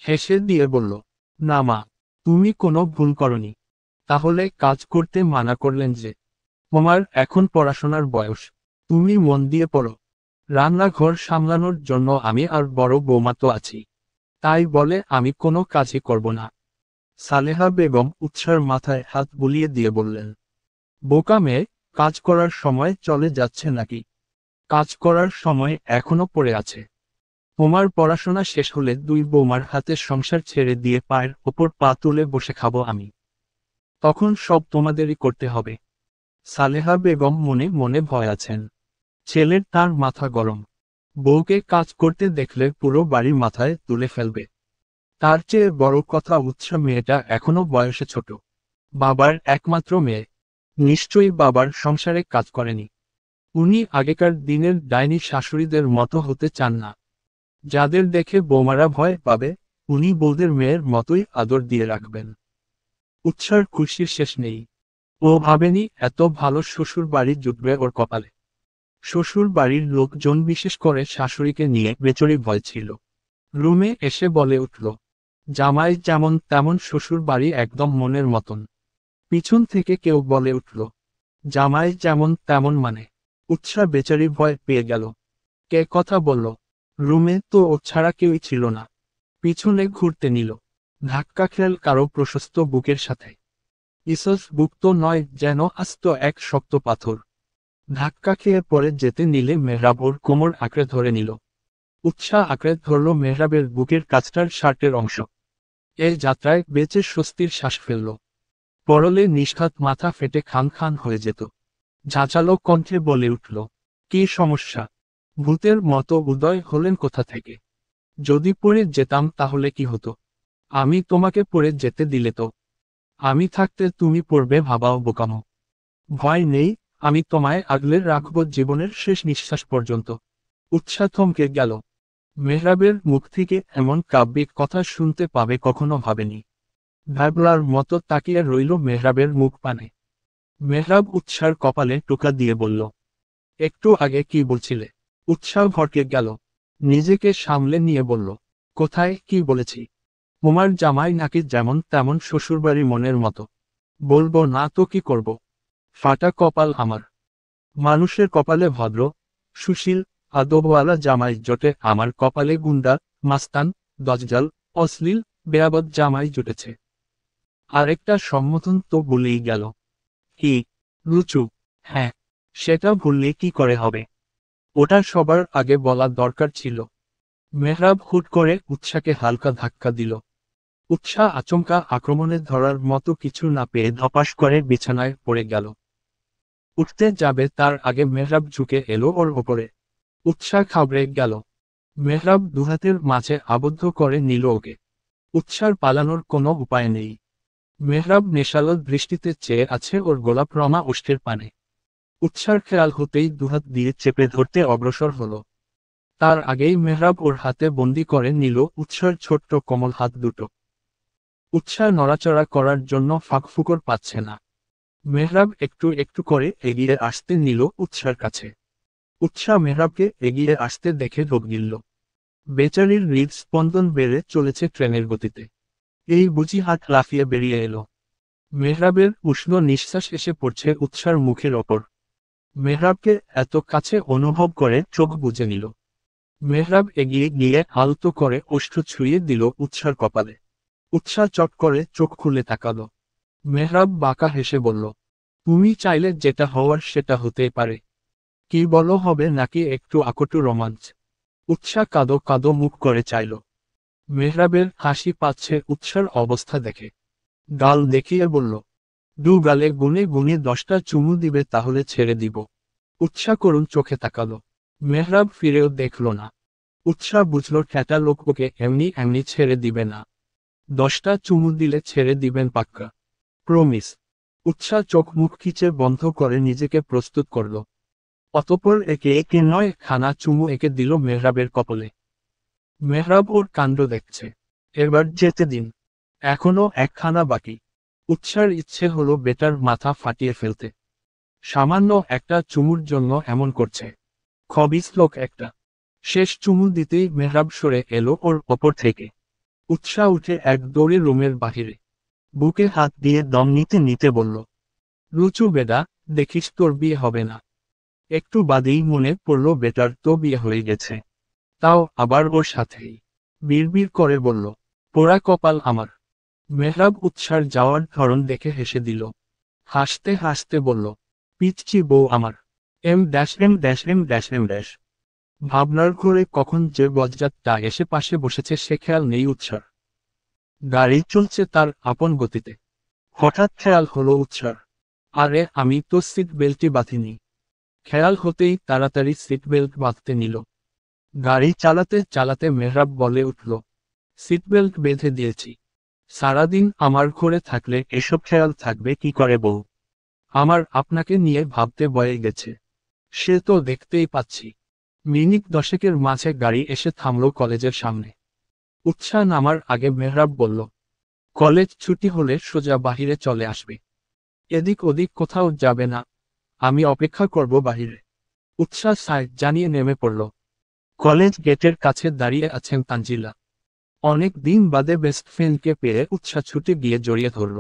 হেসে দিয়ে বলল, না মা, তুমি কোনো ভুল করনি। তাহলে কাজ করতে মানা করলেন যে? তোমার এখন পড়াশোনার বয়স, তুমি মন দিয়ে পড়ো। রান্নাঘর সামলানোর জন্য আমি আর বড় বৌমা তো আছি, তাই বলে আমি কোনো কাজই করব না। সালেহা বেগম উৎসার মাথায় হাত বুলিয়ে দিয়ে বললেন, বোকা মেয়ে, কাজ করার সময় চলে যাচ্ছে নাকি? কাজ করার সময় এখনো পড়ে আছে। তোমার পড়াশোনা শেষ হলে দুই বৌমার হাতে সংসার ছেড়ে দিয়ে পায়ের ওপর পা তুলে বসে খাবো আমি। তখন সব তোমাদেরই করতে হবে। সালেহা বেগম মনে মনে ভয় আছেন। ছেলের তার মাথা গরম। বউকে কাজ করতে দেখলে পুরো বাড়ি মাথায় তুলে ফেলবে। তার চেয়ে বড় কথা উৎসাহ মেয়েটা এখনো বয়সে ছোট। বাবার একমাত্র মেয়ে। নিশ্চয়ই বাবার সংসারে কাজ করেনি। উনি আগেকার দিনের ডাইনি শাশুড়িদের মতো হতে চান না, যাদের দেখে বৌমারা ভয় পাবে। উনি বৌদের মেয়ের মতোই আদর দিয়ে রাখবেন। উৎসার খুশির শেষ নেই। ও ভাবেনি এত ভালো শ্বশুর বাড়ি জুটবে ওর কপালে। শ্বশুর বাড়ির লোকজন বিশেষ করে শাশুড়িকে নিয়ে বেচরি ভয় ছিল। রুমে এসে বলে উঠল, জামাই যেমন তেমন শ্বশুর বাড়ি একদম মনের মতন। পিছন থেকে কেউ বলে উঠল, জামাই যেমন তেমন মানে। উৎসা বেচারি ভয় পেয়ে গেল। কে কথা বলল? রুমে তো ও ছাড়া কেউই ছিল না। পিছনে ঘুরতে নিল। ধাক্কা খেল কারো প্রশস্ত বুকের সাথে। ইসস বুক তো নয়, যেন আস্ত এক শক্ত পাথর। ধাক্কা খেয়ে পরে যেতে নিলে মেহরাব ওর কোমর আঁকড়ে ধরে নিল। উৎসাহ আঁকড়ে ধরল মেহরাবের বুকের কাছটার শার্টের অংশ। এই যাত্রায় বেঁচে স্বস্তির শ্বাস ফেলল। পরলে নিষ্ঘাত মাথা ফেটে খান খান হয়ে যেত। ঝাঁঝালো কণ্ঠে বলে উঠল, কি সমস্যা? ভূতের মতো উদয় হলেন কোথা থেকে? যদি পড়ে যেতাম তাহলে কি হতো? আমি তোমাকে পড়ে যেতে দিলে তো? আমি থাকতে তুমি পড়বে ভাবাও বোকামো। ভয় নেই, আমি তোমায় আগলে রাখব জীবনের শেষ নিঃশ্বাস পর্যন্ত। উৎসাহ থমকে গেল। মেহরাবের মুখ থেকে এমন কাব্যিক কথা শুনতে পাবে কখনো ভাবেনি। ভ্যাবলার মতো তাকিয়ে রইল মেহরাবের মুখ পানে। মেহরাব উৎসার কপালে টোকা দিয়ে বলল, একটু আগে কি বলছিলে? উৎসাহ ভড়কে গেল। নিজেকে সামলে নিয়ে বলল, কোথায় কি বলেছি? তোমার জামাই নাকি যেমন তেমন শ্বশুরবাড়ি মনের মতো। বলবো না তো কি করব? ফাটা কপাল আমার। মানুষের কপালে ভদ্র, সুশীল, আদবওয়ালা জামাই জোটে, আমার কপালে গুন্ডা, মাস্তান, দজ্জাল, অশ্লীল, বেয়াবদ জামাই জুটেছে। আরেকটা সম্বোধন তো ভুলেই গেল। কি? রুচু? হ্যাঁ, সেটা ভুললে কি করে হবে? ওটা সবার আগে বলা দরকার ছিল। মেহরাব হুট করে উৎসাকে হালকা ধাক্কা দিল। উৎসাহ আচমকা আক্রমণে ধরার মতো কিছু না পেয়ে ধপাস করে বিছানায় পড়ে গেল। উঠতে যাবে তার আগে মেহরাব ঝুঁকে এলো ওর ওপরে। উৎসাহ ঘাবড়ে গেল। মেহরাব দুহাতের মাঝে আবদ্ধ করে নিল ওকে। উৎসার পালানোর কোনো উপায় নেই। মেহরাব নেশালো দৃষ্টিতে চেয়ে আছে ওর গোলাপ রমা ওষ্ঠের পানে। উৎসার খেয়াল হতেই দুহাত দিয়ে চেপে ধরতে অগ্রসর হলো। তার আগেই মেহরাব ওর হাতে বন্দি করে নিল উৎসার ছোট্ট কোমল হাত দুটো। উৎসাহ নড়াচড়া করার জন্য ফাঁকফুকর পাচ্ছে না। মেহরাব একটু একটু করে এগিয়ে আসতে নিল উৎসার কাছে। উৎসাহ মেহরাবকে এগিয়ে আসতে দেখে ঢোক গিলল। বেচারির হৃদস্পন্দন বেড়ে চলেছে ট্রেনের গতিতে। এই বুঝি হাত লাফিয়ে বেরিয়ে এলো। মেহরাবের উষ্ণ নিঃশ্বাস এসে পড়ছে উৎসার মুখের ওপর। মেহরাবকে এত কাছে অনুভব করে চোখ বুজে নিল। মেহরাব এগিয়ে গিয়ে আলতো করে ওষ্ঠ ছুঁয়ে দিল উৎসার কপালে। উৎসাহ চট করে চোখ খুলে তাকালো। মেহরাব বাঁকা হেসে বলল, তুমি চাইলে যেটা হওয়ার সেটা হতেই পারে। কি বলো, হবে নাকি একটু আকটু রোমাঞ্চ? উৎসাহ কাঁদো কাঁদো মুখ করে চাইল। মেহরাবের হাসি পাচ্ছে উৎসার অবস্থা দেখে। গাল দেখিয়ে বলল, দু গালে গুনে গুনে 10টা চুমু দিবে তাহলে ছেড়ে দিব। উৎসাহ করুণ চোখে তাকালো। মেহরাব ফিরেও দেখল না। উৎসাহ বুঝল ঠেটা লোক ওকে এমনি এমনি ছেড়ে দিবে না। 10টা চুমু দিলে ছেড়ে দিবেন পাক্কা। প্রমিস। উৎসাহ চোখ মুখ খিচে বন্ধ করে নিজেকে প্রস্তুত করল। অতঃপর একে একে নয় খানা চুমু একে দিল মেহরাবের কপালে। মেহরাব ওর কাণ্ড দেখছে। এবার যেতে দিন, এখনো একখানা বাকি। উৎসার ইচ্ছে হলো বেটার মাথা ফাটিয়ে ফেলতে। সামান্য একটা চুমুর জন্য এমন করছে। খবিস লোক একটা। শেষ চুমু দিতেই মেহরাব সরে এলো ওর ওপর থেকে। উৎসাহ উঠে এক দৌড়ে রুমের বাহিরে। বুকে হাত দিয়ে দম নিতে নিতে বলল, রুচু বেদা, দেখিস তোর বিয়ে হবে না। একটু বাদেই মনে পড়ল বেটার তো বিয়ে হয়ে গেছে। তাও আবার ওর সাথেই। বিড়বিড় করে বলল, পোড়া কপাল আমার। মেহরাব উৎসার যাওয়ার ধরন দেখে হেসে দিল। হাসতে হাসতে বলল, পিচ্চি বউ আমার। এম। ভাবনার ঘরে কখন যে বজ্জাতটা এসে পাশে বসেছে সে খেয়াল নেই উৎসার। গাড়ি চলছে তার আপন গতিতে। হঠাৎ খেয়াল হলো উৎসার, আরে আমি তো সিট বেল্টই বাঁধিনি। খেয়াল হতেই তাড়াতাড়ি সিট বেল্ট বাঁধতে নিল। গাড়ি চালাতে চালাতে মেহরাব বলে উঠল, সিট বেল্ট বেঁধে দিয়েছি। সারাদিন আমার ঘরে থাকলে এসব খেয়াল থাকবে কি করে বউ? আমার আপনাকে নিয়ে ভাবতে বয়ে গেছে। সে তো দেখতেই পাচ্ছি। মিনিট 10 মাঝে গাড়ি এসে থামল কলেজের সামনে। উৎসাহ নামার আগে মেহরাব বলল, কলেজ ছুটি হলে সোজা বাহিরে চলে আসবে। এদিক ওদিক কোথাও যাবে না। আমি অপেক্ষা করব বাহিরে। উৎসাহ সাইড জানিয়ে নেমে পড়ল। কলেজ গেটের কাছে দাঁড়িয়ে আছেন তানজিলা। অনেক দিন বাদে বেস্ট ফ্রেন্ডকে পেয়ে উৎসাহ ছুটে গিয়ে জড়িয়ে ধরল।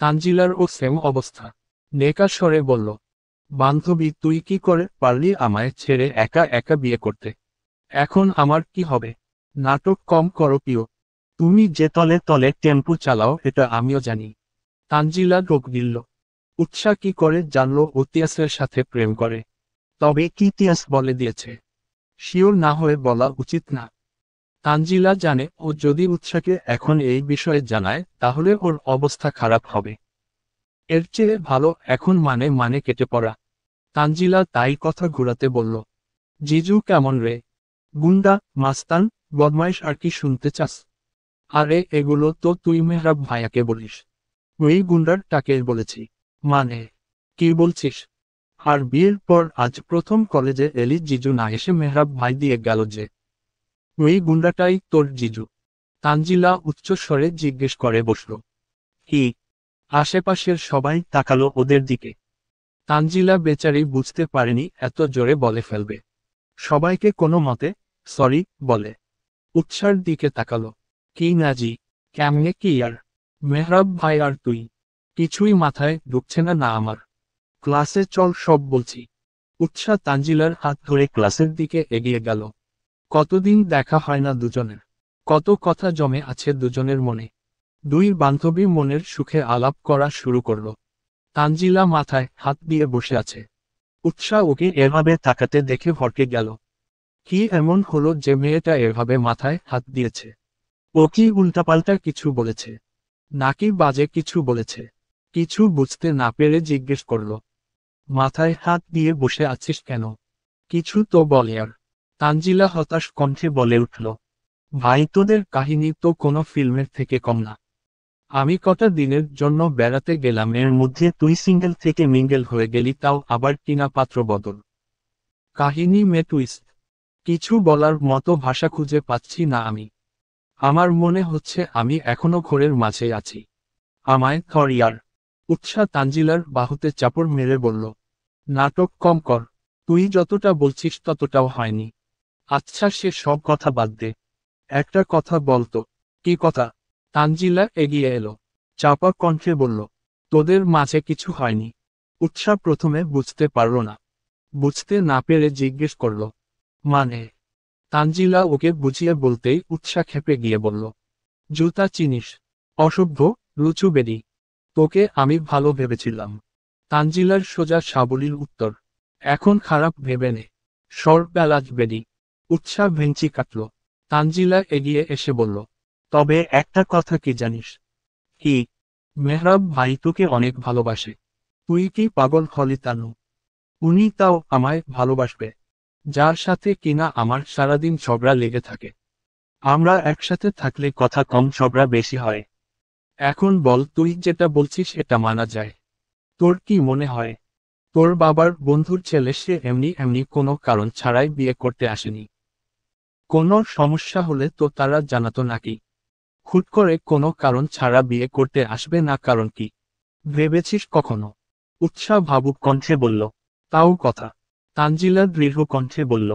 তানজিলার ও সেম অবস্থা। নেকা স্বরে বলল, বান্ধবী তুই কি করে পারলি আমায় ছেড়ে একা একা বিয়ে করতে? এখন আমার কি হবে? নাটক কম করো প্রিয়। তুমি যে তলে তলে টেম্পু চালাও এটা আমিও জানি। তানজিলা রোগ দিল। উৎসাহ কি করে জানলো ও তিয়াসের সাথে প্রেম করে? তবে কি তিয়াস বলে দিয়েছে? শিওর না হয়ে বলা উচিত না। তানজিলা জানে ও যদি উৎসাহকে এখন এই বিষয়ে জানায় তাহলে ওর অবস্থা খারাপ হবে। এর চেয়ে ভালো এখন মানে কেটে পড়া। তানজিলা তাই কথা ঘুরাতে বলল, জিজু কেমন রে? গুন্ডা, মাস্তান, বদমাইশ আর কি শুনতে চাস? আরে এগুলো তো তুই মেহরাব ভাইয়াকে বলিস। ওই গুন্ডার টাকে বলেছি। মানে কি বলছিস? আর বিয়ের পর আজ প্রথম কলেজে এলি জিজু না এসে মেহরাব ভাই দিয়ে গেল যে। ওই গুন্ডাটাই তোর জিজু? তানজিলা উচ্চস্বরে জিজ্ঞেস করে বসল। কি? আশেপাশের সবাই তাকালো ওদের দিকে। তানজিলা বেচারি বুঝতে পারেনি এত জোরে বলে ফেলবে। সবাইকে কোনো মতে সরি বলে উৎসার দিকে তাকালো। কি নাজি, কেমনে কি আর? মেহরাব ভাই আর তুই? কিছুই মাথায় ঢুকছে না আমার। ক্লাসে চল সব বলছি। উৎসাহ তানজিলার হাত ধরে ক্লাসের দিকে এগিয়ে গেল। কতদিন দেখা হয় না দুজনের। কত কথা জমে আছে দুজনের মনে। দুই বান্ধবী মনের সুখে আলাপ করা শুরু করল। তানজিলা মাথায় হাত দিয়ে বসে আছে। উৎসাহ ওকে এভাবে তাকাতে দেখে ভরকে গেল। কি এমন হলো যে মেয়েটা এভাবে মাথায় হাত দিয়েছে? ও কি উল্টাপাল্টা কিছু বলেছে? নাকি বাজে কিছু বলেছে? কিছু বুঝতে না পেরে জিজ্ঞেস করল, মাথায় হাত দিয়ে বসে আছিস কেন? কিছু তো বলে আর। তানজিলা হতাশ কণ্ঠে বলে উঠল, ভাই তোদের কাহিনী তো কোনো ফিল্মের থেকে কম না। আমি কটা দিনের জন্য বেড়াতে গেলাম এর মধ্যে তুই সিঙ্গেল থেকে মিঙ্গেল হয়ে গেলি, তাও আবার কিনা পাত্র বদল। কাহিনী মে টুইস্ট। কিছু বলার মতো ভাষা খুঁজে পাচ্ছি না আমি। আমার মনে হচ্ছে আমি এখনো ঘোরের মাঝে আছি। আমায় ধর ইয়ার। উৎসাহ তানজিলার বাহুতে চাপড় মেরে বলল, নাটক কম কর। তুই যতটা বলছিস ততটাও হয়নি। আচ্ছা সে সব কথা বাদ দে। একটা কথা বলতো। কি কথা? তানজিলা এগিয়ে এলো। চাপা কণ্ঠে বলল, তোদের মাঝে কিছু হয়নি? উৎসাহ প্রথমে বুঝতে পারল না। বুঝতে না পেরে জিজ্ঞেস করল, মানে? তানজিলা ওকে বুঝিয়ে বলতেই উৎসাহ খেপে গিয়ে বলল, জুতা চিনিস? অসভ্য, লুচু বেডি। তোকে আমি ভালো ভেবেছিলাম। তানজিলার সোজা সাবলীল উত্তর, এখন খারাপ ভেবে নে। সরবেলাজ বেডি। উৎসাহ ভেঞ্চি কাটল। তানজিলা এগিয়ে এসে বলল, তবে একটা কথা কি জানিস? কি? মেহরাব ভাই তোকে অনেক ভালোবাসে। তুই কি পাগল হলি তানু? উনি তাও আমায় ভালোবাসবে? যার সাথে কিনা আমার সারাদিন ঝগড়া লেগে থাকে। আমরা একসাথে থাকলে কথা কম ঝগড়া বেশি হয়। এখন বল তুই যেটা বলছিস এটা মানা যায়? তোর কি মনে হয় তোর বাবার বন্ধুর ছেলে সে এমনি এমনি কোনো কারণ ছাড়াই বিয়ে করতে আসেনি? কোনো সমস্যা হলে তো তারা জানাতো নাকি? হুট করে কোনো কারণ ছাড়া বিয়ে করতে আসবে না, কারণ কি ভেবেছিস কখনো? উৎসাহ ভাবুক কণ্ঠে বলল, তাও কথা। তানজিলা দৃঢ় কণ্ঠে বলল,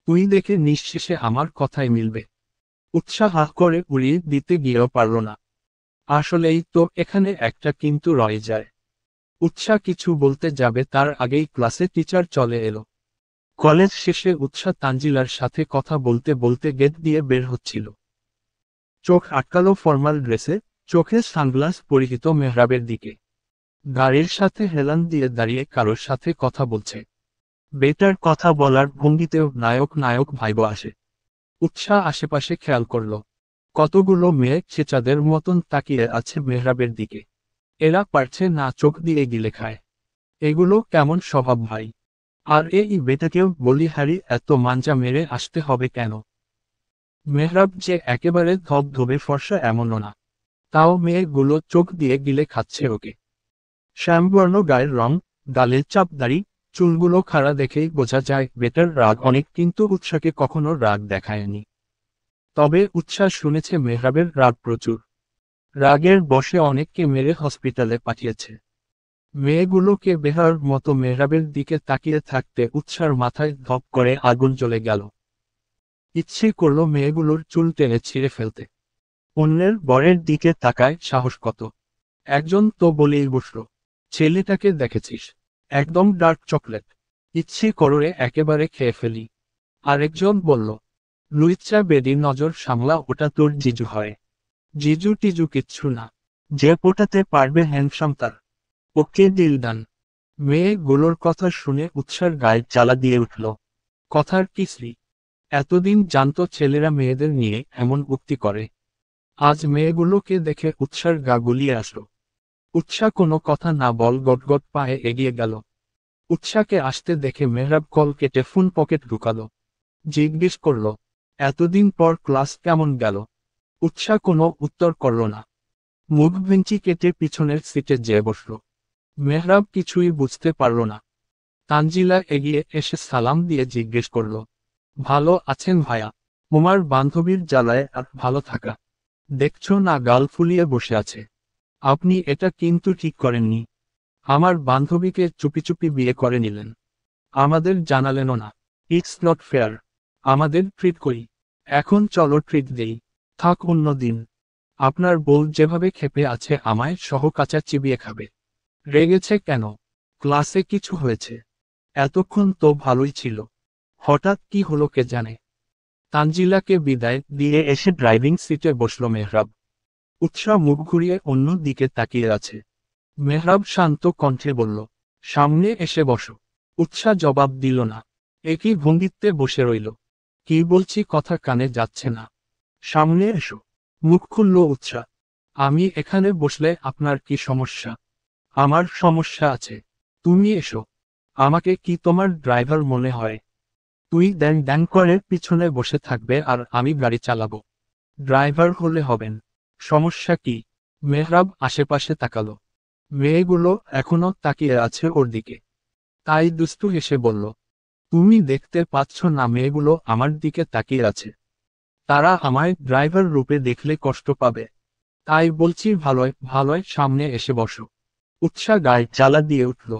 তুই দেখে নিঃশেষে আমার কথাই মিলবে। উৎসাহ হাঁ করে উড়িয়ে দিতে গিয়েও পারল না। আসলেই তো এখানে একটা কিন্তু রয়ে যায়। উৎসাহ কিছু বলতে যাবে তার আগেই ক্লাসে টিচার চলে এলো। কলেজ শেষে উৎসাহ তানজিলার সাথে কথা বলতে বলতে গেট দিয়ে বের হচ্ছিল। চোখ আটকালো ফর্মাল ড্রেসে, চোখে সানগ্লাস পরিহিত মেহরাবের দিকে। গাড়ির সাথে হেলান দিয়ে দাঁড়িয়ে কারোর সাথে কথা বলছে। বেটার কথা বলার ভঙ্গিতেও নায়ক নায়ক ভাইব আসে। উৎসাহ আশেপাশে খেয়াল করল। কতগুলো মেয়ে ছেচাদের মতন তাকিয়ে আছে মেহরাবের দিকে। এরা পারছে না চোখ দিয়ে গিলে খায়। এগুলো কেমন স্বভাব ভাই? আর এই বেটাকেও বলিহারি এত মাঞ্জা মেরে আসতে হবে কেন? মেহরাব যে একেবারে ধবধবে ফর্সা এমনও না। তাও মেয়েগুলো চোখ দিয়ে গিলে খাচ্ছে ওকে। শ্যামবর্ণ গায়ের রং, গালের চাপ দাড়ি, চুলগুলো খাড়া দেখেই বোঝা যায় বেটার রাগ অনেক, কিন্তু উৎসাকে কখনো রাগ দেখায়নি। তবে উৎসাহ শুনেছে মেহরাবের রাগ প্রচুর। রাগের বশে অনেককে মেরে হসপিটালে পাঠিয়েছে। মেয়েগুলোকে বেহার মতো মেহরাবের দিকে তাকিয়ে থাকতে উৎসার মাথায় ধপ করে আগুন জ্বলে গেল। ইচ্ছে করল মেয়েগুলোর চুল টেনে ছিঁড়ে ফেলতে। অন্যের বরের দিকে তাকায় সাহস কত! একজন তো বলেই বসল, ছেলেটাকে দেখেছিস? একদম ডার্ক চকলেট, ইচ্ছে করে একেবারে খেয়ে ফেলি। আরেকজন বলল, লুইচ্চা বেডি নজর সামলা, ওটা তোর জিজু হয়। জিজু টিজু কিচ্ছু না, যে পোটাতে পারবে হ্যান্ডসাম তার, ওকে ডিল ডান। মেয়েগুলোর কথা শুনে উৎসার গায়ে জ্বালা দিয়ে উঠল। কথার কিসলি! এতদিন জানতো ছেলেরা মেয়েদের নিয়ে এমন উক্তি করে, আজ মেয়েগুলোকে দেখে উৎসার গা গুলিয়ে আসলো। উৎসাহ কোনো কথা না বল গটগট পায়ে এগিয়ে গেল। উৎসাহকে আসতে দেখে মেহরাব কল কেটে ফোন পকেট ঢুকালো। জিজ্ঞেস করল, এতদিন পর ক্লাস কেমন গেল? উৎসাহ কোনো উত্তর করল না। মুখ ভেঞ্চি কেটে পিছনের সিটে যেয়ে বসল। মেহরাব কিছুই বুঝতে পারল না। তানজিলা এগিয়ে এসে সালাম দিয়ে জিজ্ঞেস করল, ভালো আছেন ভাইয়া? তোমার বান্ধবীর জ্বালায় আর ভালো থাকা, দেখছো না গাল ফুলিয়ে বসে আছে। আপনি এটা কিন্তু ঠিক করেননি। আমার বান্ধবীকে চুপি চুপি বিয়ে করে নিলেন, আমাদের জানালেনও না। It's not fair. আমাদের ট্রিট করি, এখন চলো ট্রিট দেই। থাক অন্য দিন। আপনার বউ যেভাবে ক্ষেপে আছে আমায় সহ কাঁচা চিবিয়ে খাবে। রেগেছে কেন? ক্লাসে কিছু হয়েছে? এতক্ষণ তো ভালোই ছিল, হঠাৎ কি হলো কে জানে। তানজিলাকে বিদায় দিয়ে এসে ড্রাইভিং সিটে বসল মেহরাব। উৎসাহ মুখ ঘুরিয়ে অন্য দিকে তাকিয়ে আছে। মেহরাব শান্ত কণ্ঠে বলল, সামনে এসে বসো। উৎসাহ জবাব দিল না, একই ভঙ্গিতে বসে রইল। কি বলছি কথা কানে যাচ্ছে না। সামনে এসো। মুখ খুলল উৎসাহ। আমি এখানে বসলে আপনার কি সমস্যা? আমার সমস্যা আছে। তুমি এসো। আমাকে কি তোমার ড্রাইভার মনে হয়? তুই ড্যাং ড্যাং করে পিছনে বসে থাকবে আর আমি গাড়ি চালাবো। ড্রাইভার হলে হবেন, সমস্যা কি? মেহরাব আশেপাশে তাকালো। মেয়েগুলো এখনো তাকিয়ে আছে ওর দিকে। তাই দুষ্টু হেসে বলল, তুমি দেখতে পাচ্ছ না মেয়েগুলো আমার দিকে তাকিয়ে আছে? তারা আমায় ড্রাইভার রূপে দেখলে কষ্ট পাবে। তাই বলছি ভালোয় ভালোয় সামনে এসে বসো। উৎসাহ গায়ে জ্বালা দিয়ে উঠল।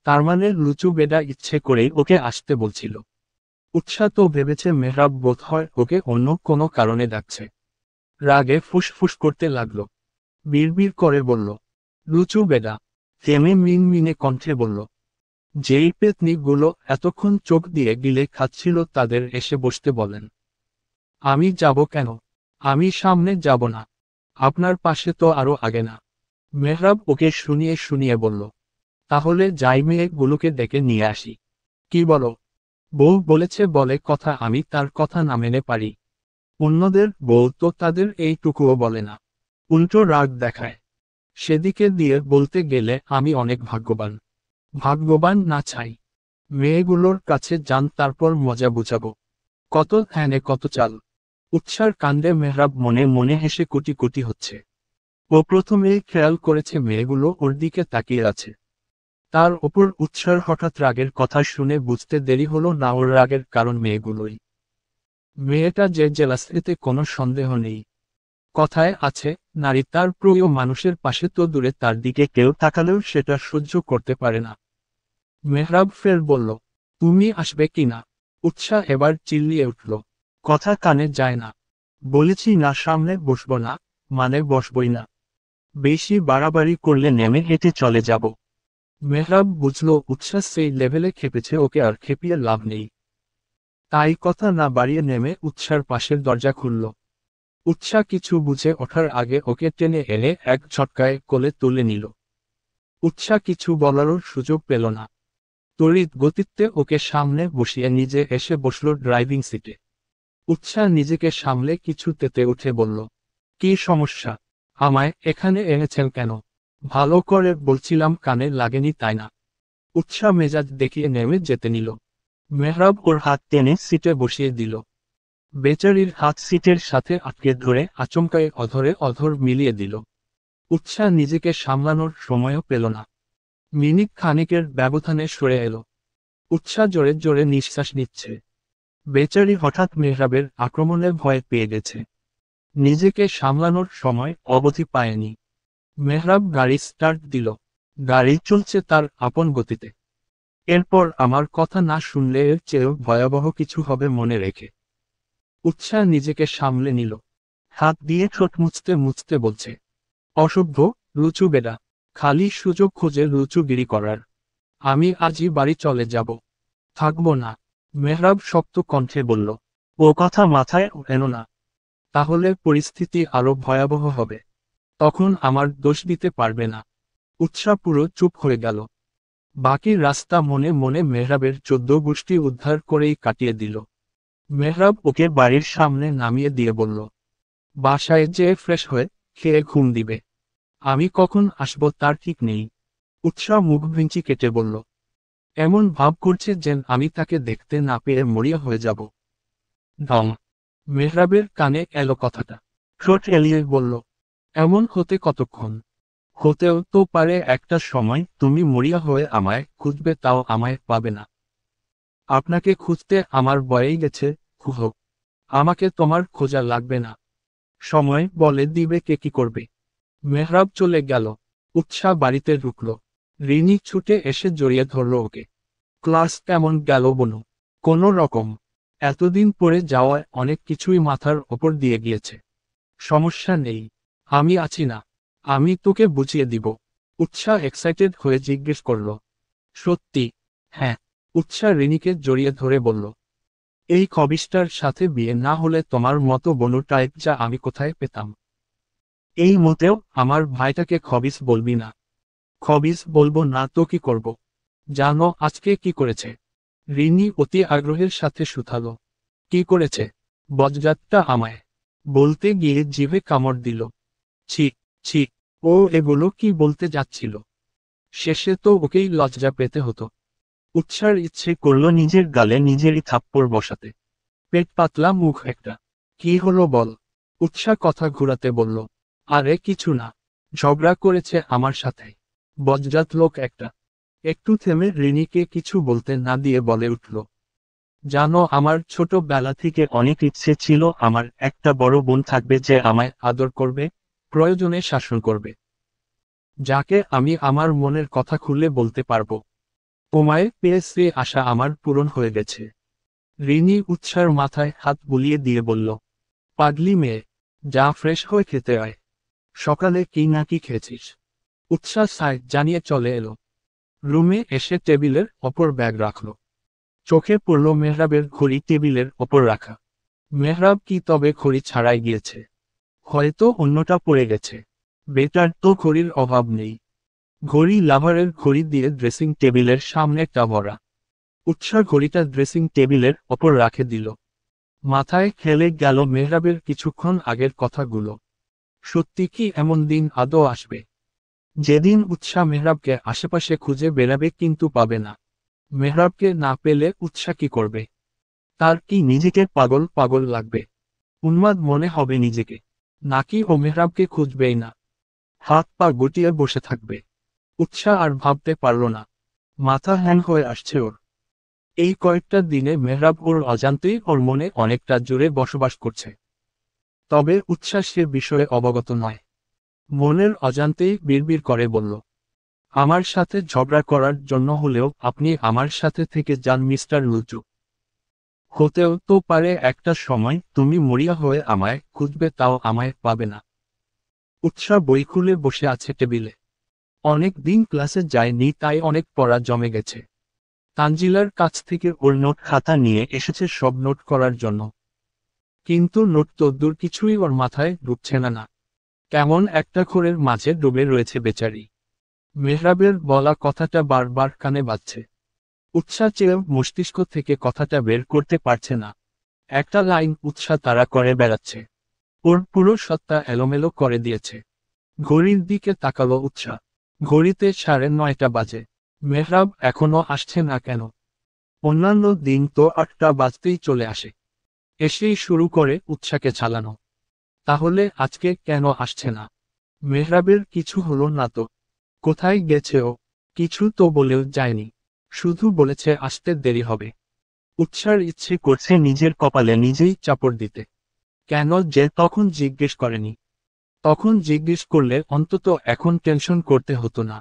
তার মানে লুচু বেডা ইচ্ছে করেই ওকে আসতে বলছিল। উৎসাহ তো ভেবেছে মেহরাব বোধ হয় ওকে অন্য কোনো কারণে ডাকছে। রাগে ফুসফুস করতে লাগলো। বিড়বিড় করে বলল, লুচু বেডা। থেমে মিনমিনে কণ্ঠে বলল, যেই পেতনিগুলো এতক্ষণ চোখ দিয়ে গিলে খাচ্ছিল তাদের এসে বসতে বলেন। আমি যাব কেন? আমি সামনে যাব না। আপনার পাশে তো আরো আগে না। মেহরাব ওকে শুনিয়ে শুনিয়ে বলল, তাহলে যাই মেয়েগুলোকে ডেকে নিয়ে আসি। কি বলো? বউ বলেছে বলে কথা, আমি তার কথা না মেনে পারি? অন্যদের বউ তো তাদের এইটুকুও বলে না, উল্টো রাগ দেখায়। সেদিকে দিয়ে বলতে গেলে আমি অনেক ভাগ্যবান। ভাগ্যবান না চাই। মেয়েগুলোর কাছে যান, তারপর মজা বুঝাবো। কত ধ্যানে কত চাল। উৎসার কাণ্ডে মেহরাব মনে মনে হেসে কোটি কোটি হচ্ছে। ও প্রথমেই খেয়াল করেছে মেয়েগুলো ওর দিকে তাকিয়ে আছে। তার ওপর উৎসার হঠাৎ রাগের কথা শুনে বুঝতে দেরি হলো না ওর রাগের কারণ মেয়েগুলোই। মেয়েটা যে জেলাস, এতে কোনো সন্দেহ নেই। কথায় আছে, নারী তার প্রিয় মানুষের পাশে তো দূরে, তার দিকে কেউ তাকালেও সেটা সহ্য করতে পারে না। মেহরাব ফের বলল, তুমি আসবে কি না? উৎসাহ এবার চিল্লিয়ে উঠল, কথা কানে যায় না। বলেছি না সামনে বসবো না, মানে বসবই না। বেশি বাড়াবাড়ি করলে নেমে হেঁটে চলে যাব। মেহরাব বুঝল উৎসাহ সেই লেভেলে খেপেছে, ওকে আর খেপিয়ে লাভ নেই। তাই কথা না বাড়িয়ে নেমে উৎসার পাশের দরজা খুলল। উৎসাহ কিছু বুঝে ওঠার আগে ওকে টেনে এনে এক ঝটকায় কোলে তুলে নিল। উৎসাহ কিছু বলারও সুযোগ পেল না। তড়িৎ গতিতে ওকে সামনে বসিয়ে নিজে এসে বসল ড্রাইভিং সিটে। উৎসাহ নিজেকে সামলে কিছু তেতে উঠে বলল, কি সমস্যা? আমায় এখানে এনেছেন কেন? ভালো করে বলছিলাম, কানে লাগেনি তাই না? উৎসাহ মেজাজ দেখিয়ে নেমে যেতে নিল। মেহরাব ওর হাত টেনে সিটে বসিয়ে দিল। বেচারির হাত সিটের সাথে আটকে ধরে আচমকায় অধরে অধর মিলিয়ে দিল। উৎসাহ নিজেকে সামলানোর সময়ও পেল না। মিনিট খানিকের ব্যবধানে সরে এলো। উৎসাহ জোরে জোরে নিঃশ্বাস নিচ্ছে। বেচারি হঠাৎ মেহরাবের আক্রমণে ভয় পেয়ে গেছে। নিজেকে সামলানোর সময় অবধি পায়নি। মেহরাব গাড়ি স্টার্ট দিল। গাড়ি চলছে তার আপন গতিতে। এরপর আমার কথা না শুনলে এর চেয়েও ভয়াবহ কিছু হবে মনে রেখে। উৎসাহ নিজেকে সামলে নিল। হাত দিয়ে ঠোঁট মুছতে মুছতে বলছে, অসভ্য, লুচু বেডা, খালি সুযোগ খোঁজে লুচুগিরি করার। আমি আজই বাড়ি চলে যাব, থাকব না। মেহরাব শক্ত কণ্ঠে বলল, ও কথা মাথায় এনো না। তাহলে পরিস্থিতি আরো ভয়াবহ হবে। তখন আমার দোষ দিতে পারবে না। উৎসাহ পুরো চুপ হয়ে গেল। বাকি রাস্তা মনে মনে মেহরাবের 14 গোষ্ঠী উদ্ধার করেই কাটিয়ে দিল। মেহরাব ওকে বাড়ির সামনে নামিয়ে দিয়ে বলল, বাসায় যেয়ে ফ্রেশ হয়ে খেয়ে ঘুম দিবে। আমি কখন আসব তার ঠিক নেই। উৎসাহ মুখ ভেঙচি কেটে বলল, এমন ভাব করছে যেন আমি তাকে দেখতে না পেয়ে মরিয়া হয়ে যাব। ঢং। মেহরাবের কানে এলো কথাটা। ঠোঁট এলিয়ে বলল, এমন হতে কতক্ষণ? হতেও তো পারে একটা সময় তুমি মরিয়া হয়ে আমায় খুঁজবে, তাও আমায় পাবে না। আপনাকে খুঁজতে আমার বয়েই গেছে, খুহ। আমাকে তোমার খোঁজা লাগবে না। সময় বলে দিবে কে কি করবে। মেহরাব চলে গেল। উৎসাহ বাড়িতে ঢুকল। রিনি ছুটে এসে জড়িয়ে ধরল ওকে। ক্লাস কেমন গেল বনু? কোনো রকম। এতদিন পরে যাওয়ায় অনেক কিছুই মাথার ওপর দিয়ে গিয়েছে। সমস্যা নেই, আমি আছি না। আমি তোকে বুঝিয়ে দিব। উৎসাহ এক্সাইটেড হয়ে জিজ্ঞেস করল, সত্যি? হ্যাঁ। উৎসাহ রিনিকে জড়িয়ে ধরে বলল, এই খবিসটার সাথে বিয়ে না হলে তোমার মতো বনু টাইপ যা আমি কোথায় পেতাম। এই মতেও আমার ভাইটাকে খবিস বলবি না। খবিস বলবো না তো কি করব? জানো আজকে কি করেছে? রিনি অতি আগ্রহের সাথে শুধালো, কি করেছে? বজ্জাতটা আমায়। বলতে গিয়ে জিভে কামড় দিল। ছি, ছি। ও এগুলো কি বলতে যাচ্ছিল? শেষে তো ওকেই লজ্জা পেতে হতো। উৎসার ইচ্ছে করল নিজের গালে নিজেরই থাপ্পড় বসাতে। পেট পাতলা মুখ একটা। কি হলো বল? উৎসাহ কথা ঘুরাতে বলল, আরে কিছু না। ঝগড়া করেছে আমার সাথে। বজ্জাত লোক একটা। একটু থেমে রিনিকে কিছু বলতে না দিয়ে বলে উঠল, জানো আমার ছোটবেলা থেকে অনেক ইচ্ছে ছিল আমার একটা বড় বোন থাকবে যে আমায় আদর করবে, প্রয়োজনে শাসন করবে। যাকে আমি আমার মনের কথা খুলে বলতে পারবো। তোমায় পেয়ে সে আশা আমার পূরণ হয়ে গেছে। রিনি উৎসার মাথায় হাত বুলিয়ে দিয়ে বলল, পাগলি মেয়ে, যা ফ্রেশ হয়ে খেতে আয়। সকালে কি না কি খেয়েছিস? উৎসাহ সাই জানিয়ে চলে এলো। রুমে এসে টেবিলের ওপর ব্যাগ রাখল। চোখে পড়ল মেহরাবের ঘড়ি টেবিলের ওপর রাখা। মেহরাব কি তবে ঘড়ি ছাড়াই গিয়েছে? হয়তো অন্যটা পড়ে গেছে। বেটার তো ঘড়ির অভাব নেই। ঘড়ি লাভারের ঘড়ি দিয়ে ড্রেসিং টেবিলের সামনেটা ভরা। উৎসাহ ঘড়িটা ড্রেসিং টেবিলের ওপর রাখে দিল। মাথায় খেলে গেল মেহরাবের কিছুক্ষণ আগের কথাগুলো। সত্যি কি এমন দিন আদৌ আসবে যেদিন উৎসাহ মেহরাবকে আশেপাশে খুঁজে বেড়াবে কিন্তু পাবে না? মেহরাবকে না পেলে উৎসাহ কি করবে? তার কি নিজেকে পাগল পাগল লাগবে? উন্মাদ মনে হবে নিজেকে? নাকি ও মেহরাবকে খুঁজবেই না, হাত পা গুটিয়ে বসে থাকবে? উৎসাহ আর ভাবতে পারল না। মাথা হ্যাং হয়ে আসছে ওর। এই কয়েকটা দিনে মেহরাব ওর অজান্তেই ওর মনে অনেকটা জোরে বসবাস করছে। তবে উৎসাহ সে বিষয়ে অবগত নয়। মনের অজান্তেই বিড়বিড় করে বলল, আমার সাথে ঝগড়া করার জন্য হলেও আপনি আমার সাথে থেকে যান মিস্টার লুচু। হতেও তো পারে একটা সময় তুমি মরিয়া হয়ে আমায় খুঁজবে, তাও আমায় পাবে না। উৎসাহ বই খুলে বসে আছে টেবিলে। অনেক দিন ক্লাসে যায়নি তাই অনেক পড়া জমে গেছে। তানজিলার কাছ থেকে ওর নোট খাতা নিয়ে এসেছে সব নোট করার জন্য। কিন্তু নোট তো দূর কিছুই ওর মাথায় ঢুকছে না। কেমন একটা ঘোরের মাঝে ডুবে রয়েছে বেচারি। মেহরাবের বলা কথাটা বারবার কানে বাজছে। উৎসাহ চেয়েও মস্তিষ্ক থেকে কথাটা বের করতে পারছে না। একটা লাইন উৎসাহ তাড়া করে বেড়াচ্ছে। ওর পুরো সত্তা এলোমেলো করে দিয়েছে। ঘড়ির দিকে তাকালো উৎসাহ। ঘড়িতে 9:30 বাজে। মেহরাব এখনো আসছে না কেন? অন্যান্য দিন তো 8টা বাজতেই চলে আসে। এসেই শুরু করে উৎসাহকে চালানো। তাহলে আজকে কেন আসছে না? মেহরাবের কিছু হলো না তো? কোথায় গেছে ও? কিছু তো বলেও যায়নি, শুধু বলেছে আসতে দেরি হবে। উৎসার ইচ্ছে করছে নিজের কপালে নিজেই চাপড় দিতে। কেন যে তখন জিজ্ঞেস করেনি? তখন জিজ্ঞেস করলে অন্তত এখন টেনশন করতে হতো না।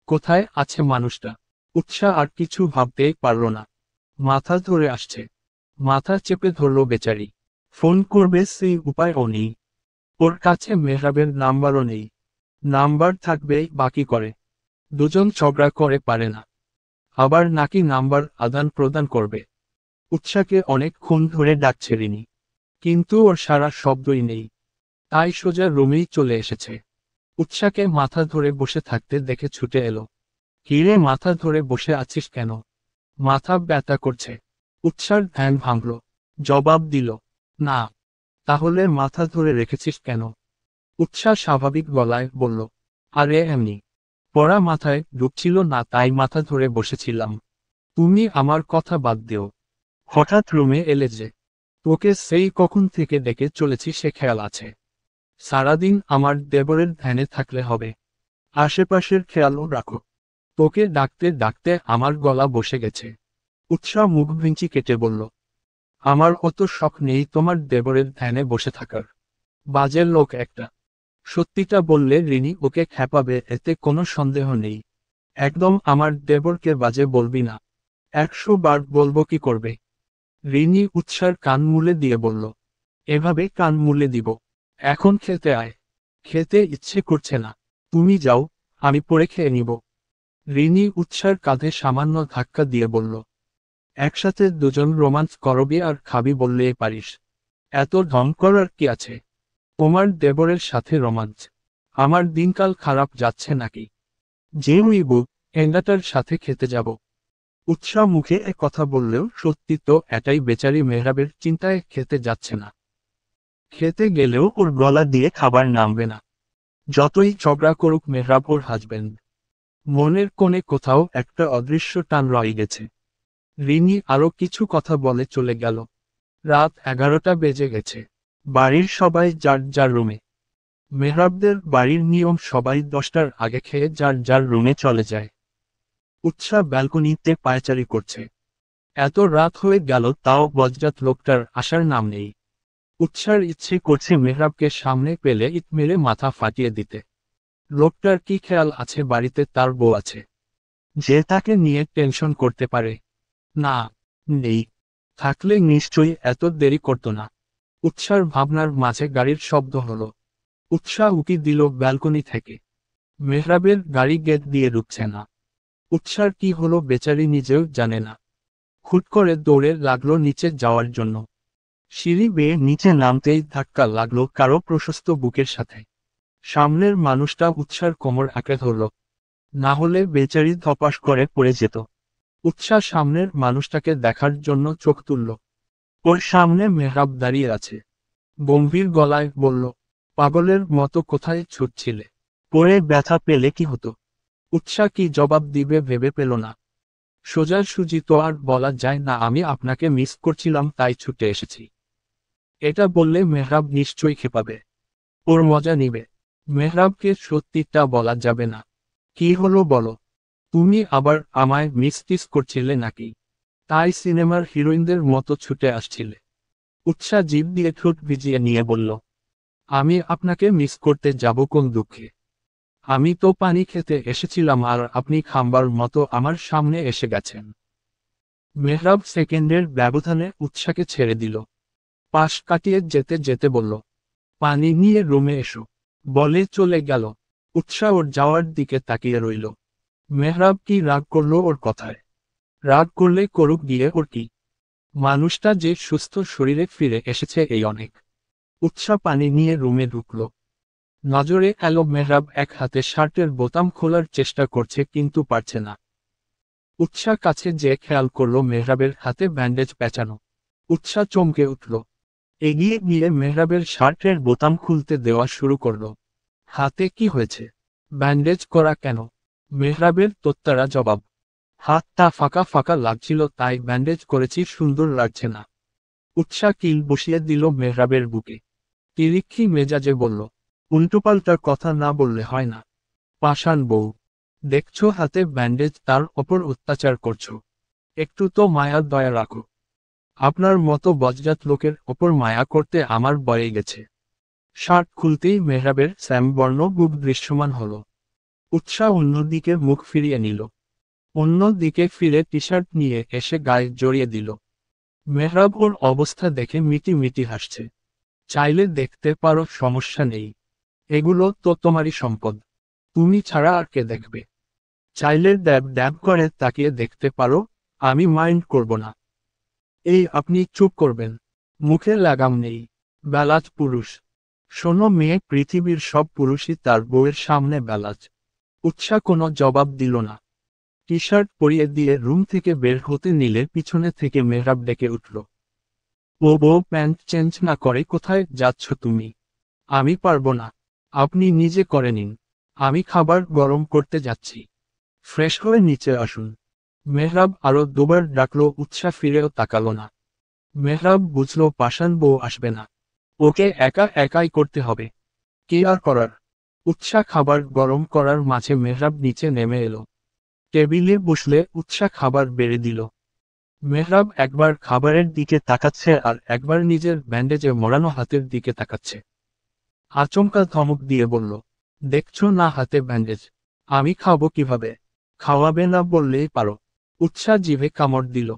কোথায় আছে মানুষটা? উৎসাহ আর কিছু ভাবতেই পারল না। মাথা ধরে আসছে। মাথা চেপে ধরল বেচারি। ফোন করবে সেই উপায়ও নেই। ওর কাছে মেহরাবের নাম্বারও নেই। নাম্বার থাকবেই বাকি করে। দুজন ঝগড়া করে পারে না, আবার নাকি নাম্বার আদান প্রদান করবে। উৎসাকে অনেকক্ষণ ধরে ডাকছে রিনি, কিন্তু ওর সারা শব্দই নেই। তাই সোজা রুমেই চলে এসেছে। উৎসাকে মাথা ধরে বসে থাকতে দেখে ছুটে এলো। কিরে, মাথা ধরে বসে আছিস কেন? মাথা ব্যথা করছে। উৎসার ধ্যান ভাঙল। জবাব দিল, না। তাহলে মাথা ধরে রেখেছিস কেন? উৎসাহ স্বাভাবিক গলায় বলল, আরে এমনি। পড়া মাথায় ঢুকছিল না তাই মাথা ধরে বসেছিলাম। তুমি আমার কথা বাদ দিও। হঠাৎ রুমে এলে যে, তোকে সেই কখন থেকে ডেকে চলেছি সে খেয়াল আছে? সারাদিন আমার দেবরের ধ্যানে থাকলে হবে, আশেপাশের খেয়ালও রাখো। তোকে ডাকতে ডাকতে আমার গলা বসে গেছে। উৎসাহ মুখ ভেঙচি কেটে বলল, আমার অত শখ নেই তোমার দেবরের ধ্যানে বসে থাকার। বাজে লোক একটা। সত্যিটা বললে রিনি ওকে খেপাবে এতে কোনো সন্দেহ নেই। একদম আমার দেবরকে বাজে বলবি না। 100 বার বলবো কি করবে? রিনি উৎসার কান মুলে দিয়ে বলল, এভাবে কান মুলে দিব? এখন খেতে আয়। খেতে ইচ্ছে করছে না। তুমি যাও, আমি পরে খেয়ে নিব। রিনি উৎসার কাঁধে সামান্য ধাক্কা দিয়ে বলল, একসাথে দুজন রোমান্স করবি আর খাবি বললেই পারিস। এত ঢং করার কি আছে? তোমার দেবরের সাথে রোমান্স? আমার দিনকাল খারাপ যাচ্ছে নাকি? যে উইবু এন্ডাটার সাথে খেতে যাব। উৎসাহ মুখে কথা বললেও সত্যি তো এটাই, বেচারি মেহরাবের চিন্তায় খেতে যাচ্ছে না। খেতে গেলেও ওর গলা দিয়ে খাবার নামবে না। যতই ঝগড়া করুক মেহরাব ওর হাজবেন্ড। মনের কোণে কোথাও একটা অদৃশ্য টান রয়ে গেছে। রিনি আরো কিছু কথা বলে চলে গেল। রাত 11টা বেজে গেছে। বাড়ির সবাই যার যার রুমে। মেহরাবদের বাড়ির নিয়ম সবাই 10টার আগে খেয়ে যার যার রুমে চলে যায়। উৎসাহ ব্যালকনিতে পায়চারি করছে। এত রাত হয়ে গেল তাও বজ্জাত লোকটার আসার নাম নেই। উৎসার ইচ্ছে করছে মেহরাবকে সামনে পেলে ইট মেরে মাথা ফাটিয়ে দিতে। লোকটার কি খেয়াল আছে বাড়িতে তার বউ আছে, যে তাকে নিয়ে টেনশন করতে পারে? না, নেই। থাকলে নিশ্চয়ই এত দেরি করত না। উৎসার ভাবনার মাঝে গাড়ির শব্দ হলো। উৎসাহ উকি দিল ব্যালকনি থেকে। মেহরাবের গাড়ি গেট দিয়ে ঢুকছে না। উৎসার কি হলো বেচারি নিজেও জানে না। হুট করে দৌড়ে লাগলো নিচে যাওয়ার জন্য। সিঁড়ি বেয়ে নিচে নামতেই ধাক্কা লাগলো কারো প্রশস্ত বুকের সাথে। সামনের মানুষটা উৎসার কোমর আঁকড়ে ধরল। না হলে বেচারি ধপাস করে পড়ে যেত। উৎসাহ সামনের মানুষটাকে দেখার জন্য চোখ তুলল। ওর সামনে মেহরাব দাঁড়িয়ে আছে। গম্ভীর গলায় বলল, পাগলের মতো কোথায় ছুটছিলে? পড়ে ব্যথা পেলে কি হতো? উৎসাহ কি জবাব দিবে ভেবে পেল না। সোজাসুজি তো আর বলা যায় না আমি আপনাকে মিস করছিলাম তাই ছুটে এসেছি। এটা বললে মেহরাব নিশ্চয়ই খেপাবে। ওর মজা নিবে। মেহরাবকে সত্যিটা বলা যাবে না। কি হলো বলো? তুমি আবার আমায় মিস টিস করছিলে নাকি? তাই সিনেমার হিরোইনদের মতো ছুটে আসছিলে? উৎসাহ জিভ দিয়ে ঠোঁট ভিজিয়ে নিয়ে বলল, আমি আপনাকে মিস করতে যাব কোন দুঃখে? আমি তো পানি খেতে এসেছিলাম আর আপনি খাম্বার মতো আমার সামনে এসে গেছেন। মেহরাব সেকেন্ডের ব্যবধানে উৎসাহকে ছেড়ে দিল। পাশ কাটিয়ে যেতে যেতে বলল, পানি নিয়ে রুমে এসো। বলে চলে গেল। উৎসাহ ওর যাওয়ার দিকে তাকিয়ে রইল। মেহরাব কি রাগ করলো ওর কথায়? রাগ করলে করুক গিয়ে ওর কি? মানুষটা যে সুস্থ শরীরে ফিরে এসেছে এই অনেক। উৎসাহ পানি নিয়ে রুমে ঢুকল। নজরে এলো মেহরাব এক হাতে শার্টের বোতাম খোলার চেষ্টা করছে কিন্তু পারছে না। উৎসাহ কাছে যে খেয়াল করল মেহরাবের হাতে ব্যান্ডেজ পেঁচানো। উৎসাহ চমকে উঠল। এগিয়ে গিয়ে মেহরাবের শার্টের বোতাম খুলতে দেওয়া শুরু করল। হাতে কি হয়েছে? ব্যান্ডেজ করা কেন? মেহরাবের তোত্তারা জবাব, হাতটা ফাঁকা ফাঁকা লাগছিল তাই ব্যান্ডেজ করেছি, সুন্দর লাগছে না। উৎসাহ কিল বসিয়ে দিল মেহরাবের বুকে। তিরিক্ষি মেজাজে বলল, উল্টোপাল্টা কথা না বললে হয় না। পাষাণ বউ। দেখছো হাতে ব্যান্ডেজ, তার ওপর অত্যাচার করছো। একটু তো মায়া দয়া রাখো। আপনার মতো বজ্জাত লোকের ওপর মায়া করতে আমার বয়ে গেছে। শার্ট খুলতেই মেহরাবের শ্যামবর্ণ বুক দৃশ্যমান হল। উৎসাহ অন্যদিকে মুখ ফিরিয়ে নিল। অন্যদিকে ফিরে টি শার্ট নিয়ে এসে গায়ে জড়িয়ে দিল। মেহরাব ওর অবস্থা দেখে মিটি মিটি হাসছে। চাইলে দেখতে পারো, সমস্যা নেই। এগুলো তো তোমারই সম্পদ। তুমি ছাড়া আর কে দেখবে? চাইলে ড্যাব ড্যাব করে তাকিয়ে দেখতে পারো, আমি মাইন্ড করব না। এই আপনি চুপ করবেন। মুখে লাগাম নেই। বেলাজ পুরুষ। শোনো মেয়ে, পৃথিবীর সব পুরুষই তার বউয়ের সামনে বেলাজ। উৎসাহ কোনো জবাব দিল না। টি শার্ট পরিয়ে দিয়ে রুম থেকে বের হতে নিলে পিছনে থেকে মেহরাব ডেকে উঠল। ও বউ, প্যান্ট চেঞ্জ না করে কোথায় যাচ্ছ তুমি? আমি পারবো না। আপনি নিজে করে নিন। আমি খাবার গরম করতে যাচ্ছি। ফ্রেশ হয়ে নিচে আসুন। মেহরাব আরো দুবার ডাকলো, উৎসাহ ফিরেও তাকালো না। মেহরাব বুঝলো পাষাণ বউ আসবে না। ওকে একা একাই করতে হবে। কি আর করার? উৎসাহ খাবার গরম করার মাঝে মেহরাব নিচে নেমে এলো। টেবিলে বসলে উৎসাহ খাবার বেড়ে দিল। মেহরাব একবার খাবারের দিকে তাকাচ্ছে আর একবার নিজের ব্যান্ডেজে মোড়ানো হাতের দিকে তাকাচ্ছে। আচমকা ধমক দিয়ে বলল, দেখছো না হাতে ব্যান্ডেজ? আমি খাবো কিভাবে? খাওয়াবে না বললেই পারো। উৎসাহ জিভে কামড় দিল।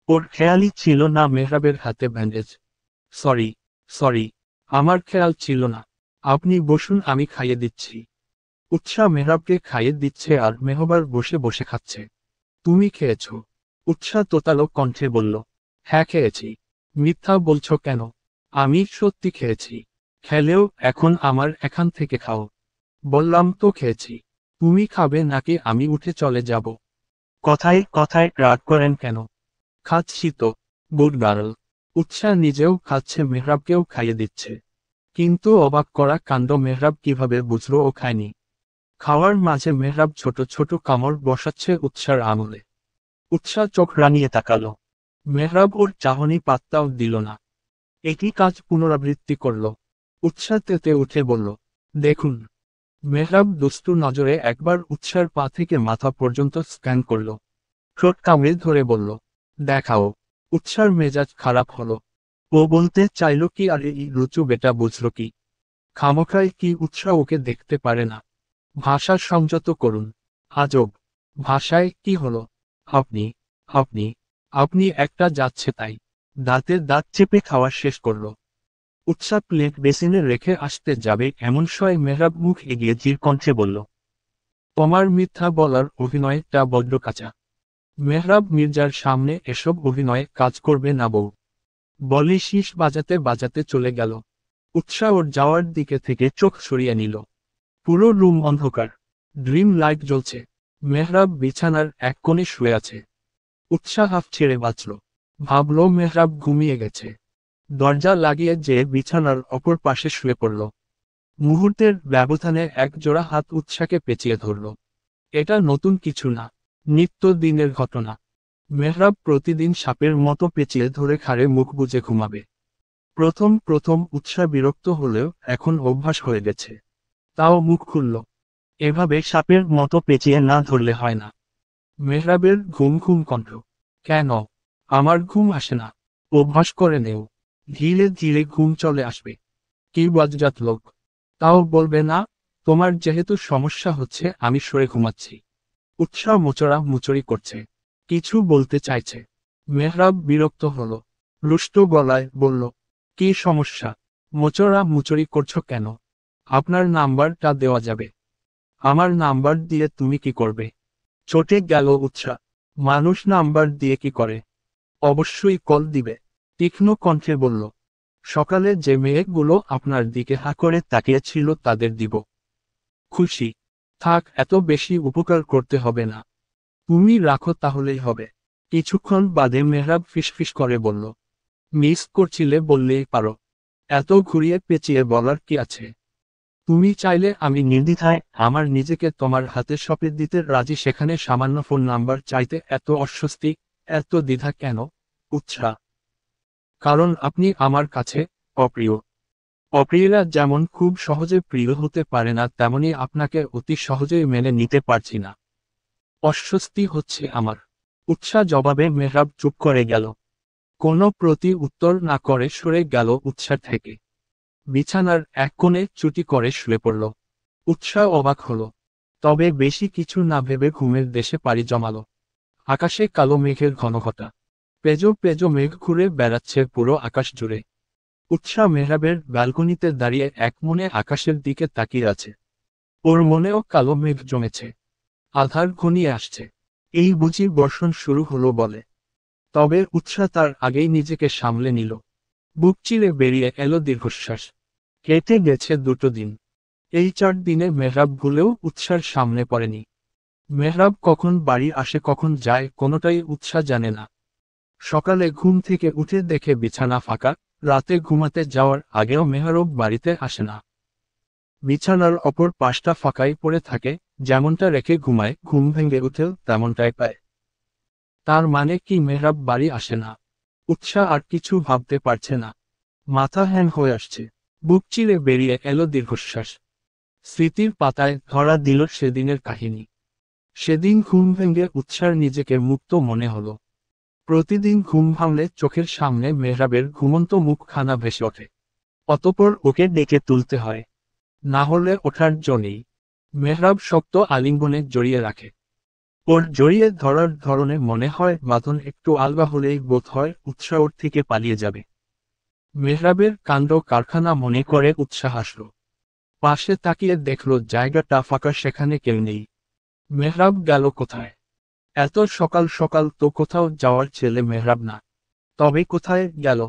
ওর খেয়ালই ছিল না মেহরাবের হাতে ব্যান্ডেজ। সরি, সরি, আমার খেয়াল ছিল না। আপনি বসুন, আমি খাইয়ে দিচ্ছি। উৎসাহ মেহরাবকে খাইয়ে দিচ্ছে আর মেহবার বসে বসে খাচ্ছে। তুমি খেয়েছো? উৎসাহ তোতালো কণ্ঠে বলল, হ্যাঁ খেয়েছি। মিথ্যা বলছো কেন? আমি সত্যি খেয়েছি। খেলেও এখন আমার এখান থেকে খাও। বললাম তো খেয়েছি। তুমি খাবে নাকি আমি উঠে চলে যাব? কথায় কথায় রাগ করেন কেন? খাচ্ছি তো। Good girl. উৎসাহ নিজেও খাচ্ছে, মেহরাবকেও খাইয়ে দিচ্ছে। কিন্তু অবাক করা কাণ্ড, মেহরাব কিভাবে বুঝলো ও খায়নি? খাওয়ার মাঝে মেহরাব ছোট ছোট কামড় বসাচ্ছে উৎসার আঙুলে। উৎসাহ চোখ রানিয়ে তাকালো। মেহরাব ওর চাহনি পাত্তাও দিল না। একই কাজ পুনরাবৃত্তি করল। উৎসাহ তেতে উঠে বলল, দেখুন। মেহরাব দুষ্টু নজরে একবার উৎসার পা থেকে মাথা পর্যন্ত স্ক্যান করল। ঠোঁট কামড়ে ধরে বলল, দেখাও। উৎসার মেজাজ খারাপ হলো। ও বলতে চাইল কি, আরে এই রুচু বেটা বুঝল কি? খামোখায় কি উৎসাহ ওকে দেখতে পারে না? ভাষা সংযত করুন। আজব। ভাষায় কি হলো? আপনি আপনি আপনি একটা যাচ্ছে তাই। দাঁতে দাঁত চেপে খাওয়া শেষ করল। উৎসাহ প্লেট বেসিনে রেখে আসতে যাবে এমন সময় মেহরাব মুখ এগিয়ে ধীর কণ্ঠে বলল, তোমার মিথ্যা বলার অভিনয়টা বড্ড কাঁচা। মেহরাব মির্জার সামনে এসব অভিনয়ে কাজ করবে না বউ। বলে শীষ বাজাতে বাজাতে চলে গেল। উৎসাহ ওর যাওয়ার দিকে থেকে চোখ সরিয়ে নিল। পুরো রুম অন্ধকার। ড্রিম লাইট জ্বলছে। মেহরাব বিছানার এক কোণে শুয়ে আছে। উৎসাহ হাফ ছেড়ে বাঁচল। ভাবল মেহরাব ঘুমিয়ে গেছে। দরজা লাগিয়ে যে বিছানার অপর পাশে শুয়ে পড়ল। মুহূর্তের ব্যবধানে এক জোড়া হাত উৎসাহকে পেঁচিয়ে ধরল। এটা নতুন কিছু না, নিত্য দিনের ঘটনা। মেহরাব প্রতিদিন সাপের মতো পেঁচিয়ে ধরে ঘাড়ে মুখ বুজে ঘুমাবে। প্রথম প্রথম উৎসাহ বিরক্ত হলেও এখন অভ্যাস হয়ে গেছে। তাও মুখ খুলল। এভাবে সাপের মতো পেঁচিয়ে না ধরলে হয় না। মেহরাবের ঘুম ঘুম কণ্ঠ। কেন? আমার ঘুম আসে না। অভ্যাস করে নেও। ধীরে ধীরে ঘুম চলে আসবে। কি বজ্জাত লোক! তাও বলবে না? তোমার যেহেতু সমস্যা হচ্ছে আমি সরে ঘুমাচ্ছি। উৎসাহ মোচড়া মুচড়ি করছে। কিছু বলতে চাইছে। মেহরাব বিরক্ত হলো। রুষ্ট গলায় বলল, কি সমস্যা? মোচড়া মুচড়ি করছো কেন? আপনার নাম্বারটা দেওয়া যাবে? আমার নাম্বার দিয়ে তুমি কি করবে? চটে গেল উৎসাহ। মানুষ নাম্বার দিয়ে কি করে? অবশ্যই কল দিবে। তীক্ষ্ণ কণ্ঠে বলল, সকালে যে মেয়েগুলো আপনার দিকে হা করে তাকিয়েছিল তাদের দিব। খুশি? থাক, এত বেশি উপকার করতে হবে না। তুমি রাখো তাহলেই হবে। কিছুক্ষণ বাদে মেহরাব ফিসফিস করে বলল, মিস করছিলে বললেই পারো। এত ঘুরিয়ে পেঁচিয়ে বলার কি আছে? তুমি চাইলে আমি নির্দ্বিধায় আমার নিজেকে তোমার হাতে সঁপে দিতে রাজি, সেখানে সামান্য ফোন নাম্বার চাইতে এত অস্বস্তি, এত দ্বিধা কেন? উৎসাহ। কারণ আপনি আমার কাছে অপ্রিয়। অপ্রিয়রা যেমন খুব সহজে প্রিয় হতে পারে না, তেমনি আপনাকে অতি সহজেই মেনে নিতে পারছি না। অস্বস্তি হচ্ছে আমার। উৎসাহ জবাবে মেহরাব চুপ করে গেল। কোনো প্রতি উত্তর না করে সরে গেল উৎসার থেকে। বিছানার এক কোণে চুটি করে শুয়ে পড়ল। উৎসাহ অবাক হলো। তবে বেশি কিছু না ভেবে ঘুমের দেশে পাড়ি জমালো। আকাশে কালো মেঘের ঘনঘটা। পেজো পেজো মেঘ ঘুরে বেড়াচ্ছে পুরো আকাশ জুড়ে। উৎসাহ মেহরাবের ব্যালকনিতে দাঁড়িয়ে এক মনে আকাশের দিকে তাকিয়ে আছে। ওর মনেও কালো মেঘ জমেছে। আধার ঘনিয়ে আসছে। এই বুঝি বর্ষণ শুরু হলো বলে। তবে উৎসাহ তার আগেই নিজেকে সামলে নিল। বুক চিরে বেরিয়ে এলো দীর্ঘশ্বাস। কেটে গেছে 2 দিন। এই 4 দিনে মেহরাব ভুলেও উৎসার সামনে পড়েনি। মেহরাব কখন বাড়ি আসে কখন যায় কোনোটাই উৎসাহ জানে না। সকালে ঘুম থেকে উঠে দেখে বিছানা ফাঁকা। রাতে ঘুমাতে যাওয়ার আগেও মেহরাব বাড়িতে আসে না। বিছানার অপর পাশটা ফাঁকাই পড়ে থাকে। যেমনটা রেখে ঘুমায়, ঘুম ভেঙে উঠেও তেমনটাই পায়। তার মানে কি মেহরাব বাড়ি আসে না? উৎসাহ আর কিছু ভাবতে পারছে না। মাথা হ্যাং হয়ে আসছে। বুক চিরে বেরিয়ে এলো দীর্ঘশ্বাস। স্মৃতির পাতায় ধরা দিল সেদিনের কাহিনী। সেদিন ঘুম ভেঙে উৎসার নিজেকে মুক্ত মনে হলো। প্রতিদিন ঘুম ভাঙলে চোখের সামনে মেহরাবের ঘুমন্ত মুখখানা ভেসে ওঠে। অতঃপর ওকে ডেকে তুলতে হয়। না হলে ওঠার জো নেই। মেহরাব শক্ত আলিঙ্গনে জড়িয়ে রাখে। ওর জড়িয়ে ধরার ধরনে মনে হয় বাঁধন একটু আলগা হলেই বোধ হয় উৎসাহ ওর থেকে পালিয়ে যাবে। মেহরাবের কাণ্ড কারখানা মনে করে উৎসাহ হাসল। পাশে তাকিয়ে দেখল জায়গাটা ফাঁকা, সেখানে কেউ নেই। মেহরাব গেল কোথায়? এত সকাল সকাল তো কোথাও যাওয়ার ছেলে মেহরাব না। তবে কোথায় গেল?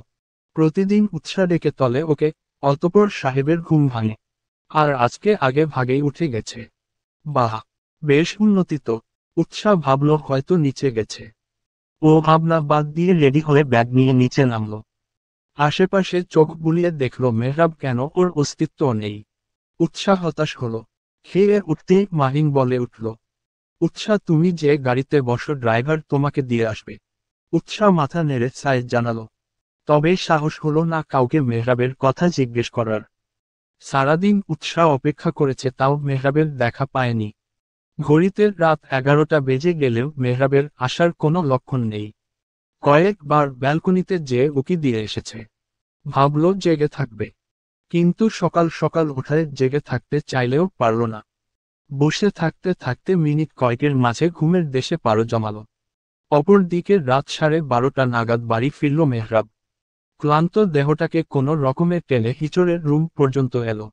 প্রতিদিন উৎসাহ ডেকে তলে ওকে। অতঃপর সাহেবের ঘুম ভাঙে। আর আজকে আগে ভাগেই উঠে গেছে। বাহ, বেশ উন্নতি তো। উৎসাহ ভাবল হয়তো নিচে গেছে। ও ভাবনা বাদ দিয়ে রেডি হয়ে ব্যাগ নিয়ে নিচে নামল। আশেপাশে চোখ বুলিয়ে দেখল মেহরাব কেন ওর অস্তিত্ব নেই। উৎসাহ হতাশ হলো। খেয়ে উঠতেই মাহিন বলে উঠল, উৎসাহ তুমি যে গাড়িতে বসো, ড্রাইভার তোমাকে দিয়ে আসবে। উৎসাহ মাথা নেড়ে সাইজ জানালো। তবে সাহস হলো না কাউকে মেহরাবের কথা জিজ্ঞেস করার। সারাদিন উৎসাহ অপেক্ষা করেছে, তাও মেহরাবের দেখা পায়নি। ঘড়িতে রাত 11টা বেজে গেলেও মেহরাবের আসার কোনো লক্ষণ নেই। কয়েকবার ব্যালকনিতে যেয়ে উকি দিয়ে এসেছে। ভাবল জেগে থাকবে। কিন্তু সকাল সকাল উঠায় জেগে থাকতে চাইলেও পারল না। বসে থাকতে থাকতে মিনিট কয়েকের মাঝে ঘুমের দেশে পারো জমালো। অপর দিকে রাত 12:30 নাগাদ বাড়ি ফিরল মেহরাব। ক্লান্ত দেহটাকে কোনো রকমে টেনে হিচড়ের রুম পর্যন্ত এলো।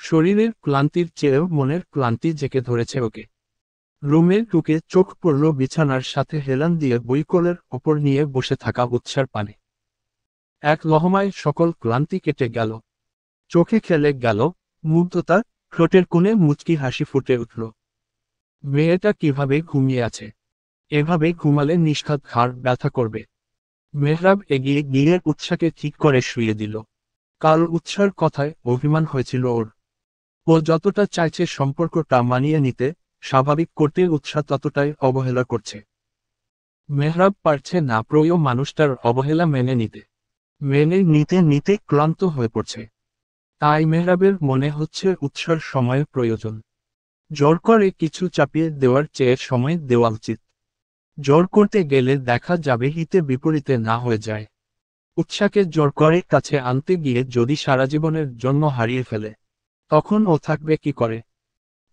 শরীরের ক্লান্তির চেয়েও মনের ক্লান্তি জেঁকে ধরেছে ওকে। রুমে ঢুকে চোখ পড়ল বিছানার সাথে হেলান দিয়ে বইকলের ওপর নিয়ে বসে থাকা উৎসার পানে। এক লহমায় সকল ক্লান্তি কেটে গেল। চোখে খেলে গেল মুগ্ধতা, ঠোঁটের কোণে মুচকি হাসি ফুটে উঠল। মেয়েটা কিভাবে ঘুমিয়ে আছে? এভাবে ঘুমালে নিষ্ঘাত ঘাড় ব্যথা করবে। মেহরাব এগিয়ে গিয়ে উৎসাকে ঠিক করে শুইয়ে দিল। কাল উৎসার কথায় অভিমান হয়েছিল ওর। ও যতটা চাইছে সম্পর্কটা মানিয়ে নিতে, স্বাভাবিক করতে, উৎসাহ ততটাই অবহেলা করছে। মেহরাব পারছে না প্রিয় মানুষটার অবহেলা মেনে নিতে। মেনে নিতে নিতে ক্লান্ত হয়ে পড়ছে। তাই মেহরাবের মনে হচ্ছে উৎসার সময়ের প্রয়োজন। জোর করে কিছু চাপিয়ে দেওয়ার চেয়ে সময় দেওয়া উচিত। জোর করতে গেলে দেখা যাবে হিতে বিপরীতে না হয়ে যায়। উৎসাকে জোর করে কাছে আনতে গিয়ে যদি সারা জীবনের জন্য হারিয়ে ফেলে, তখন ও থাকবে কি করে?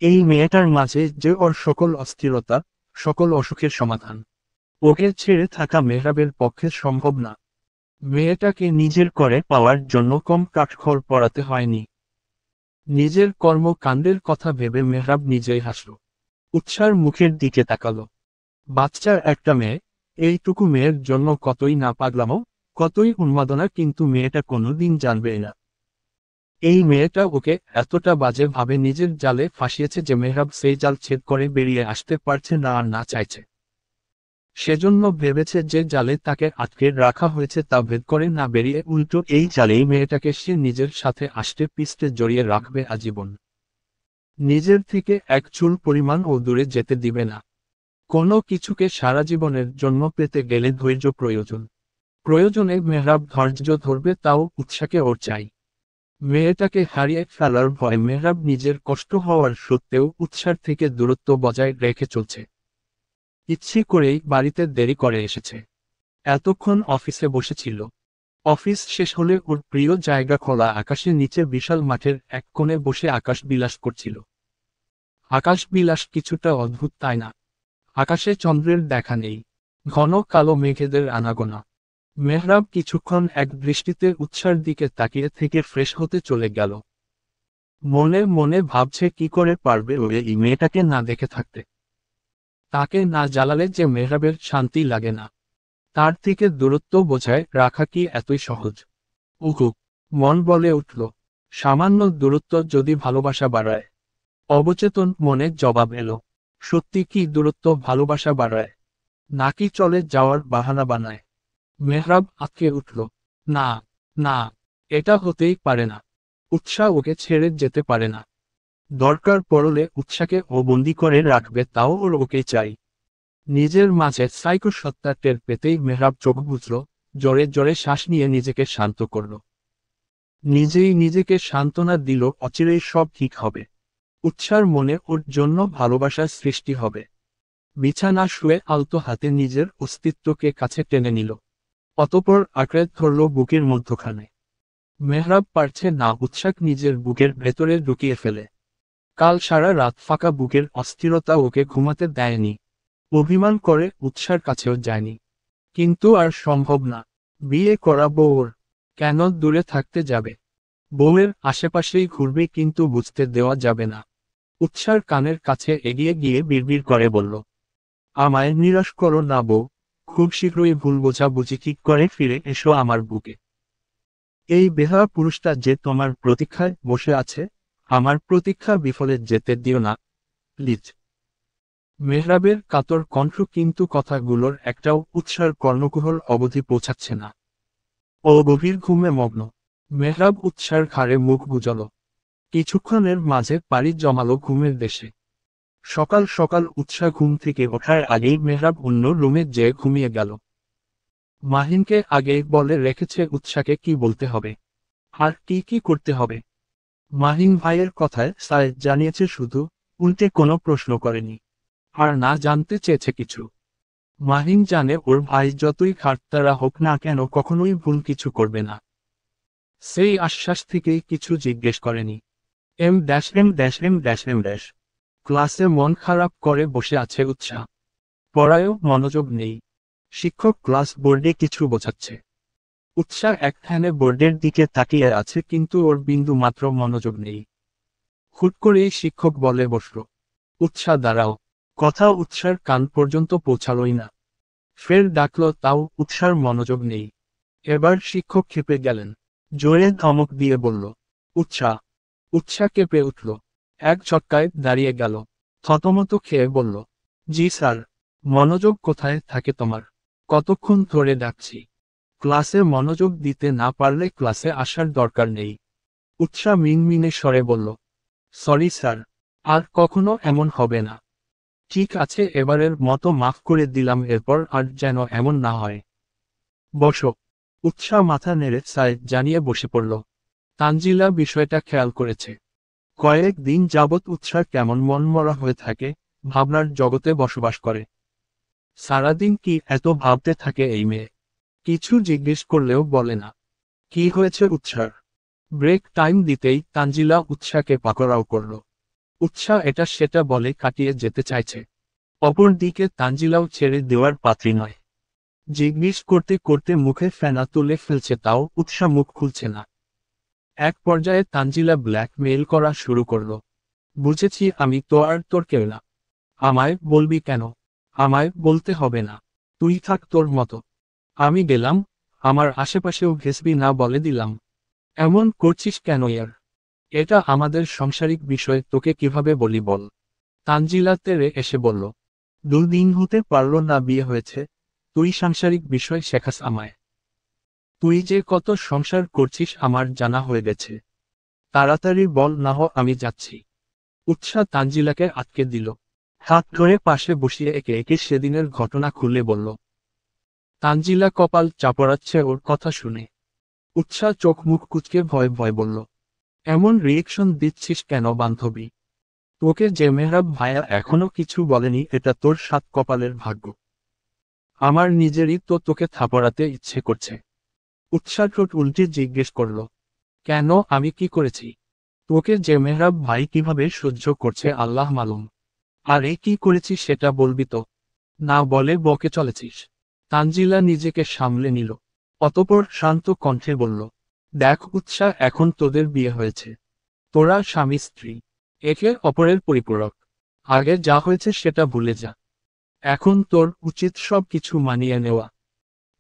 এই মেয়েটার মাঝে যে ওর সকল অস্থিরতা, সকল অসুখের সমাধান। ওকে ছেড়ে থাকা মেহরাবের পক্ষে সম্ভব না। মেয়েটাকে নিজের করে পাওয়ার জন্য কম কাঠখড় পড়াতে হয়নি। নিজের কর্মকাণ্ডের কথা ভেবে মেহরাব নিজেই হাসল। উৎসার মুখের দিকে তাকালো। বাচ্চার একটা মেয়ে, এইটুকু মেয়ের জন্য কতই না পাগলামো, কতই উন্মাদনা, কিন্তু মেয়েটা কোনোদিন জানবে না এই মেয়েটা ওকে এতটা বাজে ভাবে নিজের জালে ফাঁসিয়েছে যে মেহরাব সেই জাল ছেদ করে বেরিয়ে আসতে পারছে না আর না চাইছে। সেজন্য ভেবেছে যে জালে তাকে আটকে রাখা হয়েছে তা ভেদ করে না বেরিয়ে উল্টো এই জালেই মেয়েটাকে সে নিজের সাথে আষ্টে পিষ্টে জড়িয়ে রাখবে আজীবন। নিজের থেকে এক চুল পরিমাণ ও দূরে যেতে দিবে না। কোনো কিছুকে সারা জীবনের জন্য পেতে গেলে ধৈর্য প্রয়োজন। প্রয়োজনে মেহরাব ধৈর্য ধরবে, তাও উৎসাকে ওর চাই। মেয়েটাকে হারিয়ে ফেলার ভয় মেহরাব নিজের কষ্ট হওয়ার সত্ত্বেও উৎসার থেকে দূরত্ব বজায় রেখে চলছে। ইচ্ছে করেই বাড়িতে দেরি করে এসেছে। এতক্ষণ অফিসে বসেছিল। অফিস শেষ হলে ওর প্রিয় জায়গা খোলা আকাশের নিচে বিশাল মাঠের এক কোণে বসে আকাশ বিলাস করছিল। আকাশ বিলাস কিছুটা অদ্ভুত, তাই না? আকাশে চন্দ্রের দেখা নেই, ঘন কালো মেঘেদের আনাগোনা। মেহরাব কিছুক্ষণ এক দৃষ্টিতে উৎসার দিকে তাকিয়ে থেকে ফ্রেশ হতে চলে গেল। মনে মনে ভাবছে কি করে পারবে ও এই মেয়েটাকে না দেখে থাকতে। তাকে না জ্বালালে যে মেহরাবের শান্তি লাগে না। তার থেকে দূরত্ব বোঝায় রাখা কি এতই সহজ? উহু, মন বলে উঠল, সামান্য দূরত্ব যদি ভালোবাসা বাড়ায়। অবচেতন মনে জবাব এলো, সত্যি কি দূরত্ব ভালোবাসা বাড়ায়, নাকি চলে যাওয়ার বাহানা বানায়? মেহরাব আঁতকে উঠল, না, না, এটা হতেই পারে না। উৎসাহ ওকে ছেড়ে যেতে পারে না। দরকার পড়লে উৎসাকে ও বন্দি করে রাখবে, তাও ওর ওকে চাই। নিজের মাঝে সাইকো সত্তা টের পেতেই মেহরাব চোখ বুঝল, জোরে জোরে শ্বাস নিয়ে নিজেকে শান্ত করল। নিজেই নিজেকে সান্ত্বনা দিল, অচিরেই সব ঠিক হবে। উৎসার মনে ওর জন্য ভালোবাসার সৃষ্টি হবে। বিছানা শুয়ে আলতো হাতে নিজের অস্তিত্বকে কাছে টেনে নিল। অতপর আঁকড়ে ধরল বুকের মধ্যখানে। মেহরাব পারছে না উৎসাক নিজের বুকের ভেতরে ঢুকিয়ে ফেলে। কাল সারা রাত ফাঁকা বুকের অস্থিরতা ওকে ঘুমাতে দেয়নি। অভিমান করে উৎসার কাছেও যায়নি। কিন্তু আর সম্ভব না। বিয়ে করা বউর, কেন দূরে থাকতে যাবে? বউয়ের আশেপাশেই ঘুরবে, কিন্তু বুঝতে দেওয়া যাবে না। উৎসার কানের কাছে এগিয়ে গিয়ে বিড়বিড় করে বলল, আমায় নিরাশ করো না বউ, খুব শীঘ্রই ভুল বোঝাবুঝি ঠিক করে ফিরে এসো আমার বুকে। এই বেহায়া পুরুষটা যে তোমার প্রতীক্ষায় বসে আছে, আমার প্রতীক্ষা বিফলে যেতে দিও না, প্লিজ। মেহরাবের কাতর কণ্ঠ কিন্তু কথাগুলোর একটাও উৎসার কর্ণকুহর অবধি পৌঁছাচ্ছে না। ও গভীর ঘুমে মগ্ন। মেহরাব উৎসার ঘাড়ে মুখ গুজল। কিছুক্ষণের মাঝে পাড়ি জমালো ঘুমের দেশে। সকাল সকাল উৎসাহ ঘুম থেকে ওঠার আগেই মেহরাব অন্য রুমে যেয়ে ঘুমিয়ে গেল। মাহিনকে আগেই বলে রেখেছে উৎসাকে কি বলতে হবে, আর কি কি করতে হবে। মাহিন ভাইয়ের কথায় সায়েদ জানিয়েছে শুধু, উল্টে কোনো প্রশ্ন করেনি, আর না জানতে চেয়েছে কিছু। মাহিন জানে ওর ভাই যতই খাটতারা হোক না কেন কখনোই ভুল কিছু করবে না। সেই আশ্বাস থেকেই কিছু জিজ্ঞেস করেনি। এম। ক্লাসে মন খারাপ করে বসে আছে উৎসাহ। পড়ায়ও মনোযোগ নেই। শিক্ষক ক্লাস বোর্ডে কিছু বোঝাচ্ছে। উৎসাহ এক ধ্যানে বোর্ডের দিকে তাকিয়ে আছে, কিন্তু ওর বিন্দু মাত্র মনোযোগ নেই। হুট করেই শিক্ষক বলে বসল, উৎসাহ দাঁড়াও। কথা উৎসার কান পর্যন্ত পৌঁছালোই না। ফের ডাকল, তাও উৎসার মনোযোগ নেই। এবার শিক্ষক ক্ষেপে গেলেন। জোরে ধমক দিয়ে বলল, উৎসাহ। উৎসাহ কেঁপে উঠল। এক ঝটকায় দাঁড়িয়ে গেল। থতমত খেয়ে বলল, জি স্যার। মনোযোগ কোথায় থাকে তোমার? কতক্ষণ ধরে ডাকছি। ক্লাসে মনোযোগ দিতে না পারলে ক্লাসে আসার দরকার নেই। উৎসাহ মিনমিনে স্বরে বলল, সরি স্যার, আর কখনো এমন হবে না। ঠিক আছে, এবারের মতো মাফ করে দিলাম, এরপর আর যেন এমন না হয়। বসো। উৎসাহ মাথা নেড়ে সায়েদ জানিয়ে বসে পড়ল। তানজিলা বিষয়টা খেয়াল করেছে। কয়েক দিন যাবৎ উৎসাহ কেমন মনমরা হয়ে থাকে, ভাবনার জগতে বসবাস করে। সারাদিন কি এত ভাবতে থাকে এই মেয়ে? কিছু জিজ্ঞেস করলেও বলে না। কি হয়েছে উৎসার? ব্রেক টাইম দিতেই তানজিলা উৎসাহকে পাকড়াও করল। উৎসাহ এটা সেটা বলে কাটিয়ে যেতে চাইছে। অপরদিকে তানজিলাও ছেড়ে দেওয়ার পাত্রী নয়। জিজ্ঞেস করতে করতে মুখে ফেনা তুলে ফেলছে, তাও উৎসাহ মুখ খুলছে না। এক পর্যায়ে তানজিলা ব্ল্যাকমেইল করা শুরু করল। বুঝেছি, আমি তো আর তোর কেউ না। আমায় বলবি কেন? আমায় বলতে হবে না। তুই থাক তোর মতো। আমি গেলাম, আমার আশেপাশেও ঘেসবি না বলে দিলাম। এমন করছিস কেন ইয়ার? এটা আমাদের সাংসারিক বিষয়, তোকে কিভাবে বলি বল? তানজিলা তেরে এসে বলল, 2 দিন হতে পারল না বিয়ে হয়েছে, তুই সাংসারিক বিষয় শেখাস আমায়? তুই যে কত সংসার করছিস আমার জানা হয়ে গেছে। তাড়াতাড়ি বল, না হ আমি যাচ্ছি। উৎসাহ তানজিলাকে আটকে দিল। হাত ধরে পাশে বসিয়ে একে একে সেদিনের ঘটনা খুলে বলল। তানজিলা কপাল চাপড়াচ্ছে ওর কথা শুনে। উৎসাহ চোখ মুখ কুঁচকে ভয় ভয় বলল, এমন রিয়েকশন দিচ্ছিস কেন বান্ধবী? তোকে যে মেহরাব ভাইয়া এখনো কিছু বলেনি এটা তোর সাত কপালের ভাগ্য। আমার নিজেরই তো তোকে থাপড়াতে ইচ্ছে করছে। উৎসাহ ঠোঁট উল্টে জিজ্ঞেস করল, কেন, আমি কি করেছি? তোকে যে মেহরাব ভাই কিভাবে সহ্য করছে আল্লাহ মালুম। আরে কি করেছিস সেটা বলবি তো? না বলে বকে চলেছিস। তানজিলা নিজেকে সামলে নিল। অতঃপর শান্ত কণ্ঠে বলল, দেখ উৎসাহ, এখন তোদের বিয়ে হয়েছে। তোরা স্বামী স্ত্রী, একে অপরের পরিপূরক। আগে যা হয়েছে সেটা ভুলে যা। এখন তোর উচিত সব কিছু মানিয়ে নেওয়া।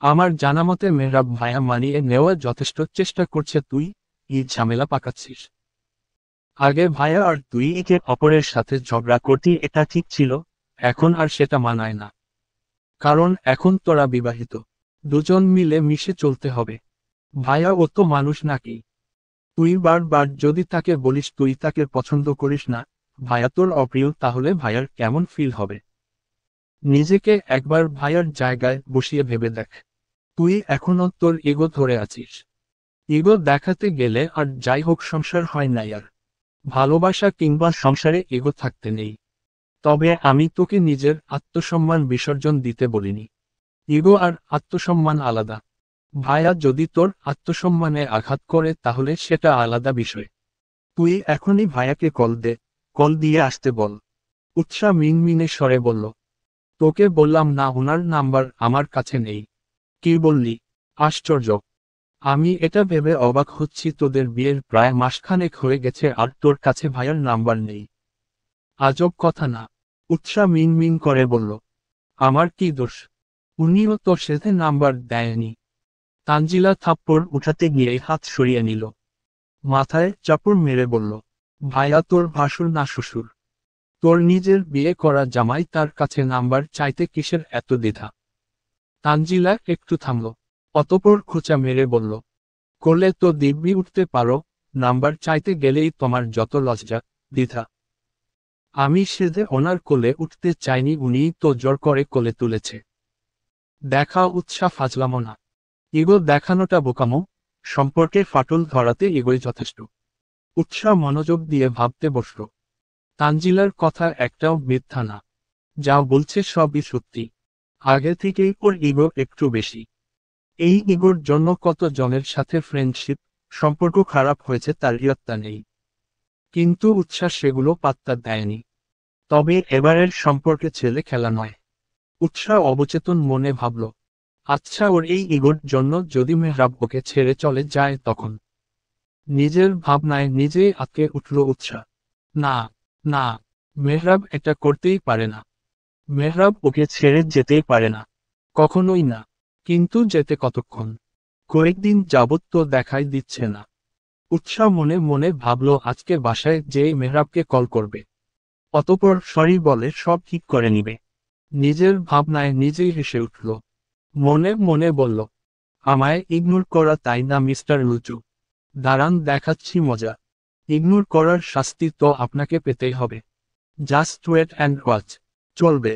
আমার জানামতে মেহরাব ভাইয়া মানিয়ে নেওয়া যথেষ্ট চেষ্টা করছে, তুই এই ঝামেলা পাকাচ্ছিস। আগে ভাইয়া আর তুই একে অপরের সাথে ঝগড়া করতি, এটা ঠিক ছিল। এখন আর সেটা মানায় না। কারণ এখন তোরা বিবাহিত, দুজন মিলে মিশে চলতে হবে। ভাইয়া ও তো মানুষ নাকি? তুই বারবার যদি তাকে বলিস তুই তাকে পছন্দ করিস না, ভাইয়া তোর অপ্রিয়, তাহলে ভাইয়ার কেমন ফিল হবে? নিজেকে একবার ভাইয়ার জায়গায় বসিয়ে ভেবে দেখ। তুই এখনো তোর ইগো ধরে আছিস। ইগো দেখাতে গেলে আর যাই হোক সংসার হয় না আর। ভালোবাসা কিংবা সংসারে ইগো থাকতে নেই। তবে আমি তোকে নিজের আত্মসম্মান বিসর্জন দিতে বলিনি। ইগো আর আত্মসম্মান আলাদা। ভাইয়া যদি তোর আত্মসম্মানে আঘাত করে তাহলে সেটা আলাদা বিষয়। তুই এখনই ভাইয়াকে কল দে, কল দিয়ে আসতে বল। উৎসাহ মিনমিনে স্বরে বলল, তোকে বললাম না ওনার নাম্বার আমার কাছে নেই। কি বললি? আশ্চর্য! আমি এটা ভেবে অবাক হচ্ছি, তোদের বিয়ের প্রায় মাসখানেক হয়ে গেছে আর তোর কাছে ভাইয়ার নাম্বার নেই। আজব কথা না? উৎসাহ মিনমিন করে বলল, আমার কি দোষ? উনিও তোর সাথে নাম্বার দেয়নি। তানজিলা থাপ্পড় উঠাতে গিয়ে হাত সরিয়ে নিল। মাথায় চাপড় মেরে বলল, ভাইয়া তোর ভাসুর না শ্বশুর? তোর নিজের বিয়ে করা জামাই, তার কাছে নাম্বার চাইতে কিসের এত দ্বিধা? তানজিলা একটু থামল। অতঃপর খোঁচা মেরে বলল, করলে তো দিব্যি উঠতে পারো, নাম্বার চাইতে গেলেই তোমার যত লজ্জা, দ্বিধা। আমি সেদে ওনার কোলে উঠতে চাইনি, উনিই তো জোর করে কোলে তুলেছে। দেখা উৎসাহ ফাজলামো না। ইগো দেখানোটা বোকামো। সম্পর্কে ফাটল ধরাতে ইগোই যথেষ্ট। উৎসাহ মনোযোগ দিয়ে ভাবতে বসল। তানজিলার কথা একটাও মিথ্যা না। যা বলছে সবই সত্যি। আগে থেকেই ওর ইগো একটু বেশি। এই ইগোর জন্য কত জনের সাথে ফ্রেন্ডশিপ, সম্পর্ক খারাপ হয়েছে তার ইয়ত্তা নেই। কিন্তু উৎসাহ সেগুলো পাত্তা দেয়নি। তবে এবারের সম্পর্কে ছেলে খেলা নয়। উৎসাহ অবচেতন মনে ভাবল, আচ্ছা ওর এই ইগোর জন্য যদি মেহরাব ওকে ছেড়ে চলে যায় তখন? নিজের ভাবনায় নিজেই আটকে উঠল উৎসাহ। না, না, মেহরাব এটা করতেই পারে না। মেহরাব ওকে ছেড়ে যেতেই পারে না, কখনোই না। কিন্তু যেতে কতক্ষণ? কয়েকদিন যাবৎ তো দেখাই দিচ্ছে না। উৎসাহ মনে মনে ভাবল আজকে বাসায় যেই মেহরাবকে কল করবে। অতঃপর সরি বলে সব ঠিক করে নিবে। নিজের ভাবনায় নিজেই হেসে উঠল। মনে মনে বলল, আমায় ইগনোর করা তাই না মিস্টার লুচু? দাঁড়ান দেখাচ্ছি মজা। ইগনোর করার শাস্তি তো আপনাকে পেতেই হবে। Just wait and watch. চলবে।